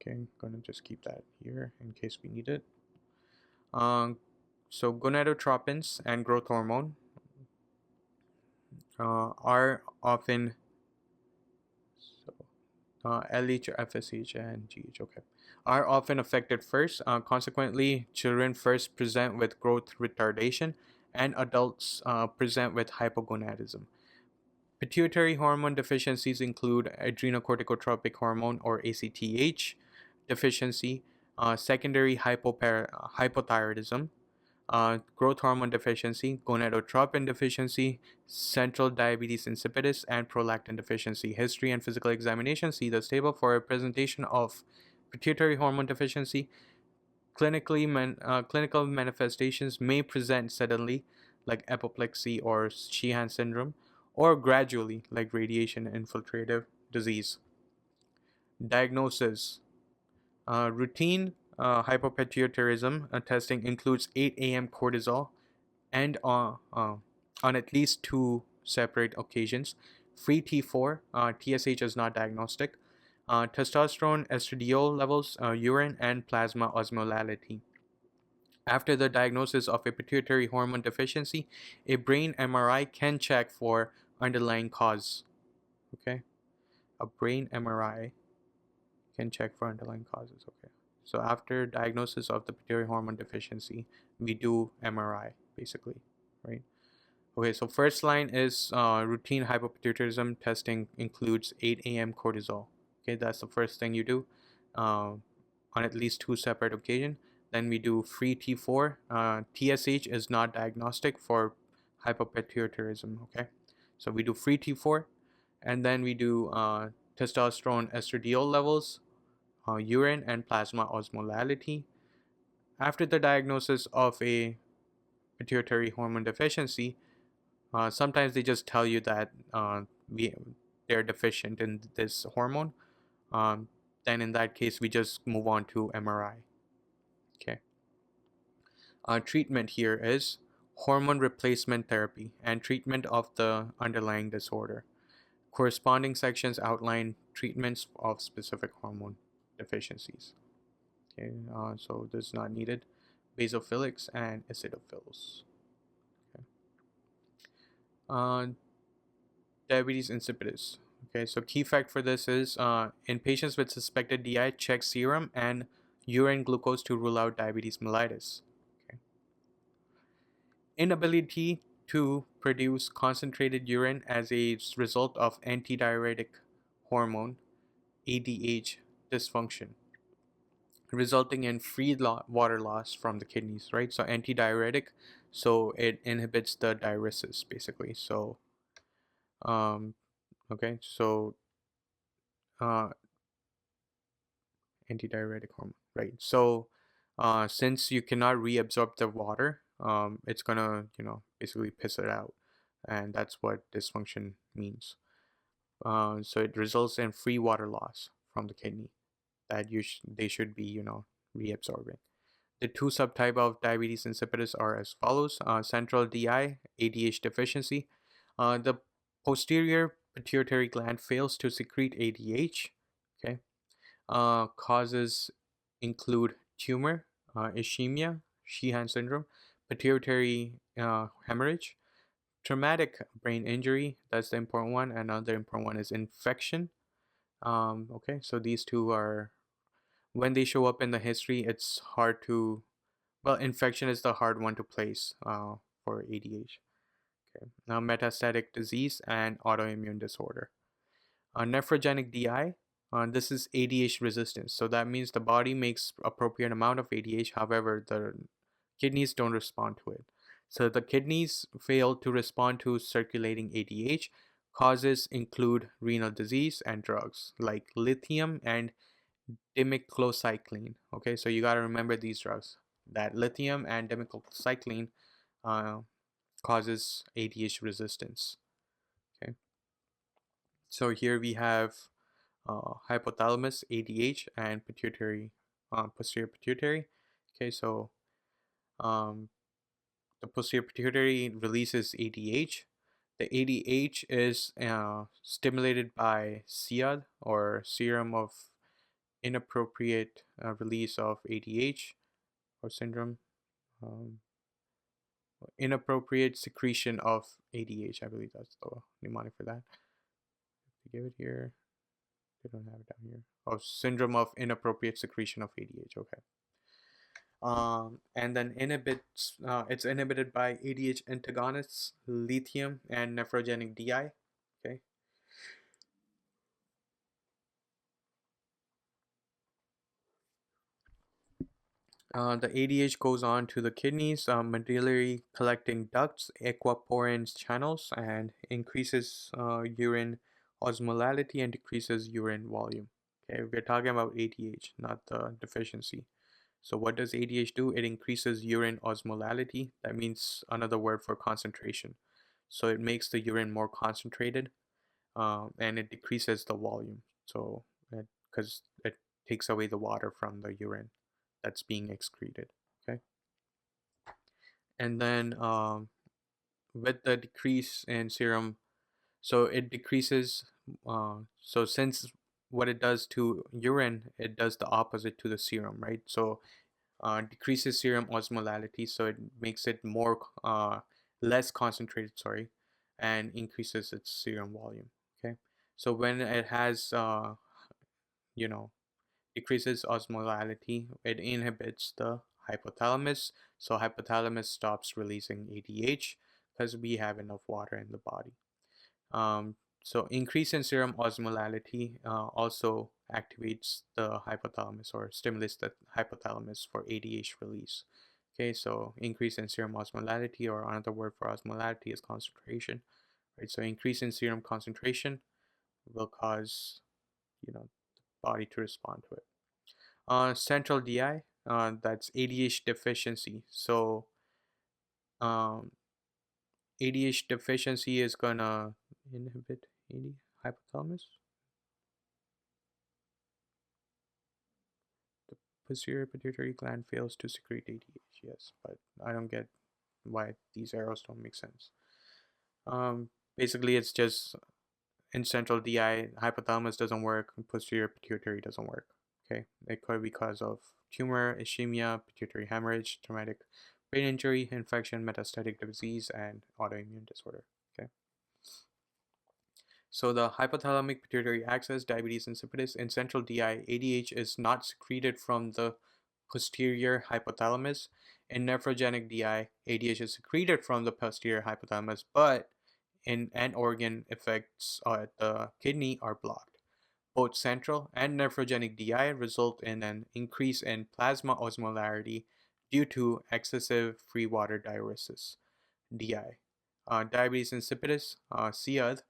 Okay, gonna just keep that here in case we need it. So gonadotropins and growth hormone are often so LH, FSH, and GH. Okay, are often affected first. Consequently, children first present with growth retardation, and adults present with hypogonadism. Pituitary hormone deficiencies include adrenocorticotropic hormone or ACTH deficiency, secondary hypothyroidism, growth hormone deficiency, gonadotropin deficiency, central diabetes insipidus, and prolactin deficiency. History and physical examination. See this table for a presentation of pituitary hormone deficiency. Clinical manifestations may present suddenly, like apoplexy or Sheehan syndrome, or gradually, like radiation infiltrative disease. Diagnosis. Routine hypopituitarism testing includes 8 a.m. cortisol and on at least two separate occasions. Free T4, TSH is not diagnostic. Testosterone, estradiol levels, urine, and plasma osmolality. After the diagnosis of a pituitary hormone deficiency, a brain MRI can check for underlying cause. Okay, a brain MRI can check for underlying causes. Okay, so after diagnosis of the pituitary hormone deficiency, we do MRI basically, right? Okay, so first line is routine hypopituitarism testing includes 8 a.m. cortisol. Okay, that's the first thing you do on at least two separate occasions. Then we do free T4. TSH is not diagnostic for hypopituitarism. Okay, so we do free T4, and then we do testosterone estradiol levels, urine, and plasma osmolality. After the diagnosis of a pituitary hormone deficiency, sometimes they just tell you that they're deficient in this hormone. Um, then in that case, we just move on to MRI. Okay. Treatment here is hormone replacement therapy and treatment of the underlying disorder. Corresponding sections outline treatments of specific hormone deficiencies. Okay, so this is not needed. Basophilics and acidophils. Okay. Uh, Diabetes insipidus. Okay, so key fact for this is in patients with suspected DI, check serum and urine glucose to rule out diabetes mellitus. Okay. Inability to produce concentrated urine as a result of antidiuretic hormone ADH dysfunction, resulting in free water loss from the kidneys, right? So antidiuretic, so it inhibits the diuresis basically. So okay, so uh, antidiuretic hormone, right? So since you cannot reabsorb the water, it's gonna basically piss it out, and that's what dysfunction means. So it results in free water loss from the kidney. that they should be, reabsorbing. The two subtype of diabetes insipidus are as follows: central DI, ADH deficiency. The posterior pituitary gland fails to secrete ADH. Okay. Causes include tumor, ischemia, Sheehan syndrome, pituitary hemorrhage, traumatic brain injury. That's the important one. Another important one is infection. Okay, so these two are, when they show up in the history, it's hard to, well, infection is the hard one to place for ADH. Okay, now metastatic disease and autoimmune disorder. Nephrogenic DI, this is ADH resistance. So that means the body makes appropriate amount of ADH, however, the kidneys don't respond to it. So the kidneys fail to respond to circulating ADH. Causes include renal disease and drugs like lithium and dimethylcycline. Okay, so you got to remember these drugs. That lithium and dimethylcycline uh, causes ADH resistance. Okay, so here we have hypothalamus, ADH, and pituitary, posterior pituitary. Okay, so um, the posterior pituitary releases ADH. The ADH is stimulated by SIADH, or serum of inappropriate release of ADH, or syndrome, um, inappropriate secretion of ADH. I believe that's the mnemonic for that. Give it here. They don't have it down here. Oh, syndrome of inappropriate secretion of ADH. Okay. And then it's inhibited by ADH antagonists, lithium, and nephrogenic DI. Okay. The ADH goes on to the kidneys, medullary collecting ducts, aquaporins channels, and increases urine osmolality and decreases urine volume. Okay, we're talking about ADH, not the deficiency. So what does ADH do? It increases urine osmolality. That means another word for concentration. So it makes the urine more concentrated, and it decreases the volume. So because it takes away the water from the urine that's being excreted. Okay, and then with the decrease in serum, so it decreases. So since what it does to urine, it does the opposite to the serum, right? So decreases serum osmolality, so it makes it more less concentrated, sorry, and increases its serum volume. Okay, so when it has you know decreases osmolality, it inhibits the hypothalamus, so hypothalamus stops releasing ADH because we have enough water in the body. um, so increase in serum osmolality also activates the hypothalamus, or stimulates the hypothalamus for ADH release. Okay, so increase in serum osmolality, or another word for osmolality is concentration, right? So increase in serum concentration will cause, the body to respond to it. Central DI, that's ADH deficiency. So um, ADH deficiency is gonna inhibit AD hypothalamus. The posterior pituitary gland fails to secrete ADH. Yes, but I don't get why these arrows don't make sense. Basically, it's just in central DI, hypothalamus doesn't work, and posterior pituitary doesn't work. Okay, it could be because of tumor, ischemia, pituitary hemorrhage, traumatic brain injury, infection, metastatic disease, and autoimmune disorder. Okay. So the hypothalamic pituitary axis, diabetes insipidus, in central DI, ADH is not secreted from the posterior hypothalamus. In nephrogenic DI, ADH is secreted from the posterior hypothalamus, but in an organ effects at the kidney are blocked. Both central and nephrogenic DI result in an increase in plasma osmolarity due to excessive free water diuresis, DI. Diabetes insipidus, SIADH,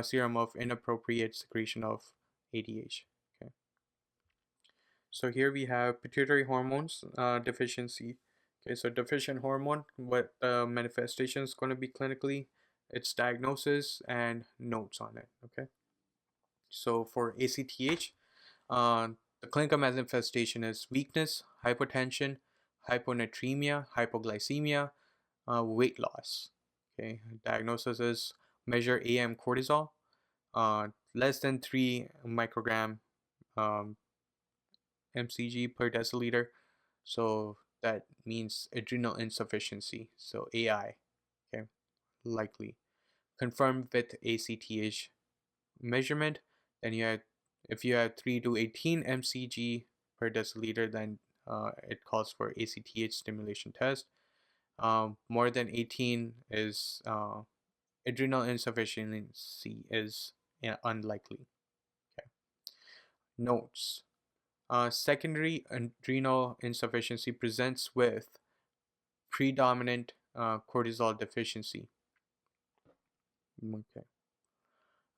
serum of inappropriate secretion of ADH. Okay. So here we have pituitary hormones deficiency. Okay, so deficient hormone, what the manifestation is going to be clinically, its diagnosis and notes on it. Okay. So for ACTH, uh, The clinical manifestation is weakness, hypotension, hyponatremia, hypoglycemia, weight loss. Okay, diagnosis is measure AM cortisol, less than 3 microgram um, mcg per deciliter. So that means adrenal insufficiency. So AI, okay, likely. Confirmed with ACTH measurement. Then you have, if you have 3 to 18 mcg per deciliter, then it calls for ACTH stimulation test. More than 18 is adrenal insufficiency is unlikely. Okay. Notes. Secondary adrenal insufficiency presents with predominant cortisol deficiency. Okay.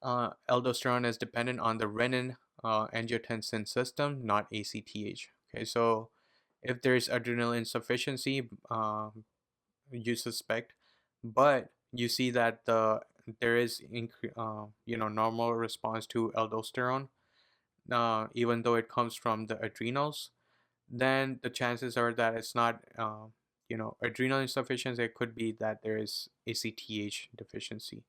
Aldosterone is dependent on the renin angiotensin system, not ACTH. Okay, so if there's adrenal insufficiency, you suspect, but you see that there is normal response to aldosterone, even though it comes from the adrenals, then the chances are that it's not adrenal insufficiency. It could be that there is ACTH deficiency.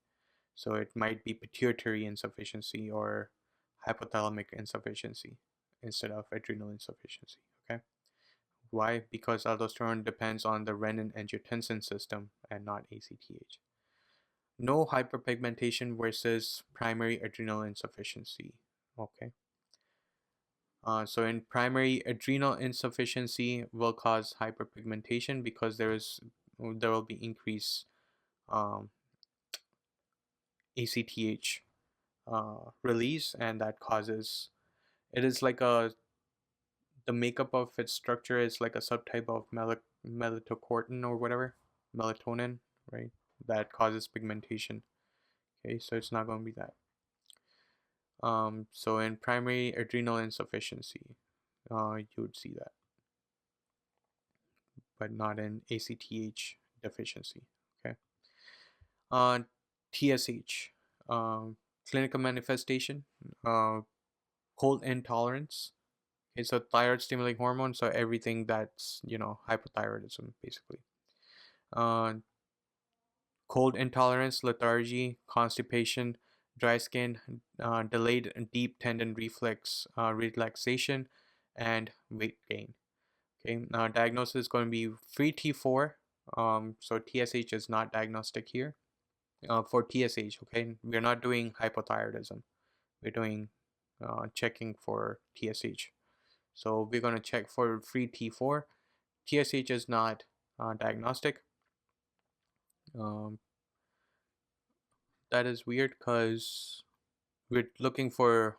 So it might be pituitary insufficiency or hypothalamic insufficiency instead of adrenal insufficiency. Okay. Why? Because aldosterone depends on the renin angiotensin system and not ACTH. No hyperpigmentation versus primary adrenal insufficiency. Okay. So in primary adrenal insufficiency will cause hyperpigmentation because there will be increased um, ACTH release, and that causes, it is like the makeup of its structure is like a subtype of melatocortin or whatever, melatonin, right? That causes pigmentation. Okay, so it's not going to be that. So in primary adrenal insufficiency, you would see that, but not in ACTH deficiency. Okay. TSH, clinical manifestation, cold intolerance. Okay, so thyroid stimulating hormone, so everything that's hypothyroidism basically. Uh, Cold intolerance, lethargy, constipation, dry skin, delayed deep tendon reflex relaxation, and weight gain. Okay, diagnosis is going to be free T4. So TSH is not diagnostic here. For TSH, okay, we're not doing hypothyroidism. We're doing checking for TSH. So we're going to check for free T4. TSH is not diagnostic. Um, that is weird because we're looking for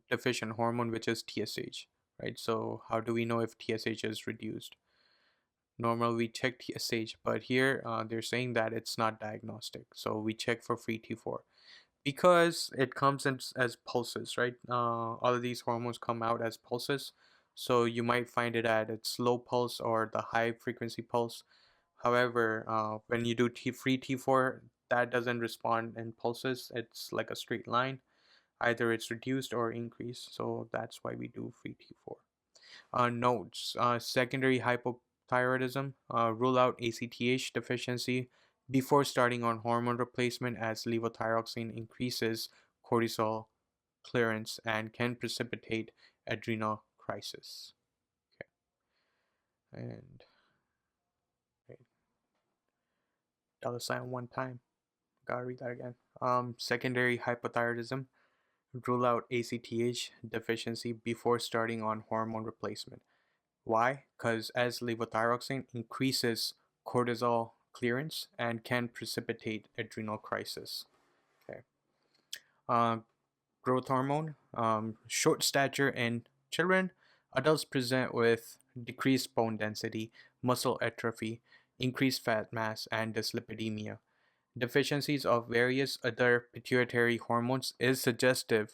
deficient hormone, which is TSH, right? So how do we know if TSH is reduced? Normally we check TSH, but here they're saying that it's not diagnostic. So we check for free T4 because it comes in as pulses, right? All of these hormones come out as pulses. So you might find it at its low pulse or the high frequency pulse. However, when you do free T4, that doesn't respond in pulses. It's like a straight line. Either it's reduced or increased. So that's why we do free T4. Notes, secondary hypothyroidism, rule out ACTH deficiency before starting on hormone replacement, as levothyroxine increases cortisol clearance and can precipitate adrenal crisis. Okay. And wait, $sign one time. Gotta read that again. Secondary hypothyroidism, rule out ACTH deficiency before starting on hormone replacement. Why? Because as levothyroxine increases cortisol clearance and can precipitate adrenal crisis. Okay. Uh, Growth hormone, short stature in children. Adults present with decreased bone density, muscle atrophy, increased fat mass, and dyslipidemia. Deficiencies of various other pituitary hormones is suggestive.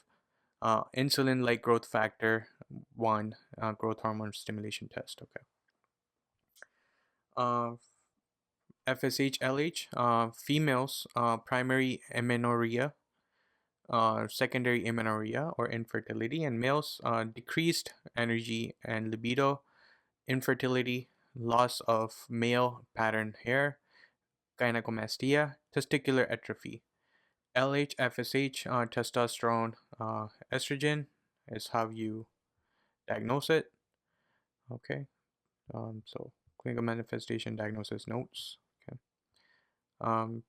Insulin-like growth factor 1 growth hormone stimulation test. Okay. FSH LH, females, primary amenorrhea, secondary amenorrhea or infertility. In males, decreased energy and libido, infertility, loss of male pattern hair, gynecomastia, testicular atrophy. LH, FSH, testosterone, estrogen is how you diagnose it. Okay. So clinical manifestation diagnosis notes. Okay. Um,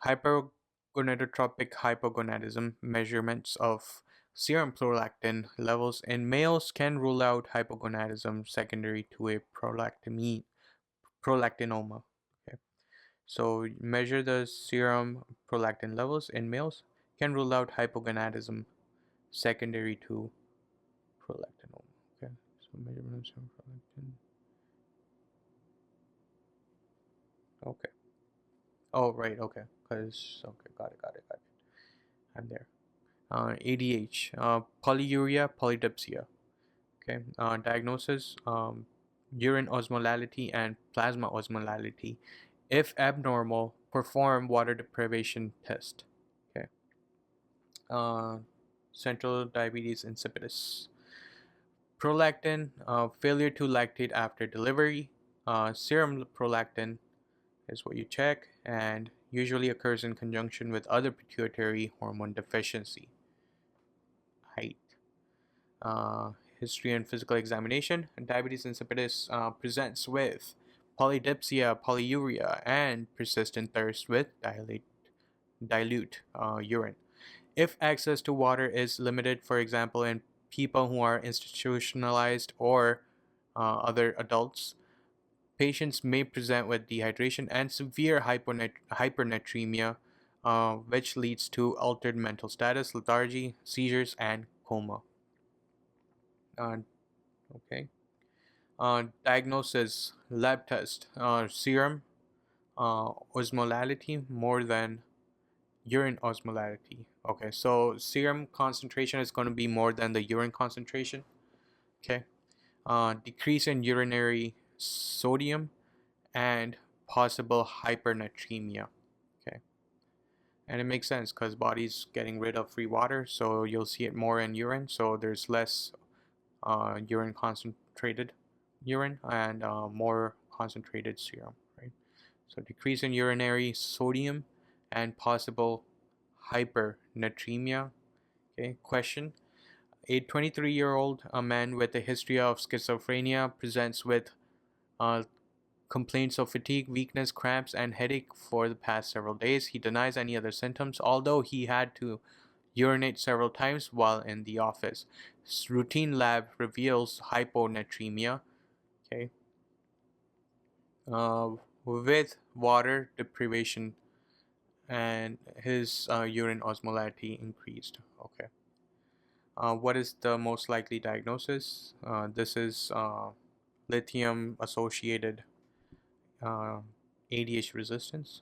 Hypergonadotropic hypogonadism, measurements of serum prolactin levels in males can rule out hypogonadism secondary to a prolactinoma. Okay. So measure the serum prolactin levels in males can rule out hypogonadism secondary to prolactinoma. Okay. So measurement of serum prolactin. Okay. Oh, right. Okay. Because okay, got it. I'm there. ADH, polyuria, polydipsia. Okay, diagnosis: urine osmolality and plasma osmolality. If abnormal, perform water deprivation test. Okay, uh, central diabetes insipidus. Prolactin, failure to lactate after delivery. Serum prolactin is what you check, and usually occurs in conjunction with other pituitary hormone deficiency. Height. uh, History and physical examination. Diabetes insipidus presents with polydipsia, polyuria, and persistent thirst with dilute urine. If access to water is limited, for example, in people who are institutionalized or other adults, patients may present with dehydration and severe hypernatremia, which leads to altered mental status, lethargy, seizures, and coma. Uh, okay. Diagnosis: lab test, serum osmolality more than urine osmolality. Okay, so serum concentration is going to be more than the urine concentration. Okay, decrease in urinary sodium and possible hypernatremia. Okay, and it makes sense because body's getting rid of free water, so you'll see it more in urine. So there's less urine concentrated urine and more concentrated serum, right? So decrease in urinary sodium and possible hypernatremia. Okay, question. A 23-year-old man with a history of schizophrenia presents with uh, complaints of fatigue, weakness, cramps, and headache for the past several days. He denies any other symptoms, although he had to urinate several times while in the office. Routine lab reveals hyponatremia. Okay, uh, with water deprivation, and his urine osmolality increased. Okay. What is the most likely diagnosis? This is lithium associated uh, ADH resistance.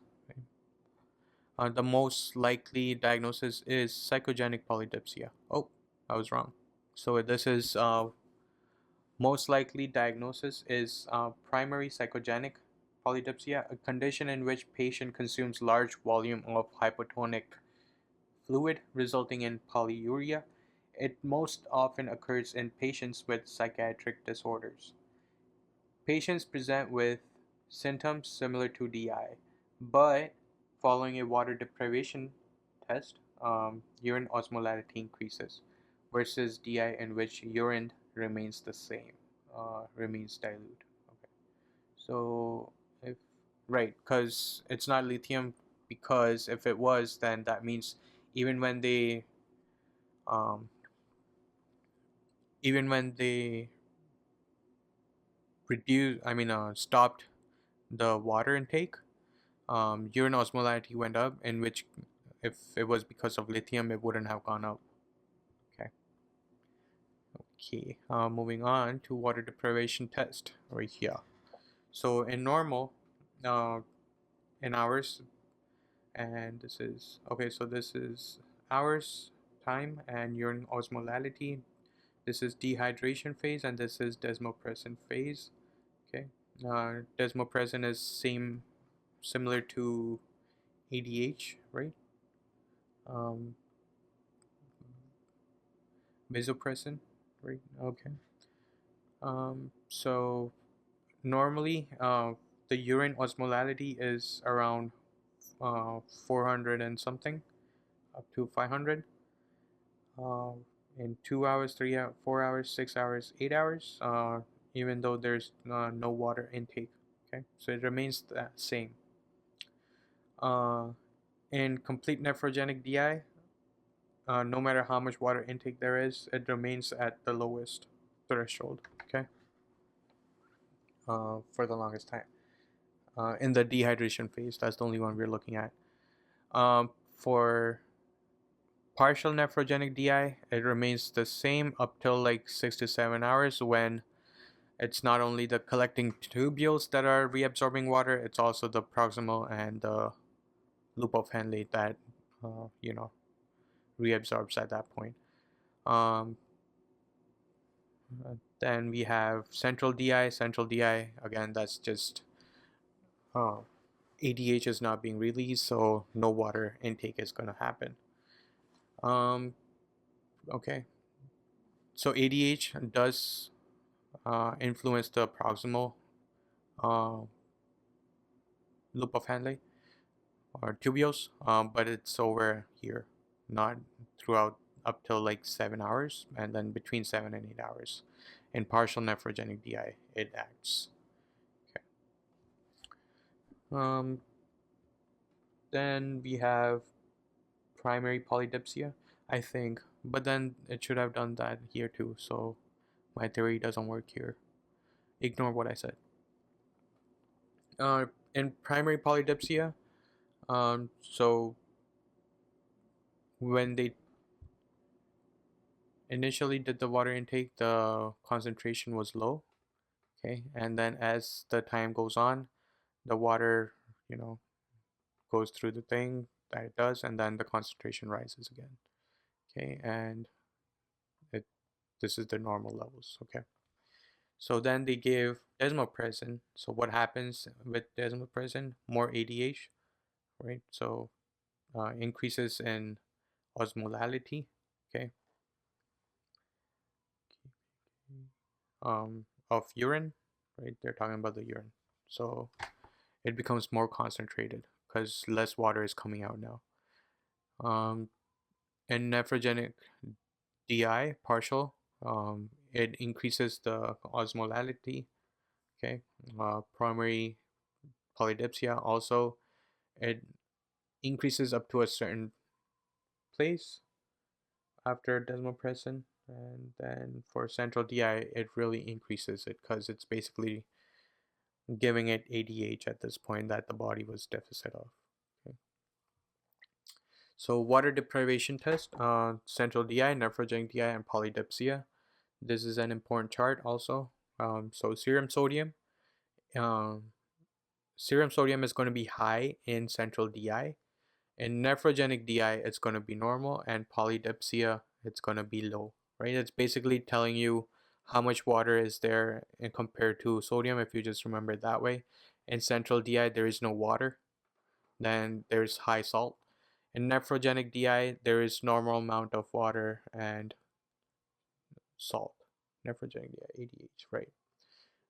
Okay. The most likely diagnosis is psychogenic polydipsia. Oh, I was wrong. So this is most likely diagnosis is primary psychogenic polydipsia, a condition in which patient consumes large volume of hypotonic fluid, resulting in polyuria. It most often occurs in patients with psychiatric disorders. Patients present with symptoms similar to DI, but following a water deprivation test, urine osmolality increases, versus DI in which urine remains the same, remains dilute. Okay, so if right, because it's not lithium, because if it was, then that means even when they um, even when they stopped the water intake, urine osmolality went up, in which if it was because of lithium, it wouldn't have gone up. Okay. Okay. Moving on to water deprivation test right here. So in normal, uh, in hours, and this is okay. So this is hours, time, and urine osmolality. This is dehydration phase, and this is desmopressin phase. Okay. Desmopressin is similar to ADH, right? Um, vasopressin, right? Okay. So normally, the urine osmolality is around 400 and something, up to 500. Uh, in 2 hours, 3 hours, 4 hours, 6 hours, 8 hours, even though there's no water intake. Okay, so it remains the same. Uh, in complete nephrogenic DI, no matter how much water intake there is, it remains at the lowest threshold. Okay, for the longest time. In the dehydration phase, that's the only one we're looking at. For partial nephrogenic DI, it remains the same up till like 6 to 7 hours, when it's not only the collecting tubules that are reabsorbing water, it's also the proximal and the loop of Henle that reabsorbs at that point. Um, then we have central DI. Central DI, again, that's just ADH is not being released, so no water intake is going to happen. Okay, so ADH does influence the proximal uh, loop of Henle or tubules, but it's over here, not throughout up till like 7 hours, and then between 7 and 8 hours. In partial nephrogenic DI, it acts. Okay. Then we have primary polydipsia, I think, but then it should have done that here too, so my theory doesn't work here. Ignore what I said. In primary polydipsia, so when they initially did the water intake, the concentration was low. Okay, and then as the time goes on, the water, goes through the thing that it does, and then the concentration rises again. Okay, and it this is the normal levels. Okay, so then they give desmopressin. So what happens with desmopressin? More ADH, right? So increases in osmolality. Okay, of urine, right? They're talking about the urine. So it becomes more concentrated because less water is coming out now. And nephrogenic DI, partial, it increases the osmolality. Okay, primary polydipsia also, it increases up to a certain place after desmopressin, and then for central DI, it really increases it because it's basically giving it ADH at this point that the body was deficit of. Okay. So water deprivation test, central DI, nephrogenic DI, and polydipsia. This is an important chart also. So um, serum sodium is going to be high in central DI. In nephrogenic DI, it's going to be normal, and polydipsia, it's going to be low, right? It's basically telling you how much water is there compared to sodium, if you just remember it that way. In central DI, there is no water, then there's high salt. In nephrogenic DI, there is normal amount of water and salt. Nephrogenic DI, ADH, right?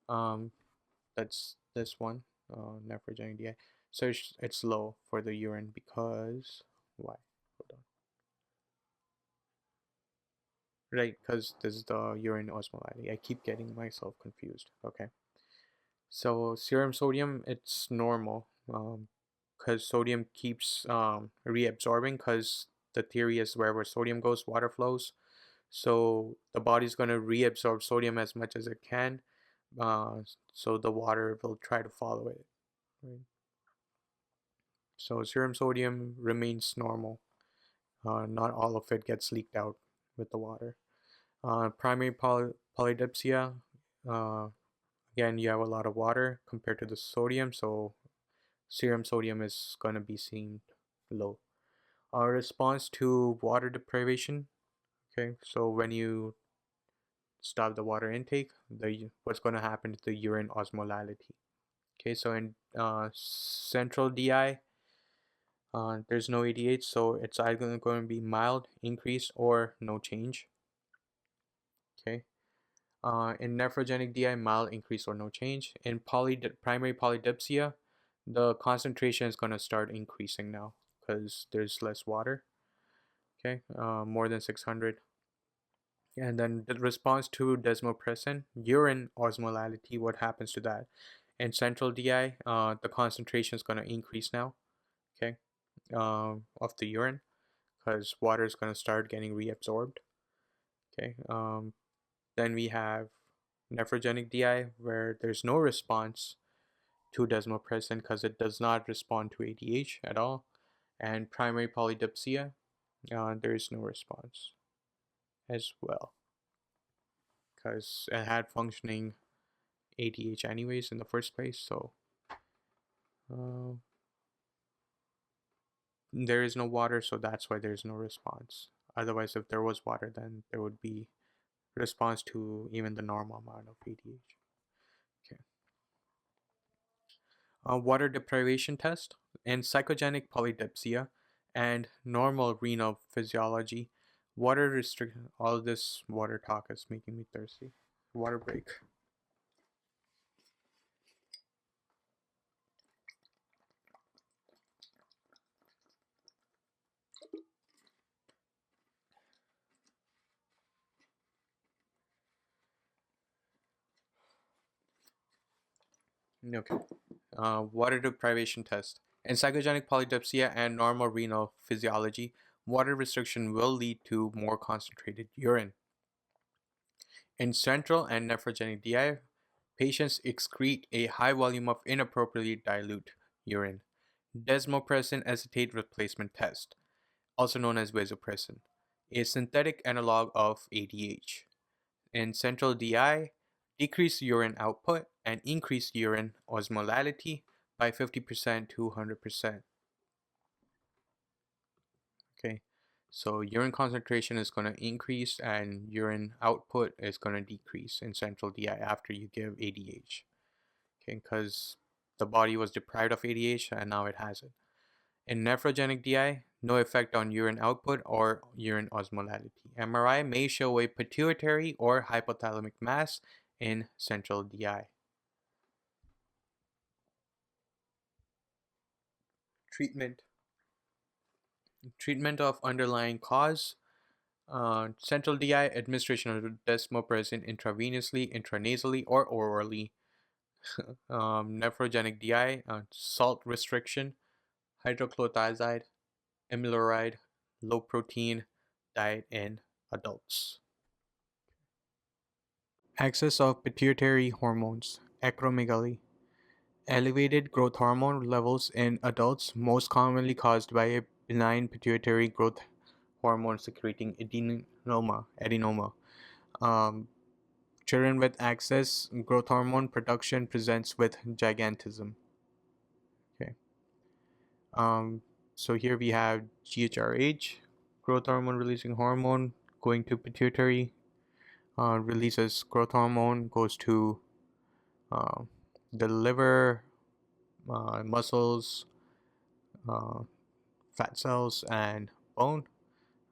Um, that's this one, nephrogenic DI. So it's low for the urine because why? Hold on. Right, because this is the urine osmolality. I keep getting myself confused. Okay. So serum sodium, it's normal, because sodium keeps reabsorbing, because the theory is wherever sodium goes, water flows. So the body's going to reabsorb sodium as much as it can, uh, so the water will try to follow it. Right? So serum sodium remains normal. Not all of it gets leaked out with the water. Primary polydipsia, uh, again, you have a lot of water compared to the sodium, so serum sodium is going to be seen low. Our response to water deprivation, okay, so when you stop the water intake, what's going to happen to the urine osmolality. Okay, so in central DI, there's no ADH, so it's either going to be mild, increase, or no change. Okay. In nephrogenic DI, mild increase or no change. In primary polydipsia, the concentration is going to start increasing now because there's less water. Okay, more than 600. And then the response to desmopressin, urine osmolality, what happens to that? In central DI, the concentration is going to increase now, okay, of the urine because water is going to start getting reabsorbed. Okay, then we have nephrogenic DI where there's no response to desmopressin because it does not respond to ADH at all. And primary polydipsia, there is no response as well because it had functioning ADH anyways in the first place. So uh, there is no water, so that's why there's no response. Otherwise, if there was water, then there would be response to even the normal amount of ADH. Okay. Water deprivation test in psychogenic polydipsia and normal renal physiology. Water restriction. All this water talk is making me thirsty. Water break. Okay. Water deprivation test. In psychogenic polydipsia and normal renal physiology, water restriction will lead to more concentrated urine. In central and nephrogenic DI, patients excrete a high volume of inappropriately dilute urine. Desmopressin acetate replacement test, also known as vasopressin, a synthetic analog of ADH. In central DI, decrease urine output and increase urine osmolality by 50% to 100%. Okay, so urine concentration is going to increase and urine output is going to decrease in central DI after you give ADH. Okay, because the body was deprived of ADH and now it has it. In nephrogenic DI, no effect on urine output or urine osmolality. MRI may show a pituitary or hypothalamic mass in central DI. Treatment. Treatment of underlying cause. Central DI, administration of desmopressin intravenously, intranasally, or orally. Nephrogenic DI, salt restriction, hydrochlorothiazide, amiloride, low protein diet in adults. Excess of pituitary hormones, acromegaly. Elevated growth hormone levels in adults, most commonly caused by a benign pituitary growth hormone secreting adenoma. Um, Children with excess growth hormone production presents with gigantism. Okay. So here we have GHRH, growth hormone releasing hormone, going to pituitary, releases growth hormone, goes to uh, the liver, muscles, uh, fat cells, and bone.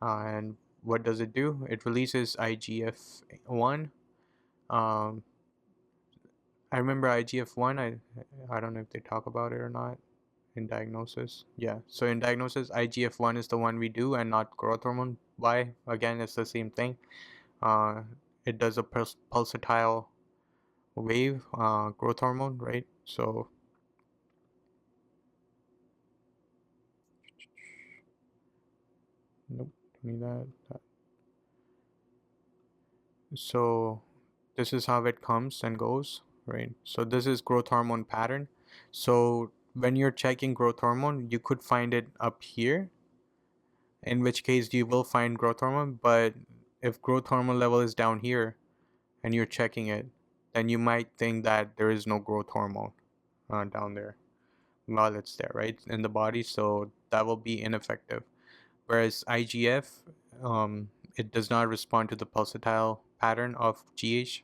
And what does it do? It releases IGF-1. Um, I remember IGF-1. I don't know if they talk about it or not in diagnosis. Yeah. So in diagnosis, IGF-1 is the one we do and not growth hormone. Why? Again, it's the same thing. Uh, it does a pulsatile wave growth hormone, right? So nope, don't need that. So this is how it comes and goes, right? So this is growth hormone pattern. So when you're checking growth hormone, you could find it up here, in which case you will find growth hormone. But if growth hormone level is down here and you're checking it, then you might think that there is no growth hormone down there while it's there, right, in the body. So that will be ineffective. Whereas IGF, it does not respond to the pulsatile pattern of GH.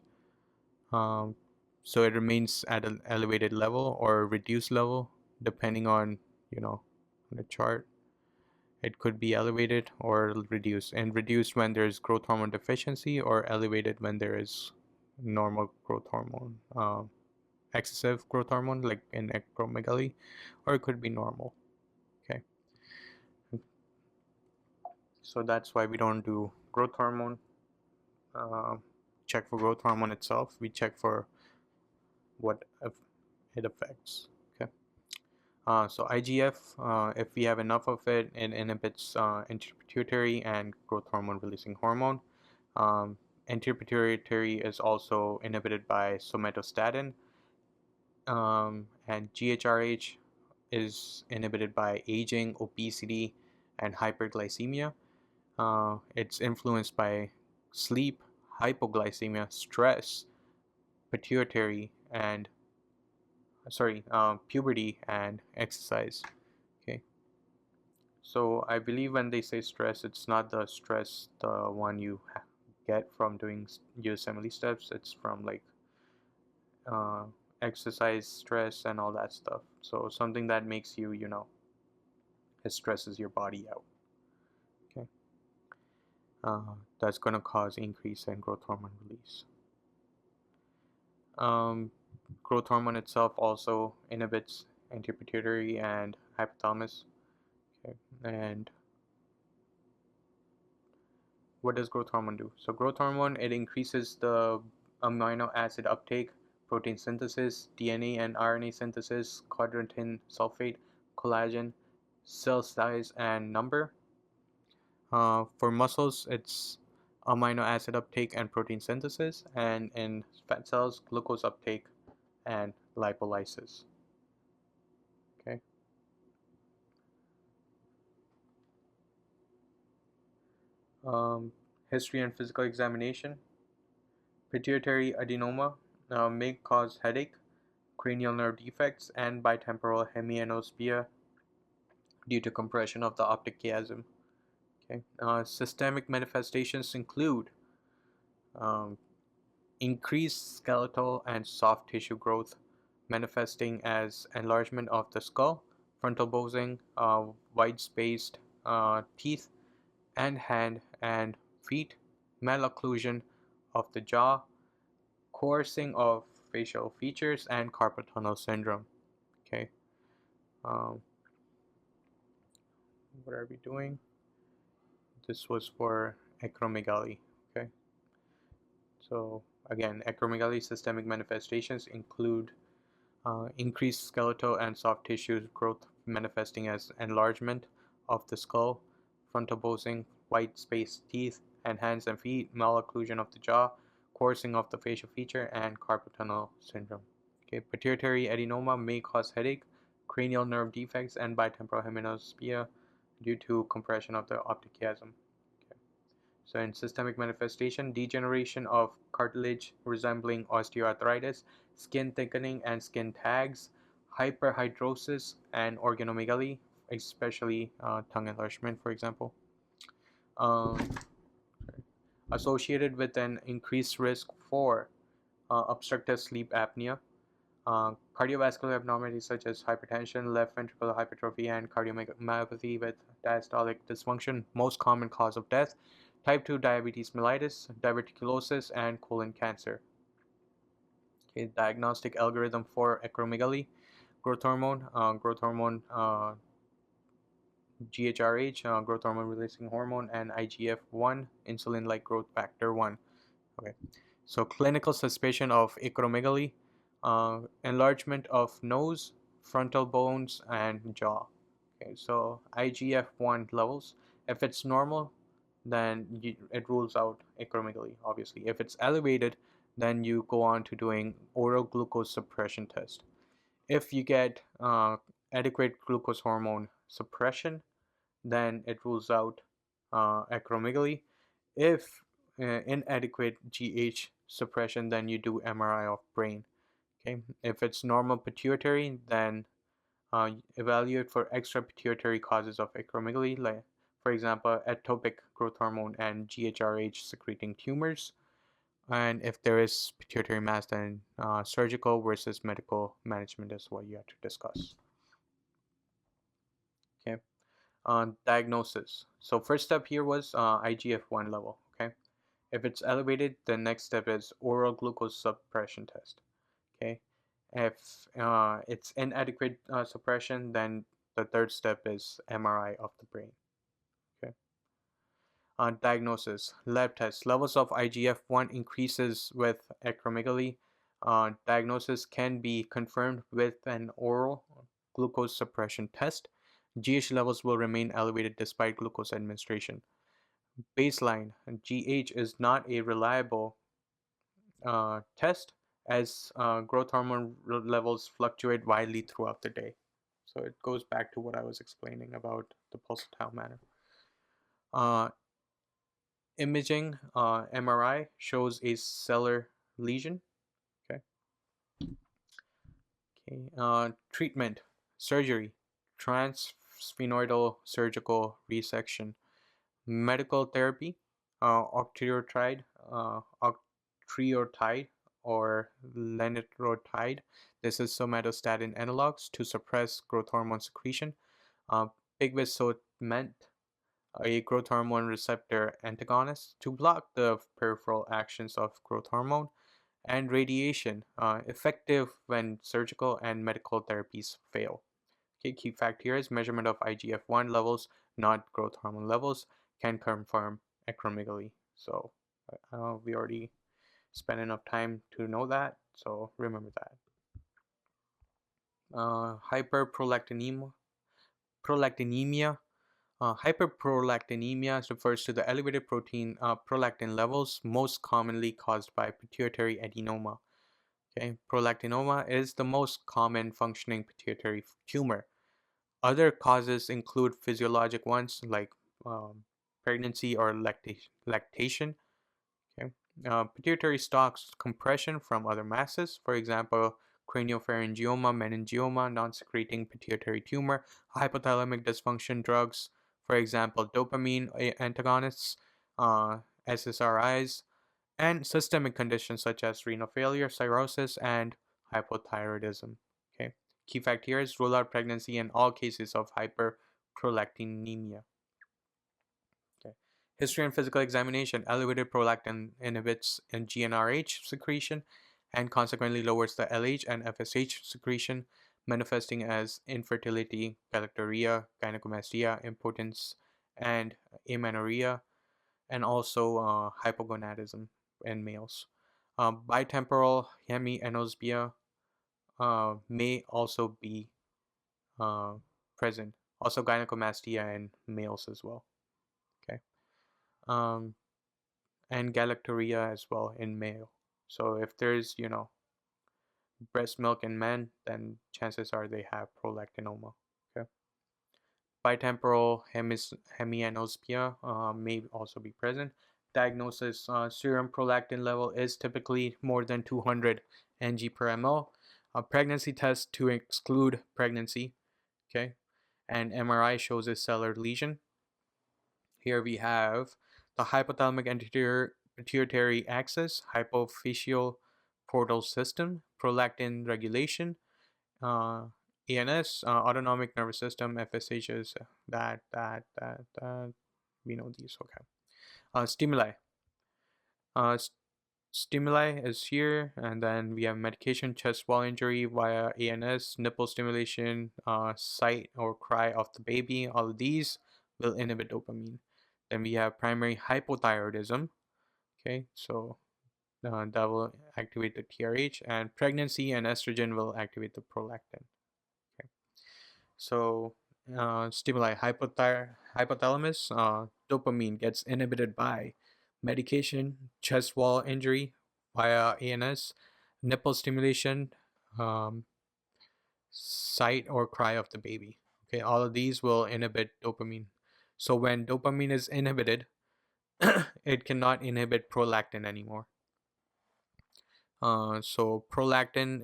Um, so it remains at an elevated level or reduced level depending on, the chart. It could be elevated or reduced, and reduced when there's growth hormone deficiency, or elevated when there is normal growth hormone, excessive growth hormone, like in acromegaly, or it could be normal. Okay, so that's why we don't do growth hormone. Check for growth hormone itself. We check for what it affects. Okay. So IGF, if we have enough of it, it inhibits anti-pituitary and growth hormone releasing hormone. Anti-pituitary is also inhibited by somatostatin, and GHRH is inhibited by aging, obesity, and hyperglycemia. It's influenced by sleep, hypoglycemia, stress, pituitary, and puberty and exercise. Okay, so I believe when they say stress, it's not the stress the one you get from doing USMLE steps. It's from like uh, exercise stress and all that stuff. So something that makes you, it stresses your body out. Okay, that's gonna cause increase in growth hormone release. Um, Growth hormone itself also inhibits anti-pituitary and hypothalamus. Okay, and what does growth hormone do? So growth hormone, it increases the amino acid uptake, protein synthesis, DNA and RNA synthesis, chondroitin sulfate, collagen, cell size and number. For muscles, it's amino acid uptake and protein synthesis, and in fat cells, glucose uptake and lipolysis. Okay. History and physical examination. Pituitary adenoma may cause headache, cranial nerve defects, and bitemporal hemianosmia due to compression of the optic chiasm. Okay. Systemic manifestations include um, increased skeletal and soft tissue growth, manifesting as enlargement of the skull, frontal bosing, wide-spaced teeth and hand and feet, malocclusion of the jaw, coarsening of facial features, and carpal tunnel syndrome. Okay, um, what are we doing? This was for acromegaly. Okay, so again, acromegaly systemic manifestations include increased skeletal and soft tissue growth manifesting as enlargement of the skull, frontal bosing, white spaced teeth and hands and feet, malocclusion of the jaw, coarsening of the facial feature, and carpal tunnel syndrome. Okay, pituitary adenoma may cause headache, cranial nerve defects, and bitemporal hemianosmia due to compression of the optic chiasm. Okay. So in systemic manifestation, degeneration of cartilage resembling osteoarthritis, skin thickening and skin tags, hyperhidrosis, and organomegaly, especially tongue enlargement, for example. Um, Associated with an increased risk for obstructive sleep apnea, cardiovascular abnormalities such as hypertension, left ventricular hypertrophy, and cardiomyopathy with diastolic dysfunction, most common cause of death, type 2 diabetes mellitus, diverticulosis, and colon cancer. Okay, diagnostic algorithm for acromegaly, growth hormone, GHRH, growth hormone releasing hormone, and IGF-1, insulin-like growth factor 1. Okay, so clinical suspicion of acromegaly, enlargement of nose, frontal bones, and jaw. Okay, so IGF-1 levels, if it's normal, then it rules out acromegaly, obviously. If it's elevated, then you go on to doing oral glucose suppression test. If you get adequate glucose hormone suppression, then it rules out acromegaly. If inadequate GH suppression, then you do MRI of brain. Okay, if it's normal pituitary, then evaluate for extra pituitary causes of acromegaly, like for example ectopic growth hormone and GHRH secreting tumors. And if there is pituitary mass, then surgical versus medical management is what you have to discuss. Okay. Diagnosis. So first step here was IGF-1 level. Okay, if it's elevated, the next step is oral glucose suppression test. Okay, if it's inadequate suppression, then the third step is MRI of the brain. Okay. Diagnosis. Lab test. Levels of IGF-1 increases with acromegaly. Diagnosis can be confirmed with an oral glucose suppression test. GH levels will remain elevated despite glucose administration. Baseline. GH is not a reliable test as growth hormone levels fluctuate widely throughout the day. So it goes back to what I was explaining about the pulsatile manner. Uh, Imaging MRI shows a sellar lesion. Okay. Okay. Treatment, surgery, transsphenoidal surgical resection, medical therapy, octreotide, octreotide or lenalidomide. This is somatostatin analogs to suppress growth hormone secretion. Pigments a growth hormone receptor antagonist to block the peripheral actions of growth hormone, and radiation, effective when surgical and medical therapies fail. Okay, key fact here is measurement of IGF-1 levels, not growth hormone levels, can confirm acromegaly. So we already spent enough time to know that, so remember that. Hyperprolactinemia. Hyperprolactinemia refers to the elevated protein prolactin levels most commonly caused by pituitary adenoma. Okay, prolactinoma is the most common functioning pituitary tumor. Other causes include physiologic ones like pregnancy or lactation. Okay. Pituitary stalks compression from other masses, for example, craniopharyngioma, meningioma, non-secreting pituitary tumor, hypothalamic dysfunction drugs, for example, dopamine antagonists, SSRIs, and systemic conditions such as renal failure, cirrhosis, and hypothyroidism. Okay. Key fact here is rule out pregnancy in all cases of hyperprolactinemia. Okay. History and physical examination. Elevated prolactin inhibits GnRH secretion and consequently lowers the LH and FSH secretion, manifesting as infertility, galactorrhea, gynecomastia, impotence, and amenorrhea, and also hypogonadism in males. Bitemporal hemianosmia may also be uh, present. Also gynecomastia in males as well. Okay. Um, and galactorrhea as well in male. So if there's, breast milk in men, then chances are they have prolactinoma. Okay. Bitemporal hemianosmia may also be present. Diagnosis: serum prolactin level is typically more than 200 ng per ml. A pregnancy test to exclude pregnancy. Okay. And MRI shows a sellar lesion. Here we have the hypothalamic anterior pituitary axis, hypophyseal portal system, prolactin regulation, uh, ANS, autonomic nervous system, FSHs, that. We know these, okay. Stimuli. Uh, Stimuli is here, and then we have medication, chest wall injury via ANS, nipple stimulation, sight or cry of the baby. All of these will inhibit dopamine. Then we have primary hypothyroidism. Okay, so that will activate the TRH, and pregnancy and estrogen will activate the prolactin. Okay, so stimuli, hypothalamus, dopamine gets inhibited by medication, chest wall injury via ANS, nipple stimulation, um, sight or cry of the baby. Okay, all of these will inhibit dopamine. So when dopamine is inhibited, it cannot inhibit prolactin anymore. So prolactin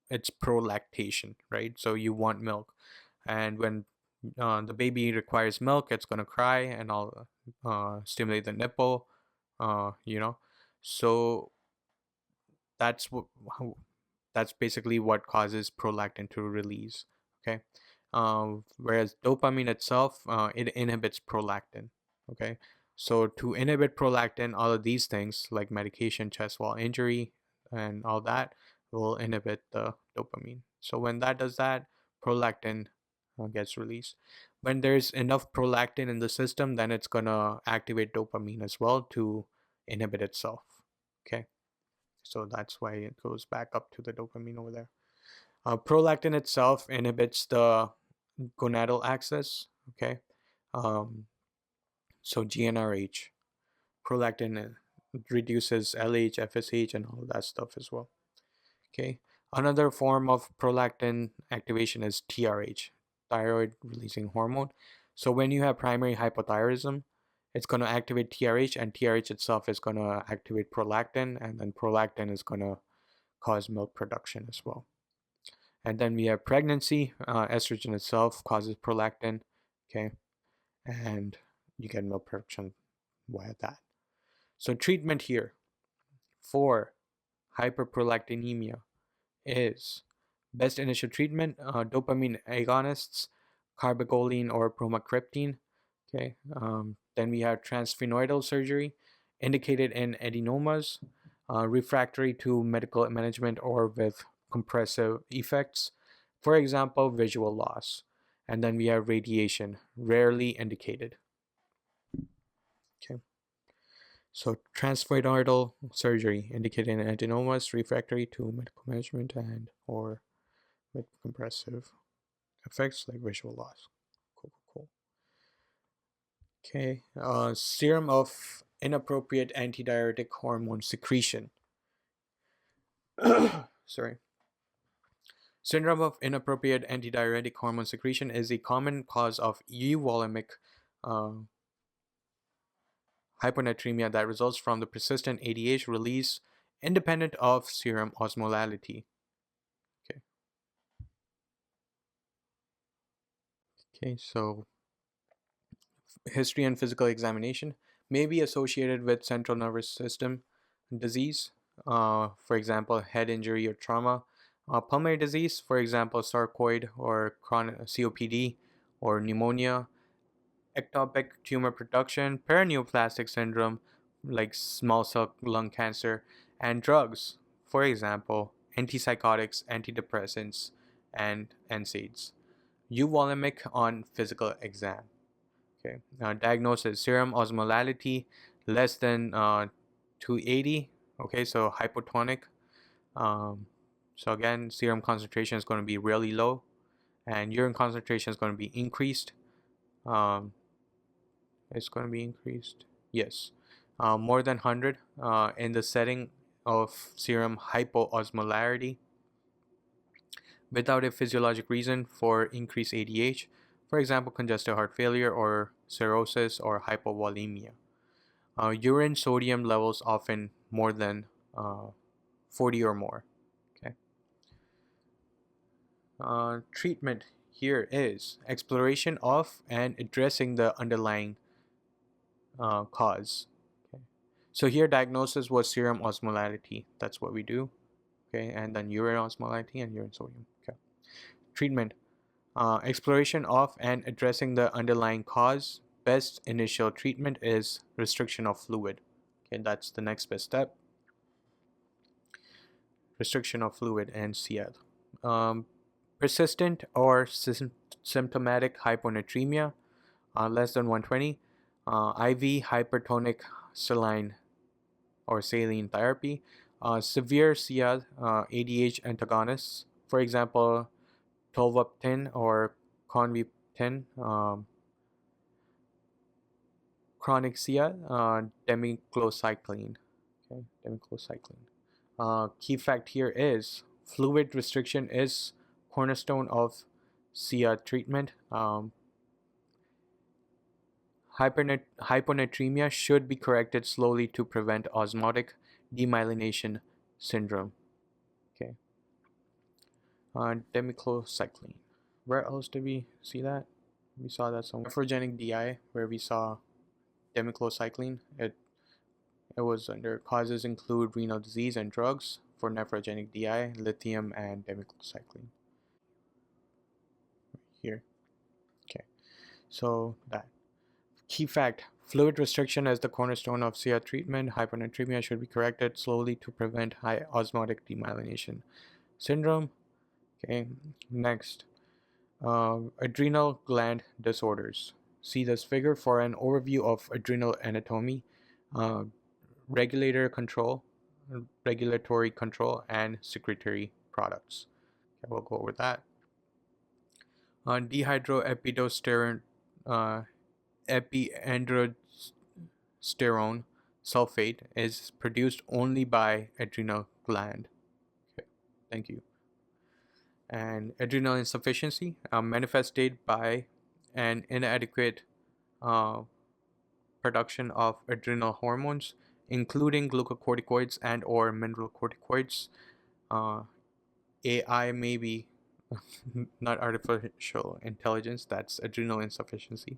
it's prolactation, right? So you want milk, and when the baby requires milk, it's gonna cry and I'll stimulate the nipple, you know. So that's what that's basically what causes prolactin to release. Okay. whereas dopamine itself, it inhibits prolactin. Okay, so to inhibit prolactin, all of these things like medication, chest wall injury, and all that will inhibit the dopamine. So when that does that, prolactin gets released. When there's enough prolactin in the system, then it's gonna activate dopamine as well to inhibit itself. Okay, so that's why it goes back up to the dopamine over there. Prolactin itself inhibits the gonadal axis. Okay, um, so GnRH. Prolactin reduces LH, FSH, and all that stuff as well. Okay, another form of prolactin activation is TRH, thyroid releasing hormone. So when you have primary hypothyroidism, it's going to activate TRH, and TRH itself is going to activate prolactin, and then prolactin is going to cause milk production as well. And then we have pregnancy. Estrogen itself causes prolactin. Okay, and you get milk production via that. So treatment here for hyperprolactinemia is best initial treatment, dopamine agonists, carbagoline or bromocriptine. Okay, then we have transsphenoidal surgery indicated in adenomas, refractory to medical management or with compressive effects, for example, visual loss. And then we have radiation, rarely indicated. Okay. So transsphenoidal surgery indicated in adenomas, refractory to medical management and or with compressive effects like visual loss. Cool, cool, cool. Okay, serum of inappropriate antidiuretic hormone secretion. Sorry. Syndrome of inappropriate antidiuretic hormone secretion is a common cause of euvolemic hyponatremia that results from the persistent ADH release independent of serum osmolality. Okay. Okay, so history and physical examination may be associated with central nervous system disease, for example, head injury or trauma. Pulmonary disease, for example, sarcoid or chronic COPD or pneumonia. Ectopic tumor production, paraneoplastic syndrome, like small cell lung cancer, and drugs, for example, antipsychotics, antidepressants, and NSAIDs. Euvolemic on physical exam. Okay. Diagnosis: serum osmolality less than 280. Okay, so hypotonic. Um, so again, serum concentration is going to be really low, and urine concentration is going to be increased. Um, it's going to be increased. Yes, more than 100 in the setting of serum hypoosmolarity without a physiologic reason for increased ADH, for example, congestive heart failure or cirrhosis or hypovolemia. Urine sodium levels often more than 40 or more. Okay. Treatment here is exploration of and addressing the underlying cause. Okay. So here diagnosis was serum osmolality. That's what we do. Okay, and then urine osmolality and urine sodium. Okay. Treatment: exploration of and addressing the underlying cause. Best initial treatment is restriction of fluid. Okay, that's the next best step. Restriction of fluid and SIADH. Persistent or symptomatic hyponatremia, less than 120. IV hypertonic saline or saline therapy. Severe SIADH, ADH antagonists, for example, tolvaptan or conviptan. Chronic SIADH, demiclocycline. Okay, demiclocycline. Key fact here is fluid restriction is cornerstone of SIADH treatment. Hyponatremia should be corrected slowly to prevent osmotic demyelination syndrome. Okay. Demiclocycline. Where else did we see that? We saw that somewhere. Nephrogenic DI, where we saw demiclocycline. It was under causes include renal disease and drugs for nephrogenic DI, lithium, and demiclocycline. here. Okay, so that key fact: fluid restriction is the cornerstone of SIADH treatment. Hyponatremia should be corrected slowly to prevent high osmotic demyelination syndrome. Okay, next, adrenal gland disorders. See this figure for an overview of adrenal anatomy, uh, regulator control, regulatory control, and secretory products. Okay, we'll go over that. Dehydroepidosterone, epiandrosterone sulfate is produced only by adrenal gland. Okay, thank you. And adrenal insufficiency manifested by an inadequate uh, production of adrenal hormones, including glucocorticoids and or mineralocorticoids. AI may be not artificial intelligence, that's adrenal insufficiency.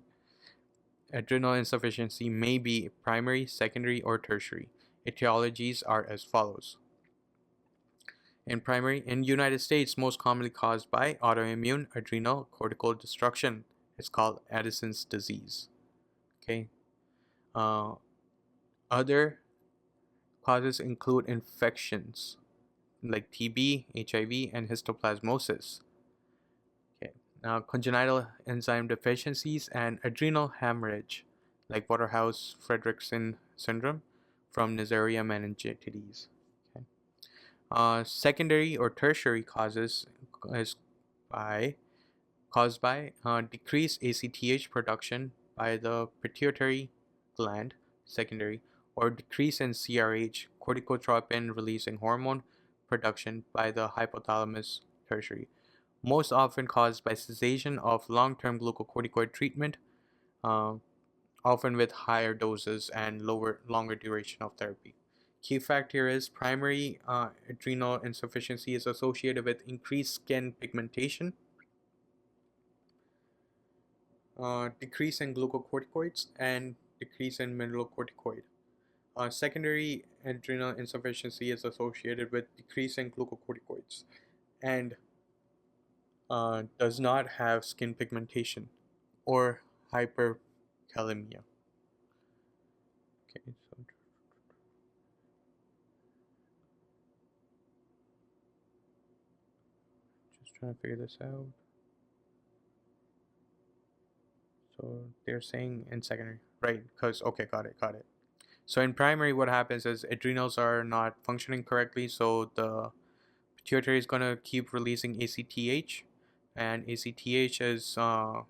Adrenal insufficiency may be primary, secondary, or tertiary. Etiologies are as follows. In primary, in United States, most commonly caused by autoimmune adrenal cortical destruction. It's called Addison's disease. Okay. Other causes include infections like TB, HIV, and histoplasmosis. Okay. Now, congenital enzyme deficiencies and adrenal hemorrhage, like Waterhouse-Friderichsen syndrome from Neisseria meningitis. Okay. Secondary or tertiary causes is caused by decreased ACTH production by the pituitary gland, secondary, or decrease in CRH, corticotropin releasing hormone production by the hypothalamus, tertiary. Most often caused by cessation of long-term glucocorticoid treatment, uh, often with higher doses and longer duration of therapy. Key factor here is primary adrenal insufficiency is associated with increased skin pigmentation, decrease in glucocorticoids, and decrease in mineralocorticoid. Secondary adrenal insufficiency is associated with decrease in glucocorticoids and does not have skin pigmentation or hyperkalemia. Okay, so just trying to figure this out. So they're saying in secondary, right? Because, okay, got it. So in primary, what happens is adrenals are not functioning correctly, so the pituitary is going to keep releasing ACTH, and ACTH is, also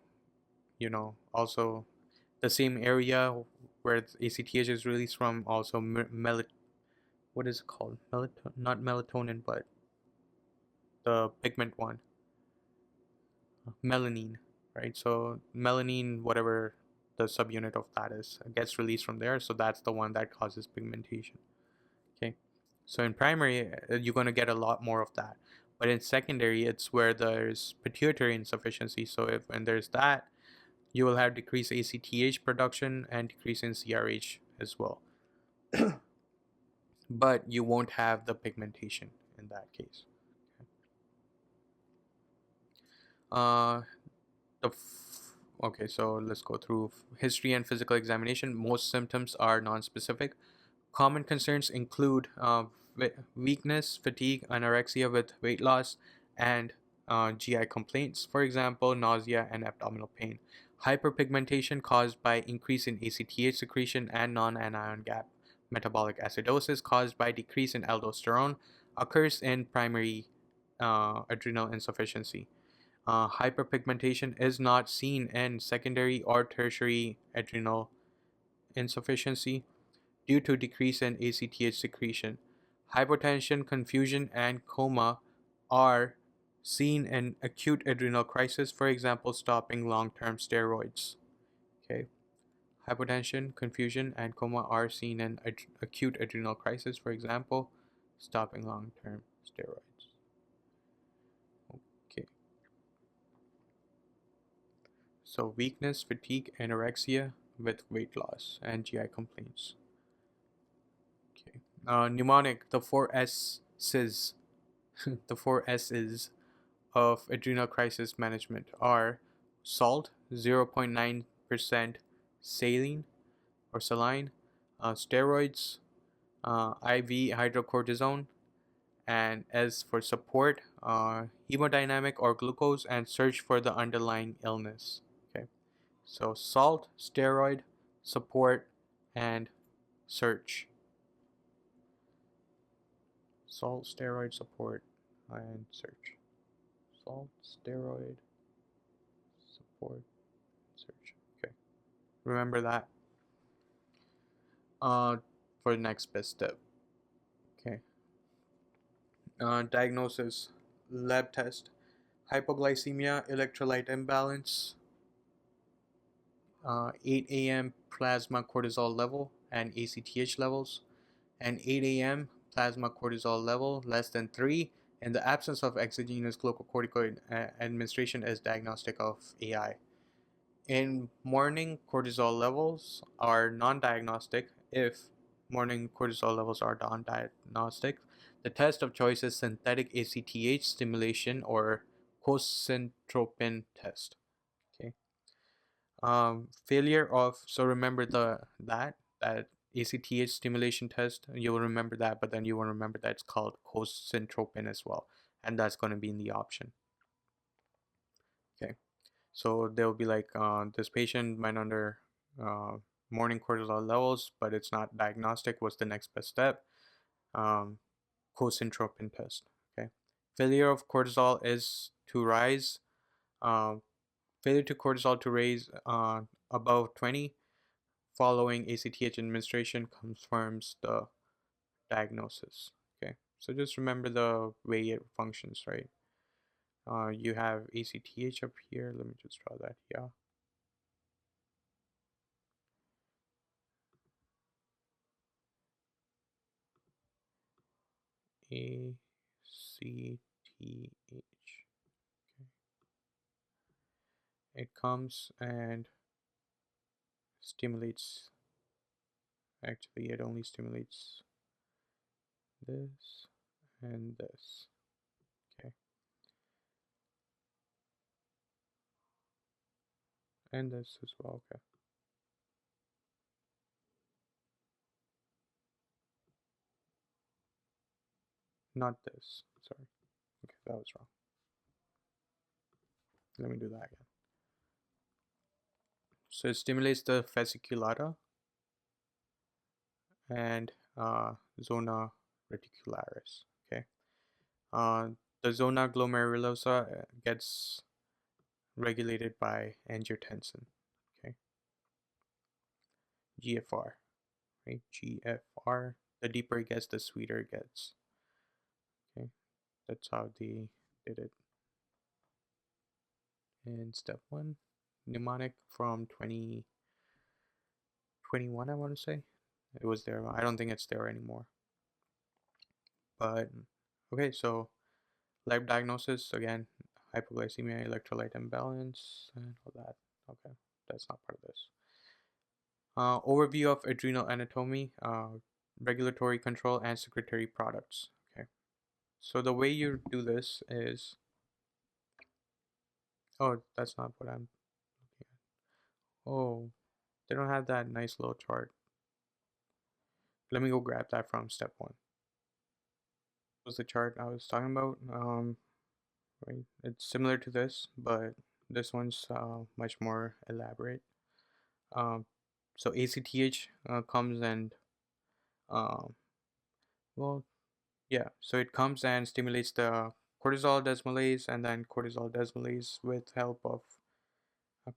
the same area where ACTH is released from, also what is it called? Not melatonin, but the pigment one, melanin, right? So melanin, whatever the subunit of that is, gets released from there. So that's the one that causes pigmentation. Okay. So in primary, you're going to get a lot more of that. But in secondary, it's where there's pituitary insufficiency. So when there's that, you will have decreased ACTH production and decrease in CRH as well. But you won't have the pigmentation in that case. Uh, okay, so let's go through history and physical examination. Most symptoms are non-specific. Common concerns include weakness, fatigue, anorexia with weight loss, and GI complaints, for example, nausea and abdominal pain. Hyperpigmentation caused by increase in ACTH secretion and non-anion gap. Metabolic acidosis caused by decrease in aldosterone occurs in primary adrenal insufficiency. Hyperpigmentation is not seen in secondary or tertiary adrenal insufficiency due to decrease in ACTH secretion. Hypotension, confusion, and coma are seen in acute adrenal crisis, for example, stopping long-term steroids. Okay. Hypotension, confusion, and coma are seen in acute adrenal crisis, for example, stopping long-term steroids. Okay. So weakness, fatigue, anorexia with weight loss, and GI complaints. Okay. Mnemonic, the four S's, the four S's of adrenal crisis management are salt 0.9% saline or saline, steroids, IV hydrocortisone, and as for support, hemodynamic or glucose, and search for the underlying illness. Okay, so salt, steroid, support, and search. Salt, steroid, support, and search. Salt, steroid, support, search. Okay, remember that for the next best step. Okay, diagnosis, lab test, hypoglycemia, electrolyte imbalance, 8 a.m. plasma cortisol level and ACTH levels, and 8 a.m. plasma cortisol level less than 3 in the absence of exogenous glucocorticoid administration is diagnostic of AI. In morning, cortisol levels are non-diagnostic. If morning cortisol levels are non-diagnostic, the test of choice is synthetic ACTH stimulation or concentropin test. Okay. Failure of, so remember that ACTH stimulation test, you will remember that, but then you will remember that it's called concentropin as well, and that's going to be in the option. Okay, so they'll be like, this patient went under morning cortisol levels, but it's not diagnostic. What's the next best step? Concentropin test. Okay, failure of cortisol is to rise. Failure to cortisol to raise above 20 following ACTH administration confirms the diagnosis. Okay, so just remember the way it functions, right? You have ACTH up here. Let me just draw that here. ACTH. Okay. It comes and stimulates. Actually, it only stimulates this and this. Okay. And this as well. Okay. Not this. Sorry. Okay, that was wrong. Let me do that again. So it stimulates the fasciculata and zona reticularis. Okay. The zona glomerulosa gets regulated by angiotensin. Okay. GFR. Right. GFR. The deeper it gets, the sweeter it gets. Okay. That's how they did it in step 1. Mnemonic from 2021, I want to say. It was there. I don't think it's there anymore. But okay, so lab diagnosis again, hypoglycemia, electrolyte imbalance, and all that. Okay, that's not part of this. Overview of adrenal anatomy, regulatory control, and secretory products. Okay, so the way you do this is, oh, that's not what I'm looking at. Oh, they don't have that nice little chart. Let me go grab that from step 1. Was the chart I was talking about? Right, it's similar to this, but this one's much more elaborate. So ACTH comes and well, yeah, so it comes and stimulates the cortisol desmolase, and then cortisol desmolase with help of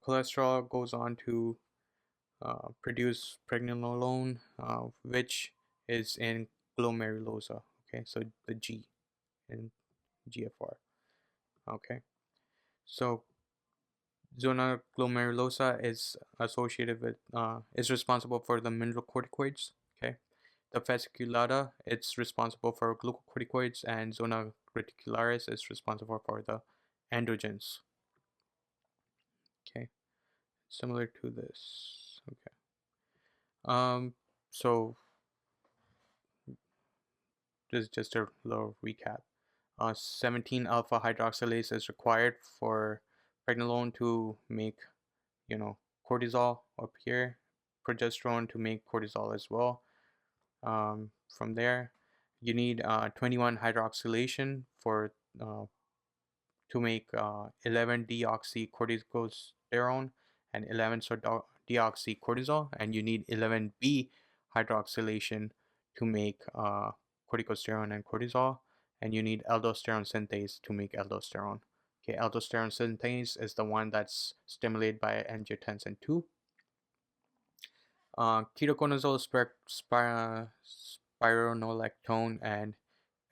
cholesterol goes on to produce pregnenolone, which is in glomerulosa. Okay, so the G in GFR. Okay, so zona glomerulosa is associated with is responsible for the mineralocorticoids. Okay, the fasciculata it's responsible for glucocorticoids, and zona reticularis is responsible for the androgens. Okay, similar to this. Okay, so this is just a little recap. 17 alpha hydroxylase is required for pregnenolone to make, cortisol up here, progesterone to make cortisol as well. From there, you need 21 hydroxylation to make 11 deoxycorticosterone and 11 deoxycortisol, and you need 11B hydroxylation to make corticosterone and cortisol, and you need aldosterone synthase to make aldosterone. Okay, aldosterone synthase is the one that's stimulated by angiotensin 2. Ketoconazole, spironolactone, and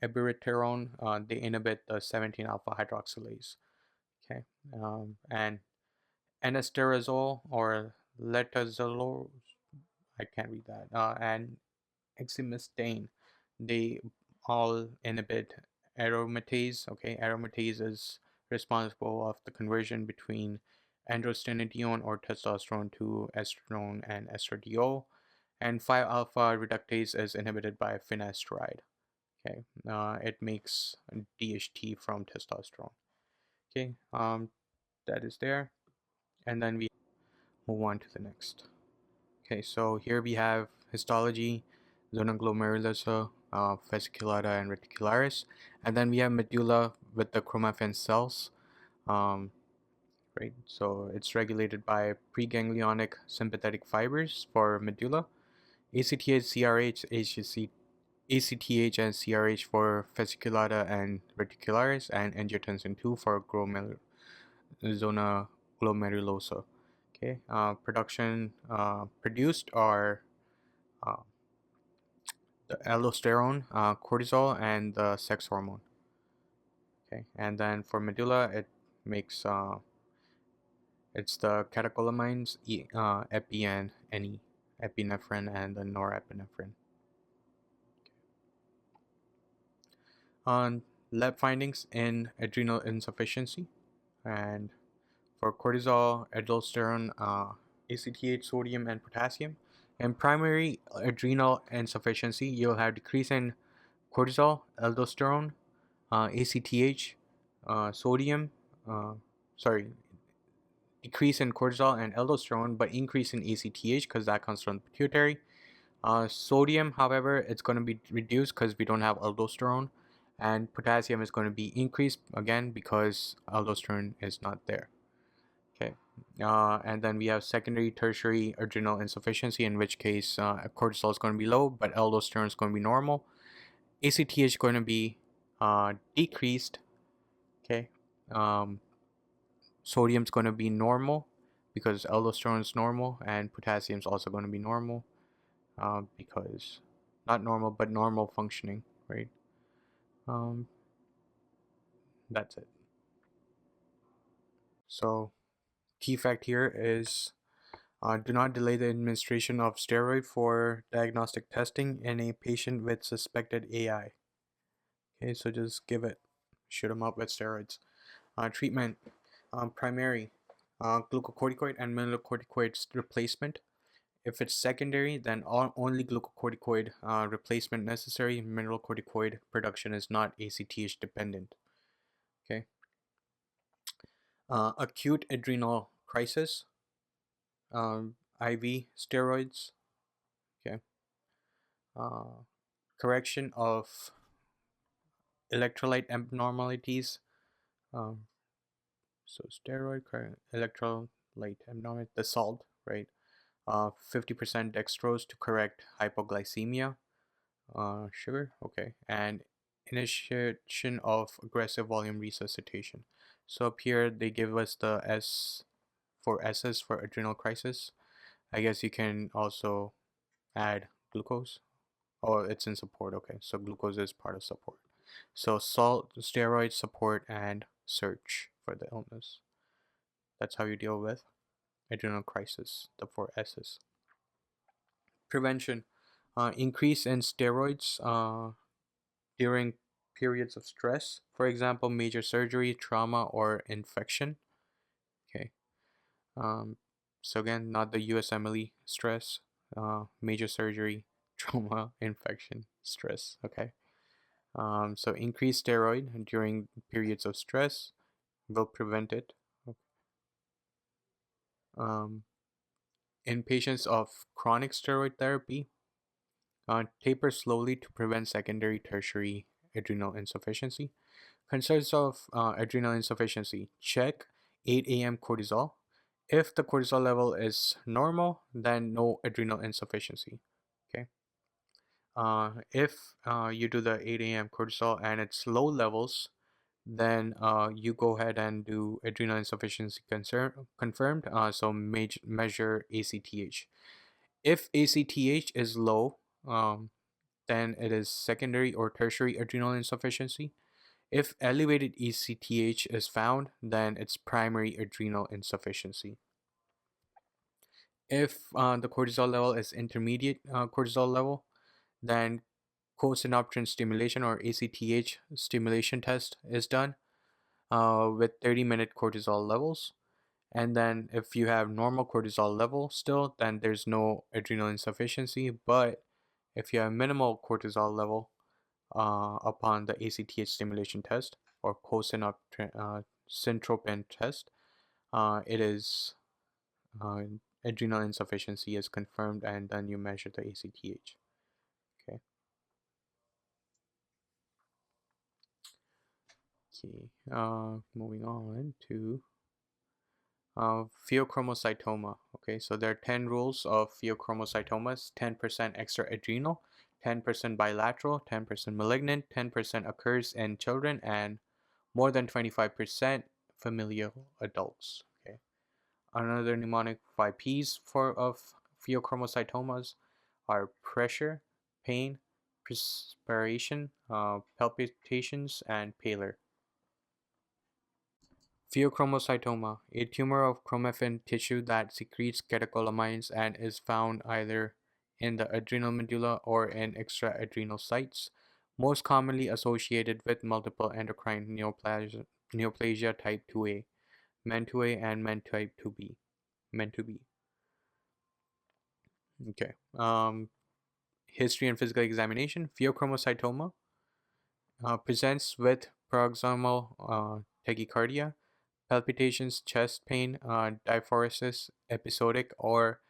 abiraterone, they inhibit the 17 alpha hydroxylase. Okay, and anastrozole or letrozole, I can't read that, and exemestane, they all inhibit aromatase. Okay, aromatase is responsible of the conversion between androstenedione or testosterone to estrone and estradiol, and 5-alpha reductase is inhibited by finasteride. Okay, it makes DHT from testosterone. Okay, that is there, and then we move on to the next. Okay, so here we have histology, zona glomerulosa, fasciculata, and reticularis, and then we have medulla with the chromaffin cells. Right, so it's regulated by preganglionic sympathetic fibers for medulla, ACTH, CRH, ACTH and CRH for fasciculata and reticularis, and angiotensin 2 for zona glomerulosa. Okay, produced are uh, the aldosterone, cortisol, and the sex hormone. Okay, and then for medulla, it makes it's the catecholamines, epi and NE, epinephrine and the norepinephrine. On lab findings in adrenal insufficiency, and for cortisol, aldosterone, ACTH, sodium, and potassium. In primary adrenal insufficiency, you'll have decrease in cortisol, aldosterone, ACTH, sodium, sorry, decrease in cortisol and aldosterone, but increase in ACTH because that comes from the pituitary. Sodium, however, it's going to be reduced because we don't have aldosterone, and potassium is going to be increased again because aldosterone is not there. Okay, and then we have secondary, tertiary adrenal insufficiency, in which case cortisol is going to be low, but aldosterone is going to be normal. ACTH is going to be decreased. Okay, sodium is going to be normal because aldosterone is normal, and potassium is also going to be normal because not normal, but normal functioning, right? That's it. So key fact here is do not delay the administration of steroid for diagnostic testing in a patient with suspected AI. Okay, so just shoot them up with steroids. Treatment, primary, glucocorticoid and mineralocorticoid replacement. If it's secondary, then only glucocorticoid replacement necessary. Mineralocorticoid production is not ACTH dependent. Okay. Acute adrenal crisis, IV steroids. Okay. Correction of electrolyte abnormalities. Um, so steroid electrolyte abnormality, the salt, right? 50% dextrose to correct hypoglycemia. Sugar, okay, and initiation of aggressive volume resuscitation. So up here they give us the S's for adrenal crisis. I guess you can also add glucose. Oh, it's in support. Okay, so glucose is part of support. So salt, steroid support, and search for the illness. That's how you deal with adrenal crisis, the 4 S's. Prevention, increase in steroids during periods of stress, for example, major surgery, trauma, or infection. Okay. So again, not the USMLE stress, major surgery, trauma, infection, stress. Okay. So increase steroid during periods of stress will prevent it. In patients of chronic steroid therapy, taper slowly to prevent secondary tertiary adrenal insufficiency. Concerns of adrenal insufficiency: check 8 a.m. cortisol. If the cortisol level is normal, then no adrenal insufficiency. Okay. If you do the 8 a.m. cortisol and it's low levels, then you go ahead and do adrenal insufficiency confirmed. So measure ACTH. If ACTH is low, then it is secondary or tertiary adrenal insufficiency. If elevated ACTH is found, then it's primary adrenal insufficiency. If the cortisol level is intermediate cortisol level, then co-synaptron stimulation or ACTH stimulation test is done with 30-minute cortisol levels. And then if you have normal cortisol level still, then there's no adrenal insufficiency. But if you have minimal cortisol level upon the ACTH stimulation test or co-synaptron test, it is adrenal insufficiency is confirmed, and then you measure the ACTH. Okay. Okay. Moving on to Pheochromocytoma. Okay, so there are 10 rules of pheochromocytomas: 10% extra-adrenal, 10% bilateral, 10% malignant, 10% occurs in children, and more than 25% familial adults. Okay. Another mnemonic 5 P's of pheochromocytomas are pressure, pain, perspiration, palpitations, and pallor. Pheochromocytoma, a tumor of chromaffin tissue that secretes catecholamines and is found either in the adrenal medulla or in extra-adrenal sites, most commonly associated with multiple endocrine neoplasia type 2A, MEN 2A, and MEN type 2B. MEN 2B. Okay. History and physical examination. Pheochromocytoma presents with paroxysmal tachycardia, palpitations, chest pain, diaphoresis, episodic or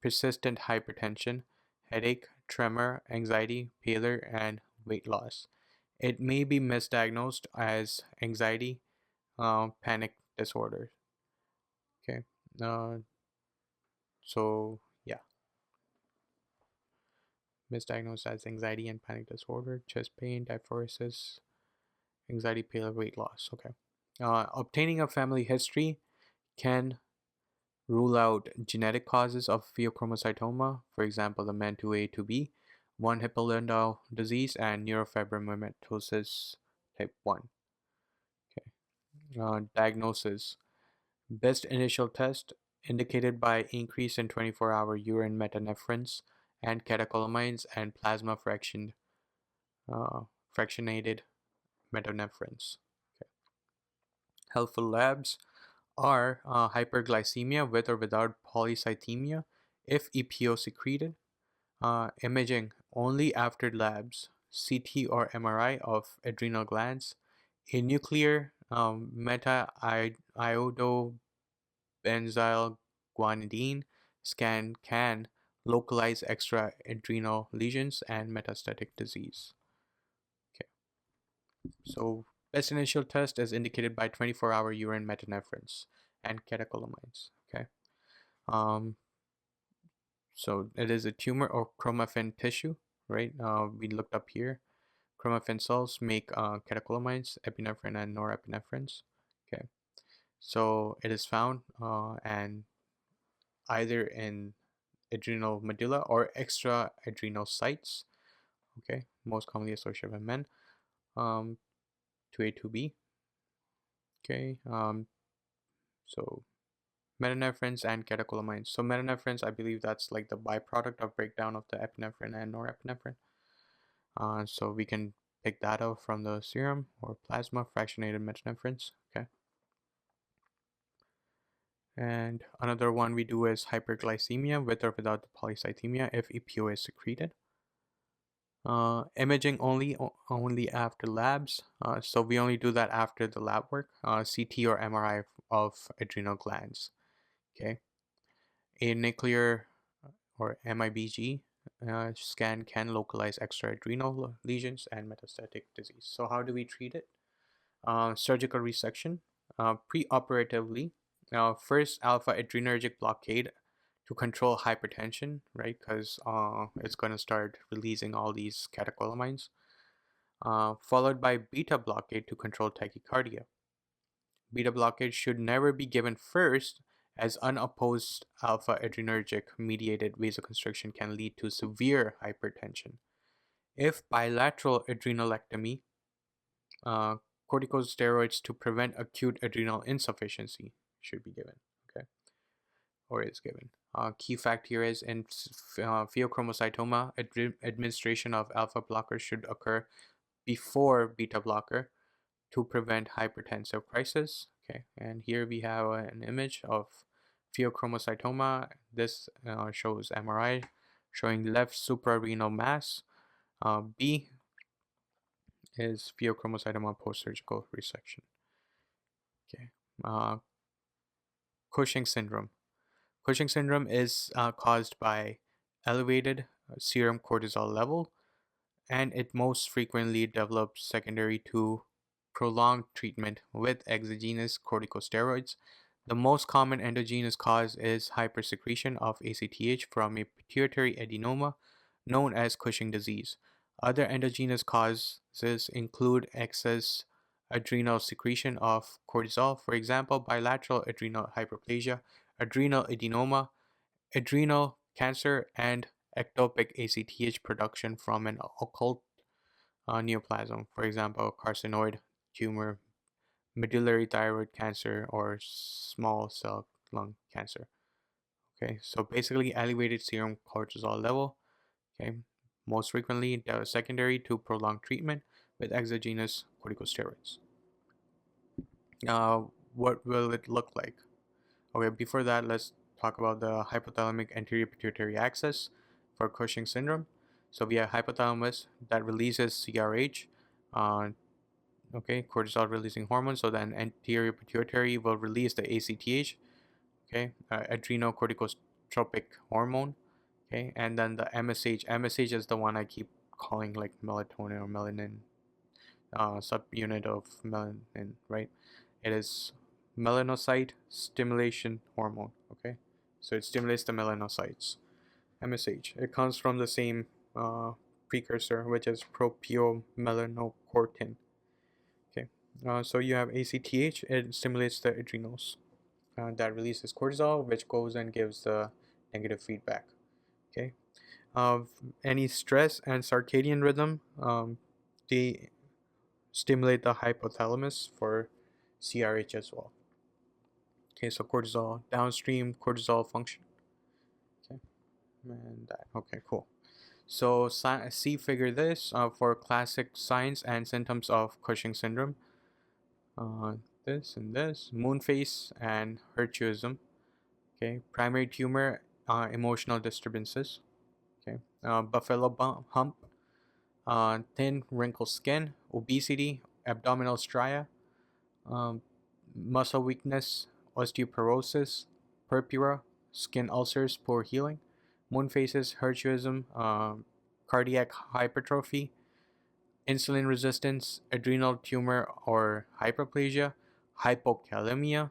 persistent hypertension, headache, tremor, anxiety, pallor, and weight loss. It may be misdiagnosed as anxiety, panic disorder. Okay. Uh, so yeah, misdiagnosed as anxiety and panic disorder, chest pain, diaphoresis, anxiety, pallor, weight loss. Okay. Obtaining a family history can rule out genetic causes of pheochromocytoma, for example, the MEN2A, 2B, 1 Hyperaldosteronism disease, and neurofibromatosis type 1. Okay. Diagnosis. Best initial test indicated by increase in 24-hour urine metanephrines and catecholamines and plasma fractionated metanephrines. Okay. Helpful labs are hyperglycemia with or without polycythemia if EPO secreted, imaging only after labs, CT or MRI of adrenal glands, a nuclear meta-iodobenzyl guanidine scan can localize extra adrenal lesions and metastatic disease. Okay, so best initial test is indicated by 24-hour urine metanephrines and catecholamines. Okay. So it is a tumor or chromaffin tissue, right? We looked up here. Chromaffin cells make catecholamines, epinephrine, and norepinephrine's. Okay, so it is found and either in adrenal medulla or extra adrenal sites. Okay, most commonly associated with men. 2A, 2B. Okay, so metanephrines and catecholamines. So metanephrines, I believe that's like the byproduct of breakdown of the epinephrine and norepinephrine. So we can pick that out from the serum or plasma fractionated metanephrines. Okay. And another one we do is hyperglycemia with or without the polycythemia if EPO is secreted. Imaging only after labs. So we only do that after the lab work. CT or MRI of adrenal glands. Okay, a nuclear or MIBG scan can localize extraadrenal lesions and metastatic disease. So how do we treat it? Surgical resection. Preoperatively, first alpha adrenergic blockade to control hypertension, right? Because it's going to start releasing all these catecholamines. Followed by beta blockade to control tachycardia. Beta blockade should never be given first, as unopposed alpha adrenergic mediated vasoconstriction can lead to severe hypertension. If bilateral adrenalectomy, uh, corticosteroids to prevent acute adrenal insufficiency should be given, okay, or is given. Key fact here is in pheochromocytoma, administration of alpha blocker should occur before beta blocker to prevent hypertensive crisis. Okay, and here we have an image of pheochromocytoma. This shows MRI showing left suprarenal mass. B is pheochromocytoma post-surgical resection. Okay, uh, Cushing syndrome. Cushing syndrome is caused by elevated serum cortisol level, and it most frequently develops secondary to prolonged treatment with exogenous corticosteroids. The most common endogenous cause is hypersecretion of ACTH from a pituitary adenoma known as Cushing disease. Other endogenous causes include excess adrenal secretion of cortisol, for example, bilateral adrenal hyperplasia, adrenal adenoma, adrenal cancer, and ectopic ACTH production from an occult neoplasm, for example, carcinoid tumor, medullary thyroid cancer, or small cell lung cancer. Okay, so basically elevated serum cortisol level, okay, most frequently secondary to prolonged treatment with exogenous corticosteroids. What will it look like? Okay, before that, let's talk about the hypothalamic anterior pituitary axis for Cushing syndrome. So we have hypothalamus that releases CRH, uh, okay, cortisol releasing hormone. So then anterior pituitary will release the ACTH, okay, adrenocorticotropic hormone, okay, and then the MSH. MSH is the one I keep calling like melatonin or melanin, subunit of melanin, right? It is melanocyte stimulation hormone, okay? So it stimulates the melanocytes. MSH. It comes from the same precursor, which is propiomelaanocortin. Okay. So you have ACTH. It stimulates the adrenals. That releases cortisol, which goes and gives the negative feedback. Okay. Of any stress and circadian rhythm, they stimulate the hypothalamus for CRH as well. Okay, so cortisol, downstream cortisol function. Okay, and that. Okay, cool. So see figure this for classic signs and symptoms of Cushing syndrome. This and this, moon face and hirsutism. Okay, primary tumor, emotional disturbances. Okay, buffalo hump, thin wrinkled skin, obesity, abdominal stria, um, muscle weakness, osteoporosis, purpura, skin ulcers, poor healing, moon faces, hirsutism, cardiac hypertrophy, insulin resistance, adrenal tumor or hyperplasia, hypokalemia,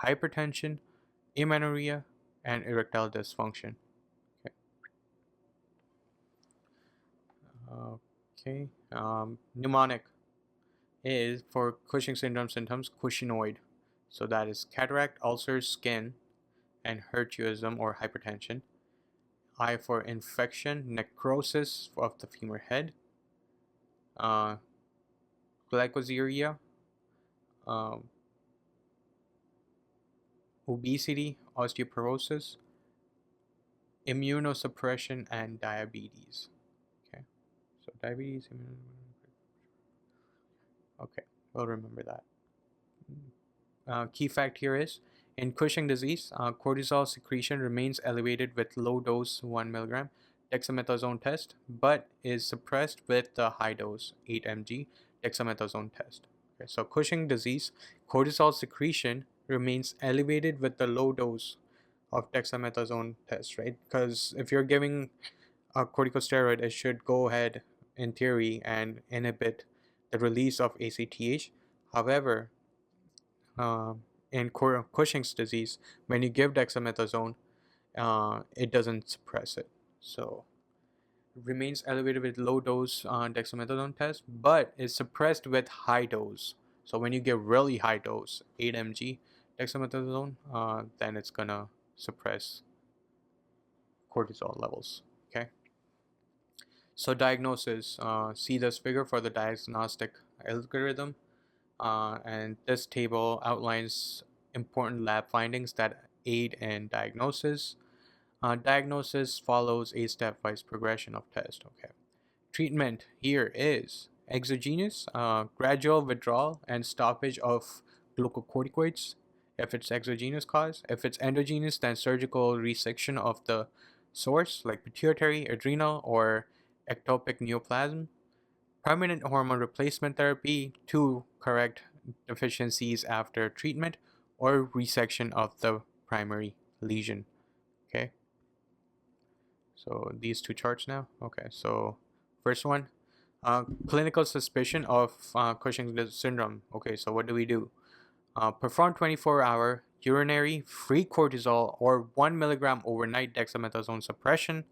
hypertension, amenorrhea, and erectile dysfunction. Okay. Okay. Mnemonic is for Cushing syndrome symptoms, Cushinoid. So that is cataract, ulcers, skin, and hirsutism or hypertension. I for infection, necrosis of the femur head, uh, glycosuria, um, obesity, osteoporosis, immunosuppression, and diabetes. Okay, so diabetes, okay, we'll remember that. Key fact here is in Cushing disease, cortisol secretion remains elevated with low dose 1 milligram dexamethasone test, but is suppressed with the high dose 8 mg dexamethasone test. Okay, so Cushing disease, cortisol secretion remains elevated with the low dose of dexamethasone test, right? Because if you're giving a corticosteroid, it should go ahead, in theory, and inhibit the release of ACTH. However, in Cushing's disease, when you give dexamethasone, it doesn't suppress it. So remains elevated with low dose dexamethasone test, but is suppressed with high dose. So when you give really high dose, 8 mg dexamethasone, then it's gonna suppress cortisol levels. Okay. So diagnosis, see this figure for the diagnostic algorithm, and this table outlines important lab findings that aid in diagnosis. Diagnosis follows a stepwise progression of test. Okay. Treatment here is exogenous, gradual withdrawal and stoppage of glucocorticoids if it's exogenous cause. If it's endogenous, then surgical resection of the source like pituitary, adrenal, or ectopic neoplasm. Permanent hormone replacement therapy to correct deficiencies after treatment, or resection of the primary lesion. Okay, so these two charts now. Okay, so first one, clinical suspicion of Cushing's syndrome. Okay, so what do we do? Perform 24-hour urinary free cortisol or 1 milligram overnight dexamethasone suppression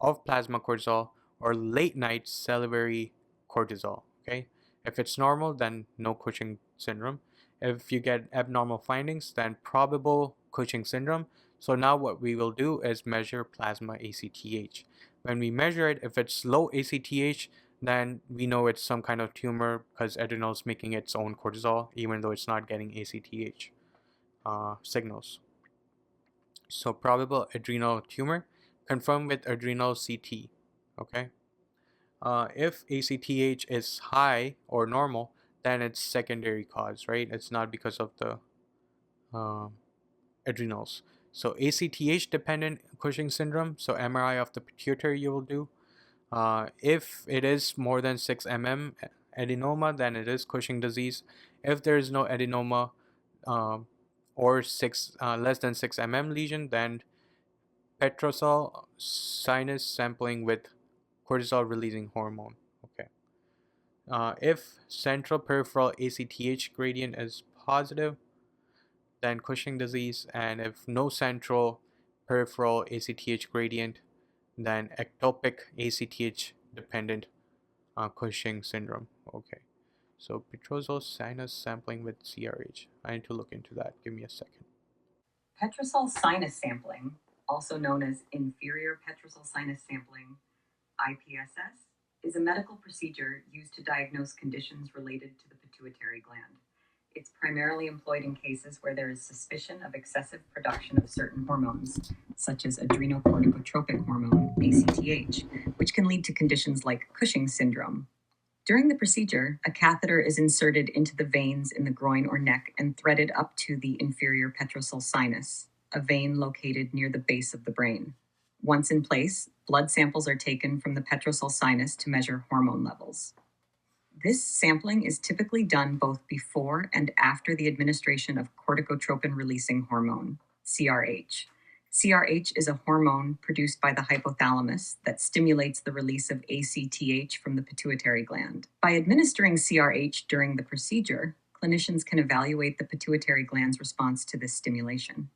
of plasma cortisol, or late night salivary cortisol. Okay, if it's normal, then no Cushing syndrome. If you get abnormal findings, then probable Cushing syndrome. So now what we will do is measure plasma ACTH. When we measure it, if it's low ACTH, then we know it's some kind of tumor, because adrenal is making its own cortisol even though it's not getting ACTH signals. So probable adrenal tumor, confirmed with adrenal CT. Okay. If ACTH is high or normal, then it's secondary cause, right? It's not because of the uh, adrenals. So ACTH dependent Cushing syndrome. So MRI of the pituitary you will do. If it is more than 6 mm adenoma, then it is Cushing disease. If there is no adenoma, um, or less than 6 mm lesion, then petrosal sinus sampling with cortisol releasing hormone. Okay. If central peripheral ACTH gradient is positive, then Cushing disease, and if no central peripheral ACTH gradient, then ectopic ACTH dependent Cushing syndrome. Okay. So petrosal sinus sampling with CRH. I need to look into that. Give me a second. Petrosal sinus sampling, also known as inferior petrosal sinus sampling, IPSS, is a medical procedure used to diagnose conditions related to the pituitary gland. It's primarily employed in cases where there is suspicion of excessive production of certain hormones, such as adrenocorticotropic hormone, ACTH, which can lead to conditions like Cushing syndrome. During the procedure, a catheter is inserted into the veins in the groin or neck and threaded up to the inferior petrosal sinus, a vein located near the base of the brain. Once in place, blood samples are taken from the petrosal sinus to measure hormone levels. This sampling is typically done both before and after the administration of corticotropin-releasing hormone, CRH. CRH is a hormone produced by the hypothalamus that stimulates the release of ACTH from the pituitary gland. By administering CRH during the procedure, clinicians can evaluate the pituitary gland's response to this stimulation.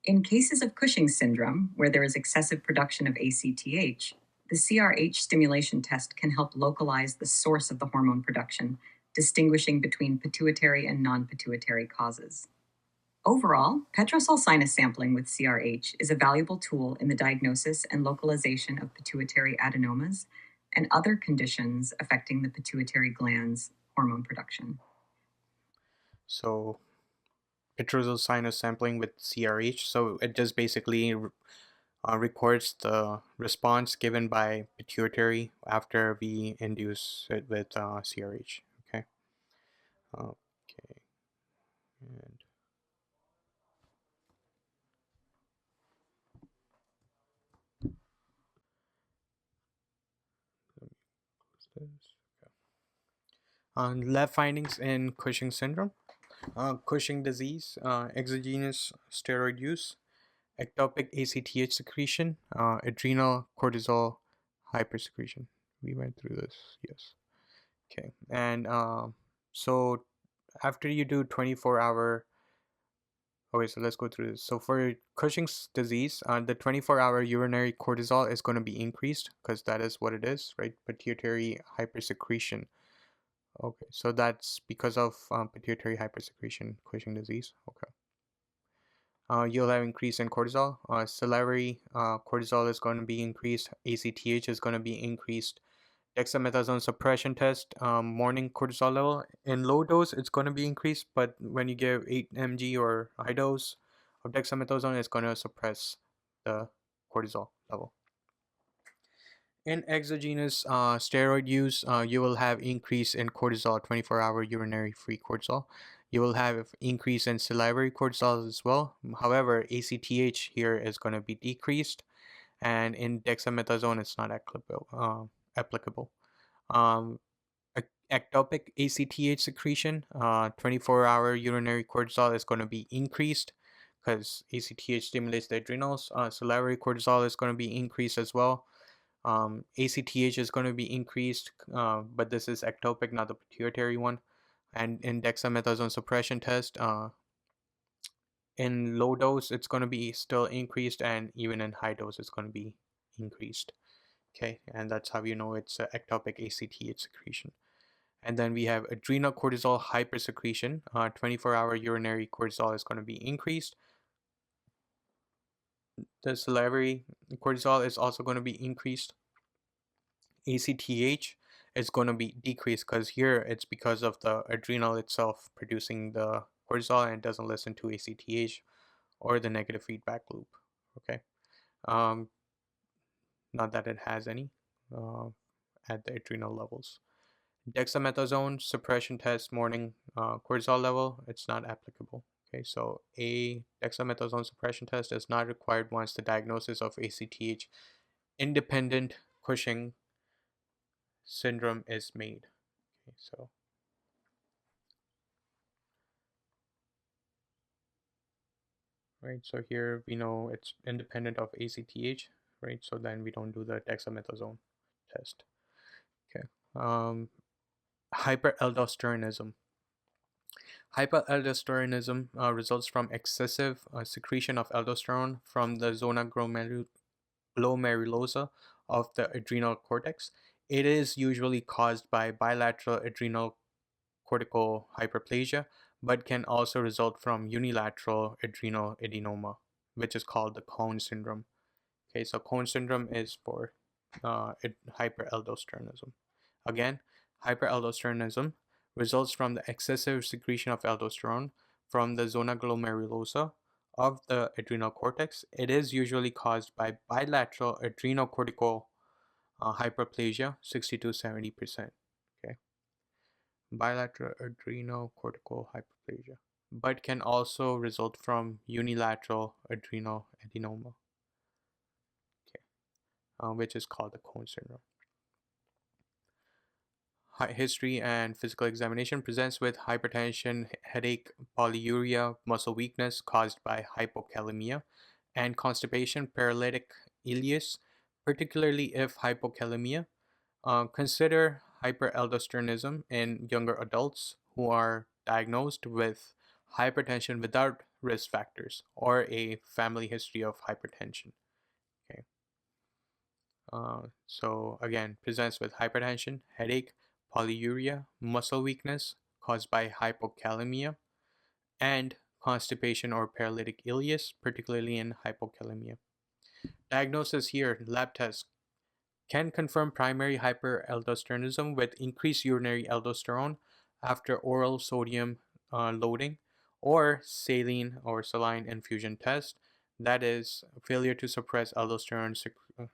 In cases of Cushing syndrome, where there is excessive production of ACTH, the CRH stimulation test can help localize the source of the hormone production, distinguishing between pituitary and non-pituitary causes. Overall, petrosal sinus sampling with CRH is a valuable tool in the diagnosis and localization of pituitary adenomas and other conditions affecting the pituitary gland's hormone production. So petrosal sinus sampling with CRH. So it just basically records the response given by pituitary after we induce it with CRH. Okay. Okay. And let me close this. Okay. Lab findings in Cushing syndrome. Cushing disease, exogenous steroid use, ectopic ACTH secretion, adrenal cortisol hypersecretion. We went through this, yes. Okay, and so after you do 24-hour, okay, so let's go through this. So for Cushing's disease, the 24-hour urinary cortisol is going to be increased because that is what it is, right? Pituitary hypersecretion. Okay, so that's because of pituitary hypersecretion, Cushing disease. Okay. You'll have increase in cortisol. Salivary cortisol is going to be increased. ACTH is going to be increased. Dexamethasone suppression test, morning cortisol level. In low dose, it's going to be increased, but when you give 8 mg or high dose of dexamethasone, it's going to suppress the cortisol level. In exogenous steroid use, you will have increase in cortisol, 24-hour urinary free cortisol. You will have increase in salivary cortisol as well. However, ACTH here is going to be decreased, and in dexamethasone, it's not applicable. Ectopic ACTH secretion, 24-hour urinary cortisol is going to be increased because ACTH stimulates the adrenals. Salivary cortisol is going to be increased as well. ACTH is going to be increased, but this is ectopic, not the pituitary one. And in dexamethasone suppression test, in low dose, it's going to be still increased, and even in high dose, it's going to be increased. Okay, and that's how you know it's ectopic ACTH secretion. And then we have adrenal cortisol hypersecretion. 24-hour urinary cortisol is going to be increased. The salivary cortisol is also going to be increased. ACTH is going to be decreased because here it's because of the adrenal itself producing the cortisol, and it doesn't listen to ACTH or the negative feedback loop. Okay, not that it has any at the adrenal levels. Dexamethasone suppression test, morning cortisol level, it's not applicable. Okay, so a dexamethasone suppression test is not required once the diagnosis of ACTH independent Cushing syndrome is made. Okay, so right, so here we know it's independent of ACTH, right? So then we don't do the dexamethasone test. Okay, hyperaldosteronism. Hyperaldosteronism results from excessive secretion of aldosterone from the zona glomerulosa of the adrenal cortex. It is usually caused by bilateral adrenal cortical hyperplasia, but can also result from unilateral adrenal adenoma, which is called the Cone syndrome. Okay, so Cone syndrome is for hyperaldosteronism. Again, hyperaldosteronism results from the excessive secretion of aldosterone from the zona glomerulosa of the adrenal cortex. It is usually caused by bilateral adrenocortical hyperplasia, 60 to 70%. Okay, bilateral adrenocortical hyperplasia, but can also result from unilateral adrenal adenoma, okay, which is called the Cone syndrome. History and physical examination presents with hypertension, headache, polyuria, muscle weakness caused by hypokalemia, and constipation, paralytic ileus, particularly if hypokalemia. Consider hyperaldosteronism in younger adults who are diagnosed with hypertension without risk factors or a family history of hypertension. Okay. So again, presents with hypertension, headache, polyuria, muscle weakness caused by hypokalemia, and constipation or paralytic ileus, particularly in hypokalemia. Diagnosis here, lab tests can confirm primary hyperaldosteronism with increased urinary aldosterone after oral sodium loading, or saline or saline infusion test, that is failure to suppress aldosterone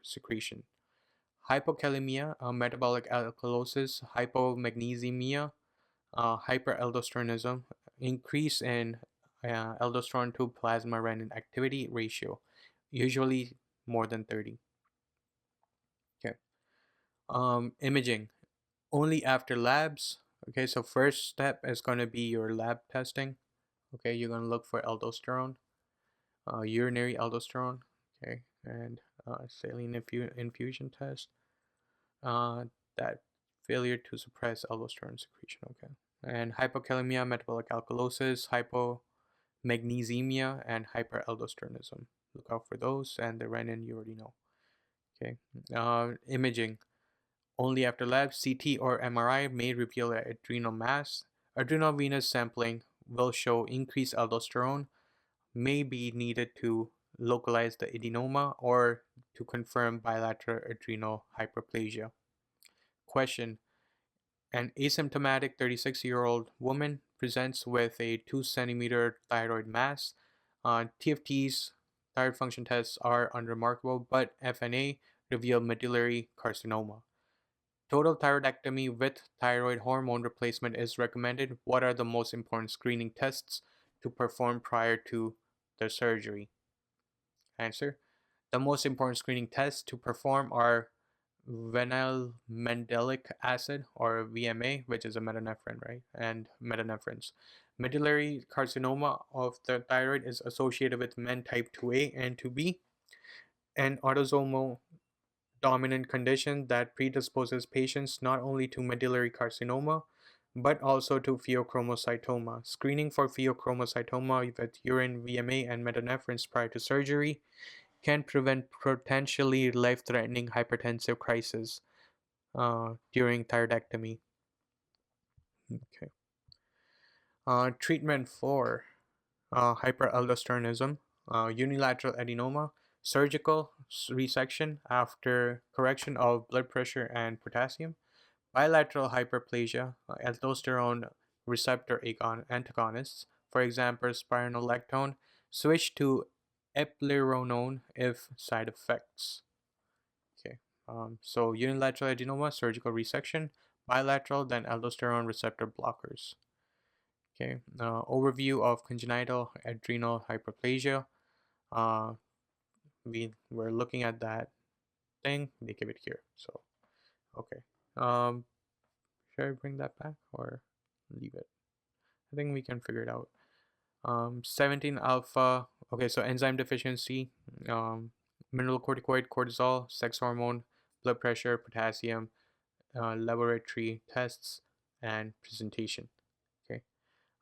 secretion. Hypokalemia, metabolic alkalosis, hypomagnesemia, hyperaldosteronism, increase in aldosterone to plasma renin activity ratio, usually more than 30. Okay. Imaging, only after labs. Okay, so first step is going to be your lab testing. Okay, you're going to look for aldosterone. urinary aldosterone, okay, and saline infusion test, that failure to suppress aldosterone secretion, okay, and hypokalemia, metabolic alkalosis, hypomagnesemia, and hyperaldosteronism. Look out for those, and the renin you already know. Okay, imaging. Only after labs, CT or MRI may reveal adrenal mass. Adrenal venous sampling will show increased aldosterone, may be needed to localize the adenoma or to confirm bilateral adrenal hyperplasia. Question: an asymptomatic 36-year-old woman presents with a 2 centimeter thyroid mass. TFTs, thyroid function tests, are unremarkable, but FNA reveal medullary carcinoma. Total thyroidectomy with thyroid hormone replacement is recommended. What are the most important screening tests to perform prior to the surgery? Answer: the most important screening tests to perform are vanilmandelic acid, or VMA, which is a metanephrine, right? And metanephrines. Medullary carcinoma of the thyroid is associated with men type 2A and 2B, an autosomal dominant condition that predisposes patients not only to medullary carcinoma but also to pheochromocytoma. Screening for pheochromocytoma with urine, VMA, and metanephrines prior to surgery can prevent potentially life-threatening hypertensive crisis during thyroidectomy. Okay. Treatment for hyperaldosteronism, unilateral adenoma, surgical resection after correction of blood pressure and potassium, bilateral hyperplasia, aldosterone receptor antagonists, for example, spironolactone, switch to eplerenone if side effects. Okay, so unilateral adenoma, surgical resection, bilateral, then aldosterone receptor blockers. Okay, overview of congenital adrenal hyperplasia. Uh, we were looking at that thing. They give it here. So, okay. Should I bring that back or leave it? I think we can figure it out. 17 alpha. Okay, so enzyme deficiency, mineralocorticoid, cortisol, sex hormone, blood pressure, potassium, laboratory tests, and presentation. Okay.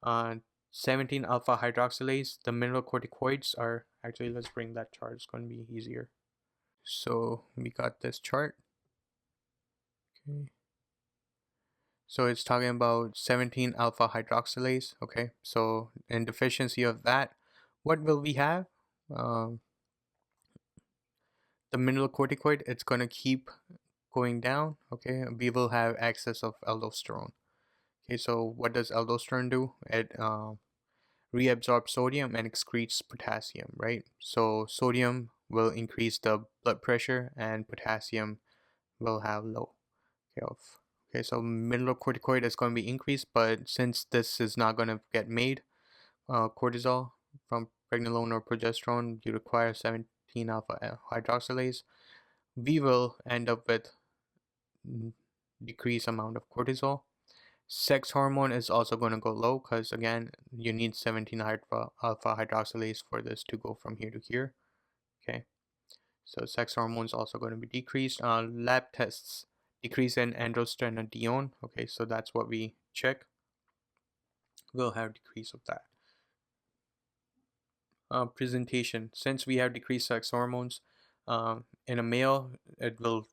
Uh, 17 alpha hydroxylase. The mineralocorticoids are actually, let's bring that chart. It's going to be easier. So we got this chart. Okay. So it's talking about 17 alpha hydroxylase. Okay. So in deficiency of that, what will we have? Um, the mineralocorticoid, it's going to keep going down. Okay. We will have excess of aldosterone. Okay. So what does aldosterone do? It reabsorbs sodium and excretes potassium, right? So sodium will increase the blood pressure and potassium will have low. Okay, so mineralocorticoid is going to be increased, but since this is not going to get made, cortisol from pregnenolone or progesterone, you require 17 alpha hydroxylase. We will end up with decreased amount of cortisol. Sex hormone is also going to go low because again you need 17 alpha hydroxylase for this to go from here to here. Okay, so sex hormone is also going to be decreased. Lab tests, decrease in androstenedione. Okay, so that's what we check. We'll have decrease of that. Presentation, since we have decreased sex hormones, in a male it will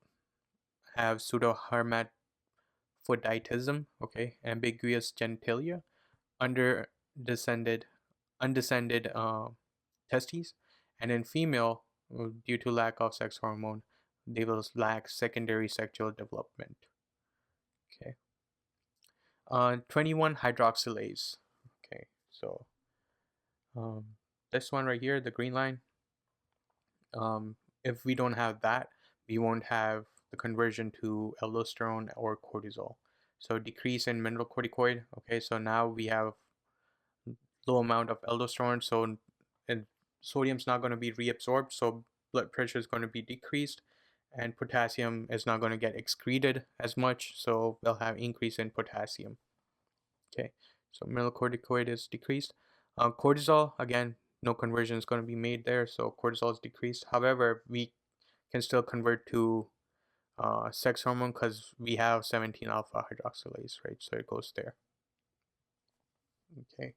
have pseudohermaphroditism, okay, ambiguous genitalia, undescended testes, and in female, due to lack of sex hormone, they will lack secondary sexual development. Okay. 21 hydroxylase. Okay, so this one right here, the green line, if we don't have that, we won't have the conversion to aldosterone or cortisol. So decrease in mineralocorticoid. Okay, so now we have low amount of aldosterone, so and sodium's not going to be reabsorbed, so blood pressure is going to be decreased, and potassium is not going to get excreted as much, so we'll have increase in potassium. Okay, so mineralocorticoid is decreased. Cortisol, again, no conversion is going to be made there, so cortisol is decreased. However, we can still convert to sex hormone because we have 17 alpha hydroxylase, right? So it goes there. Okay.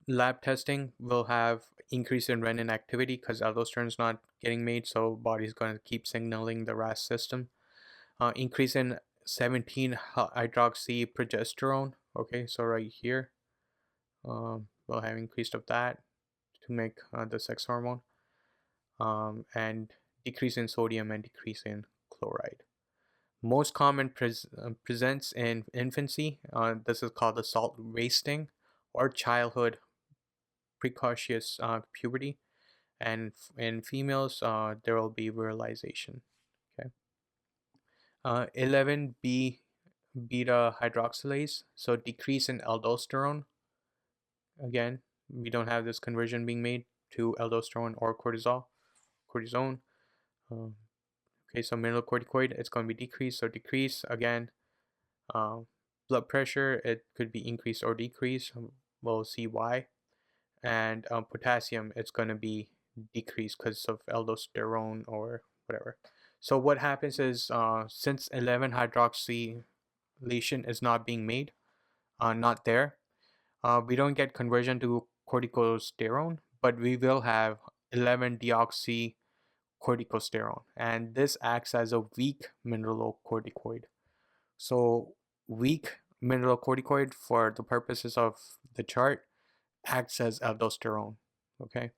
Lab testing will have increase in renin activity because aldosterone is not getting made, so body's going to keep signaling the RAS system. Increase in 17 hydroxy progesterone. Okay, so right here, we'll have increased of that to make the sex hormone, and decrease in sodium and decrease in chloride. Most common presents in infancy. This is called the salt wasting, or childhood precocious puberty, and in females there will be virilization. Okay. 11b beta hydroxylase, so decrease in aldosterone. Again, we don't have this conversion being made to aldosterone or cortisone. Okay, so mineralocorticoid, it's going to be decreased, so decrease again. Blood pressure, it could be increased or decreased. We'll see why. And potassium, it's going to be decreased because of aldosterone or whatever. So what happens is, since 11 hydroxylation is not being made, not there, we don't get conversion to corticosterone, but we will have 11 deoxycorticosterone, and this acts as a weak mineralocorticoid. So weak mineralocorticoid, for the purposes of the chart, acts as aldosterone. Okay,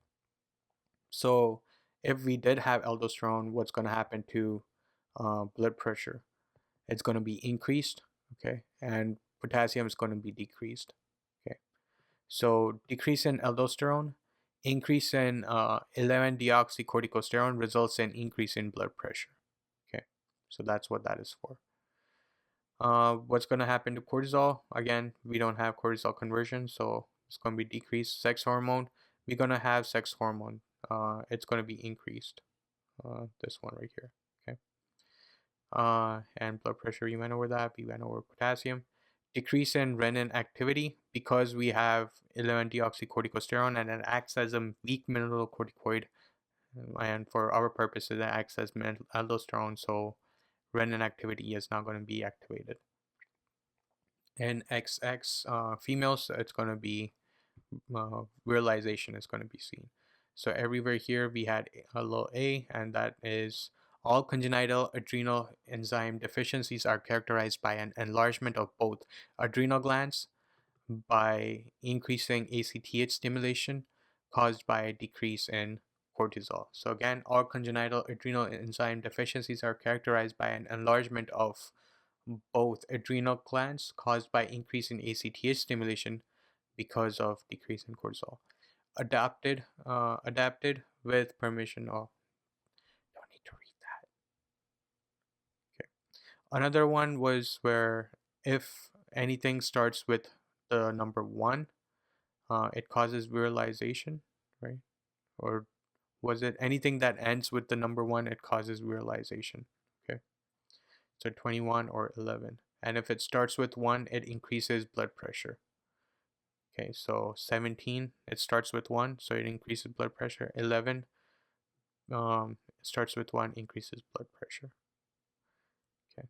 so if we did have aldosterone, what's going to happen to blood pressure? It's going to be increased. Okay, and potassium is going to be decreased. Okay, so decrease in aldosterone, increase in 11 deoxycorticosterone results in increase in blood pressure. Okay, so that's what that is for. What's going to happen to cortisol? Again, we don't have cortisol conversion, so it's going to be decreased. Sex hormone, we're going to have sex hormone. It's going to be increased. This one right here. Okay. And blood pressure, we went over that. We went over potassium. Decrease in renin activity, because we have 11-deoxycorticosterone and it acts as a weak mineralocorticoid. And for our purposes, it acts as aldosterone, so renin activity is not going to be activated. In XX females, it's going to be virilization is going to be seen. So everywhere here we had a little a, and that is all congenital adrenal enzyme deficiencies are characterized by an enlargement of both adrenal glands by increasing ACTH stimulation caused by a decrease in cortisol. So again, all congenital adrenal enzyme deficiencies are characterized by an enlargement of both adrenal glands caused by increase in ACTH stimulation because of decrease in cortisol. Adapted with permission of, don't need to read that. Okay. Another one was where if anything starts with the number 1, it causes virilization, right? Or was it anything that ends with the number 1, it causes virilization? Okay. So 21 or 11. And if it starts with 1, it increases blood pressure. Okay, so 17, it starts with 1, so it increases blood pressure. 11, it starts with 1, increases blood pressure. Okay.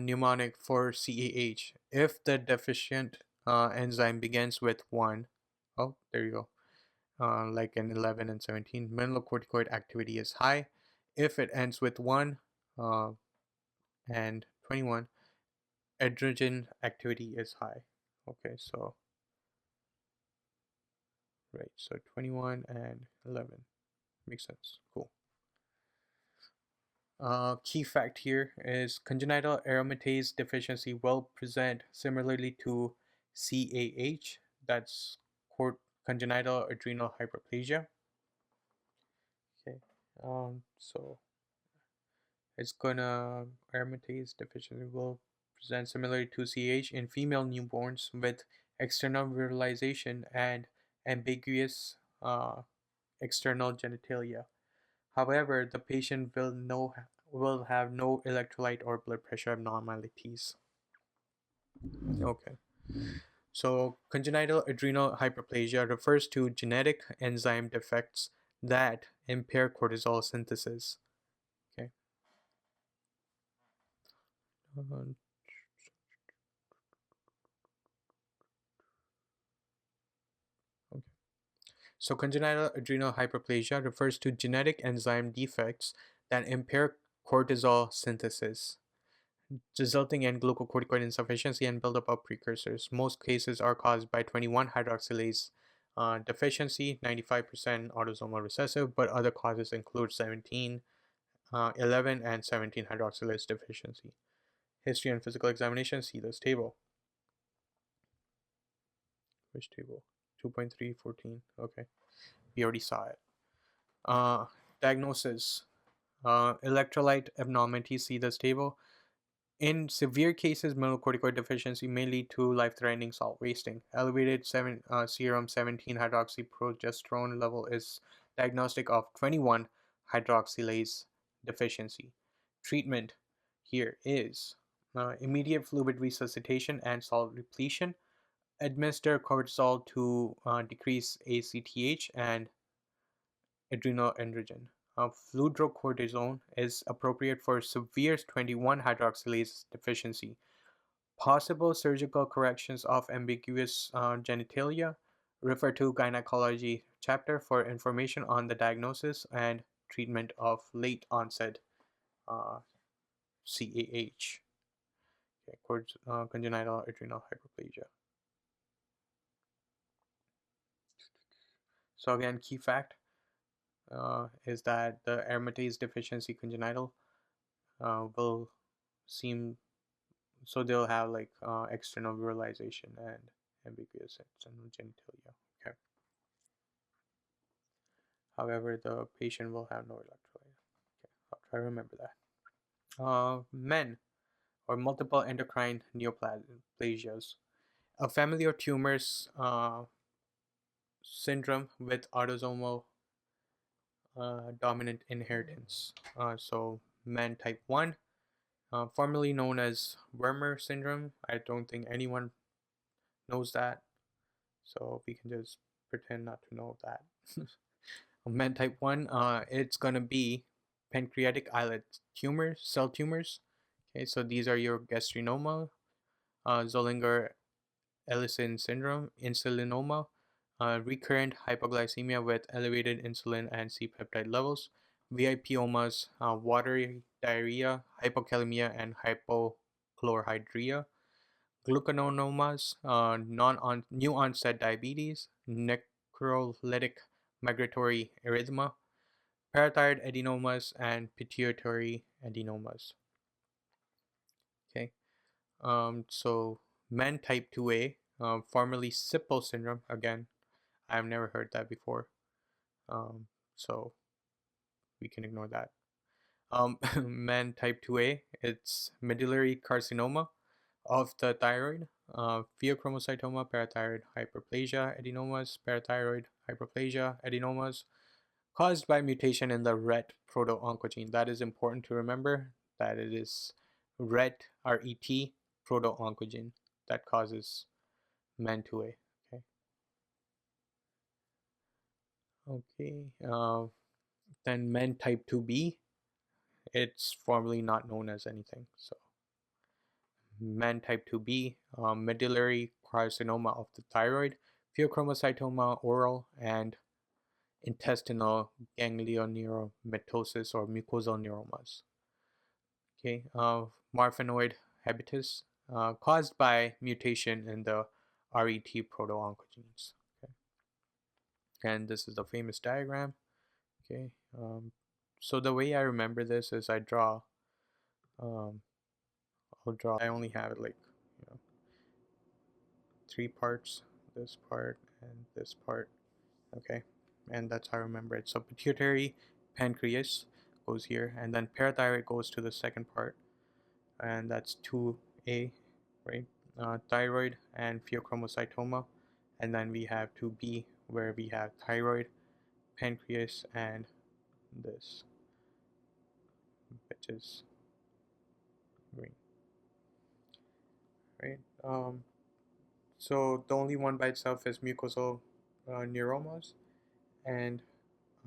Mnemonic for CAH. If the deficient enzyme begins with 1, oh, there you go. Like in 11 and 17, mineralocorticoid activity is high. If it ends with 1 and 21, adrenaline activity is high. Okay, so right, so 21 and 11 makes sense. Cool. Key fact here is congenital aromatase deficiency will present similarly to CAH, that's congenital adrenal hyperplasia. Okay, so it's gonna aromatase deficiency will present similarly to CAH in female newborns with external virilization and ambiguous external genitalia. However, the patient will have no electrolyte or blood pressure abnormalities. Okay. So, congenital adrenal hyperplasia refers to genetic enzyme defects that impair cortisol synthesis. Okay. Uh, okay. So, congenital adrenal hyperplasia refers to genetic enzyme defects that impair cortisol synthesis, resulting in glucocorticoid insufficiency and buildup of precursors. Most cases are caused by 21 hydroxylase deficiency, 95% autosomal recessive, but other causes include 11, and 17 hydroxylase deficiency. History and physical examination, see this table. Which table? 2.314. Okay, we already saw it. Uh, Diagnosis. Electrolyte abnormalities, see this table. In severe cases, melanocorticoid deficiency may lead to life-threatening salt wasting. Elevated serum 17-hydroxyprogesterone level is diagnostic of 21 hydroxylase deficiency. Treatment here is immediate fluid resuscitation and salt repletion. Administer cortisol to decrease ACTH and adrenal androgen. Fludrocortisone is appropriate for severe 21 hydroxylase deficiency. Possible surgical corrections of ambiguous genitalia. Refer to gynecology chapter for information on the diagnosis and treatment of late onset uh, CAH, congenital adrenal hyperplasia. So again, key fact is that the aromatase deficiency congenital will seem, so they'll have like external virilization and ambiguous external genitalia. Okay. However, the patient will have no electrolyte. Okay, I'll try to remember that. Men or multiple endocrine neoplasias, a family of tumors syndrome with autosomal dominant inheritance. So men type 1, formerly known as Wermer syndrome. I don't think anyone knows that, so we can just pretend not to know that. Men type 1, it's going to be pancreatic islet tumors, cell tumors. Okay, so these are your gastrinoma, Zollinger-Ellison syndrome, insulinoma, recurrent hypoglycemia with elevated insulin and C-peptide levels, VIPomas, watery diarrhea, hypokalemia, and hypochlorhydria, gluconomas, new onset diabetes, necrolytic migratory erythema, parathyroid adenomas, and pituitary adenomas. Okay, so men type 2A, formerly Sippel syndrome. Again, I've never heard that before, so we can ignore that. Men type 2A, it's medullary carcinoma of the thyroid, Pheochromocytoma, parathyroid hyperplasia adenomas, parathyroid hyperplasia adenomas, caused by mutation in the RET proto-oncogene. That is important to remember, that it is RET, R-E-T, proto-oncogene that causes men 2A. Okay. Then men type 2B, it's formerly not known as anything. So men type 2B, medullary carcinoma of the thyroid, pheochromocytoma oral, and intestinal ganglioneuromatosis or mucosal neuromas. Okay, marfanoid habitus, caused by mutation in the RET proto-oncogenes. Okay, and this is the famous diagram. Okay, so the way I remember this is I draw. I'll draw. I only have it like, you know, 3 parts. This part and this part. Okay, and that's how I remember it. So pituitary, pancreas goes here, and then parathyroid goes to the second part, and that's 2A, right? Thyroid and pheochromocytoma, and then we have 2B where we have thyroid, pancreas, and this, which is green, right? So the only one by itself is mucosal neuromas and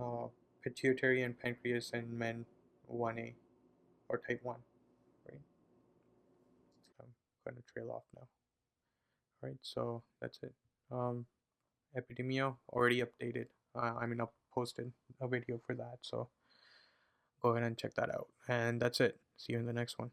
uh, pituitary and pancreas in men 1A or type 1, right? I'm going to trail off now. All right, so that's it. Um, Epidemia already updated. I posted a video for that, so go ahead and check that out. And that's it. See you in the next one.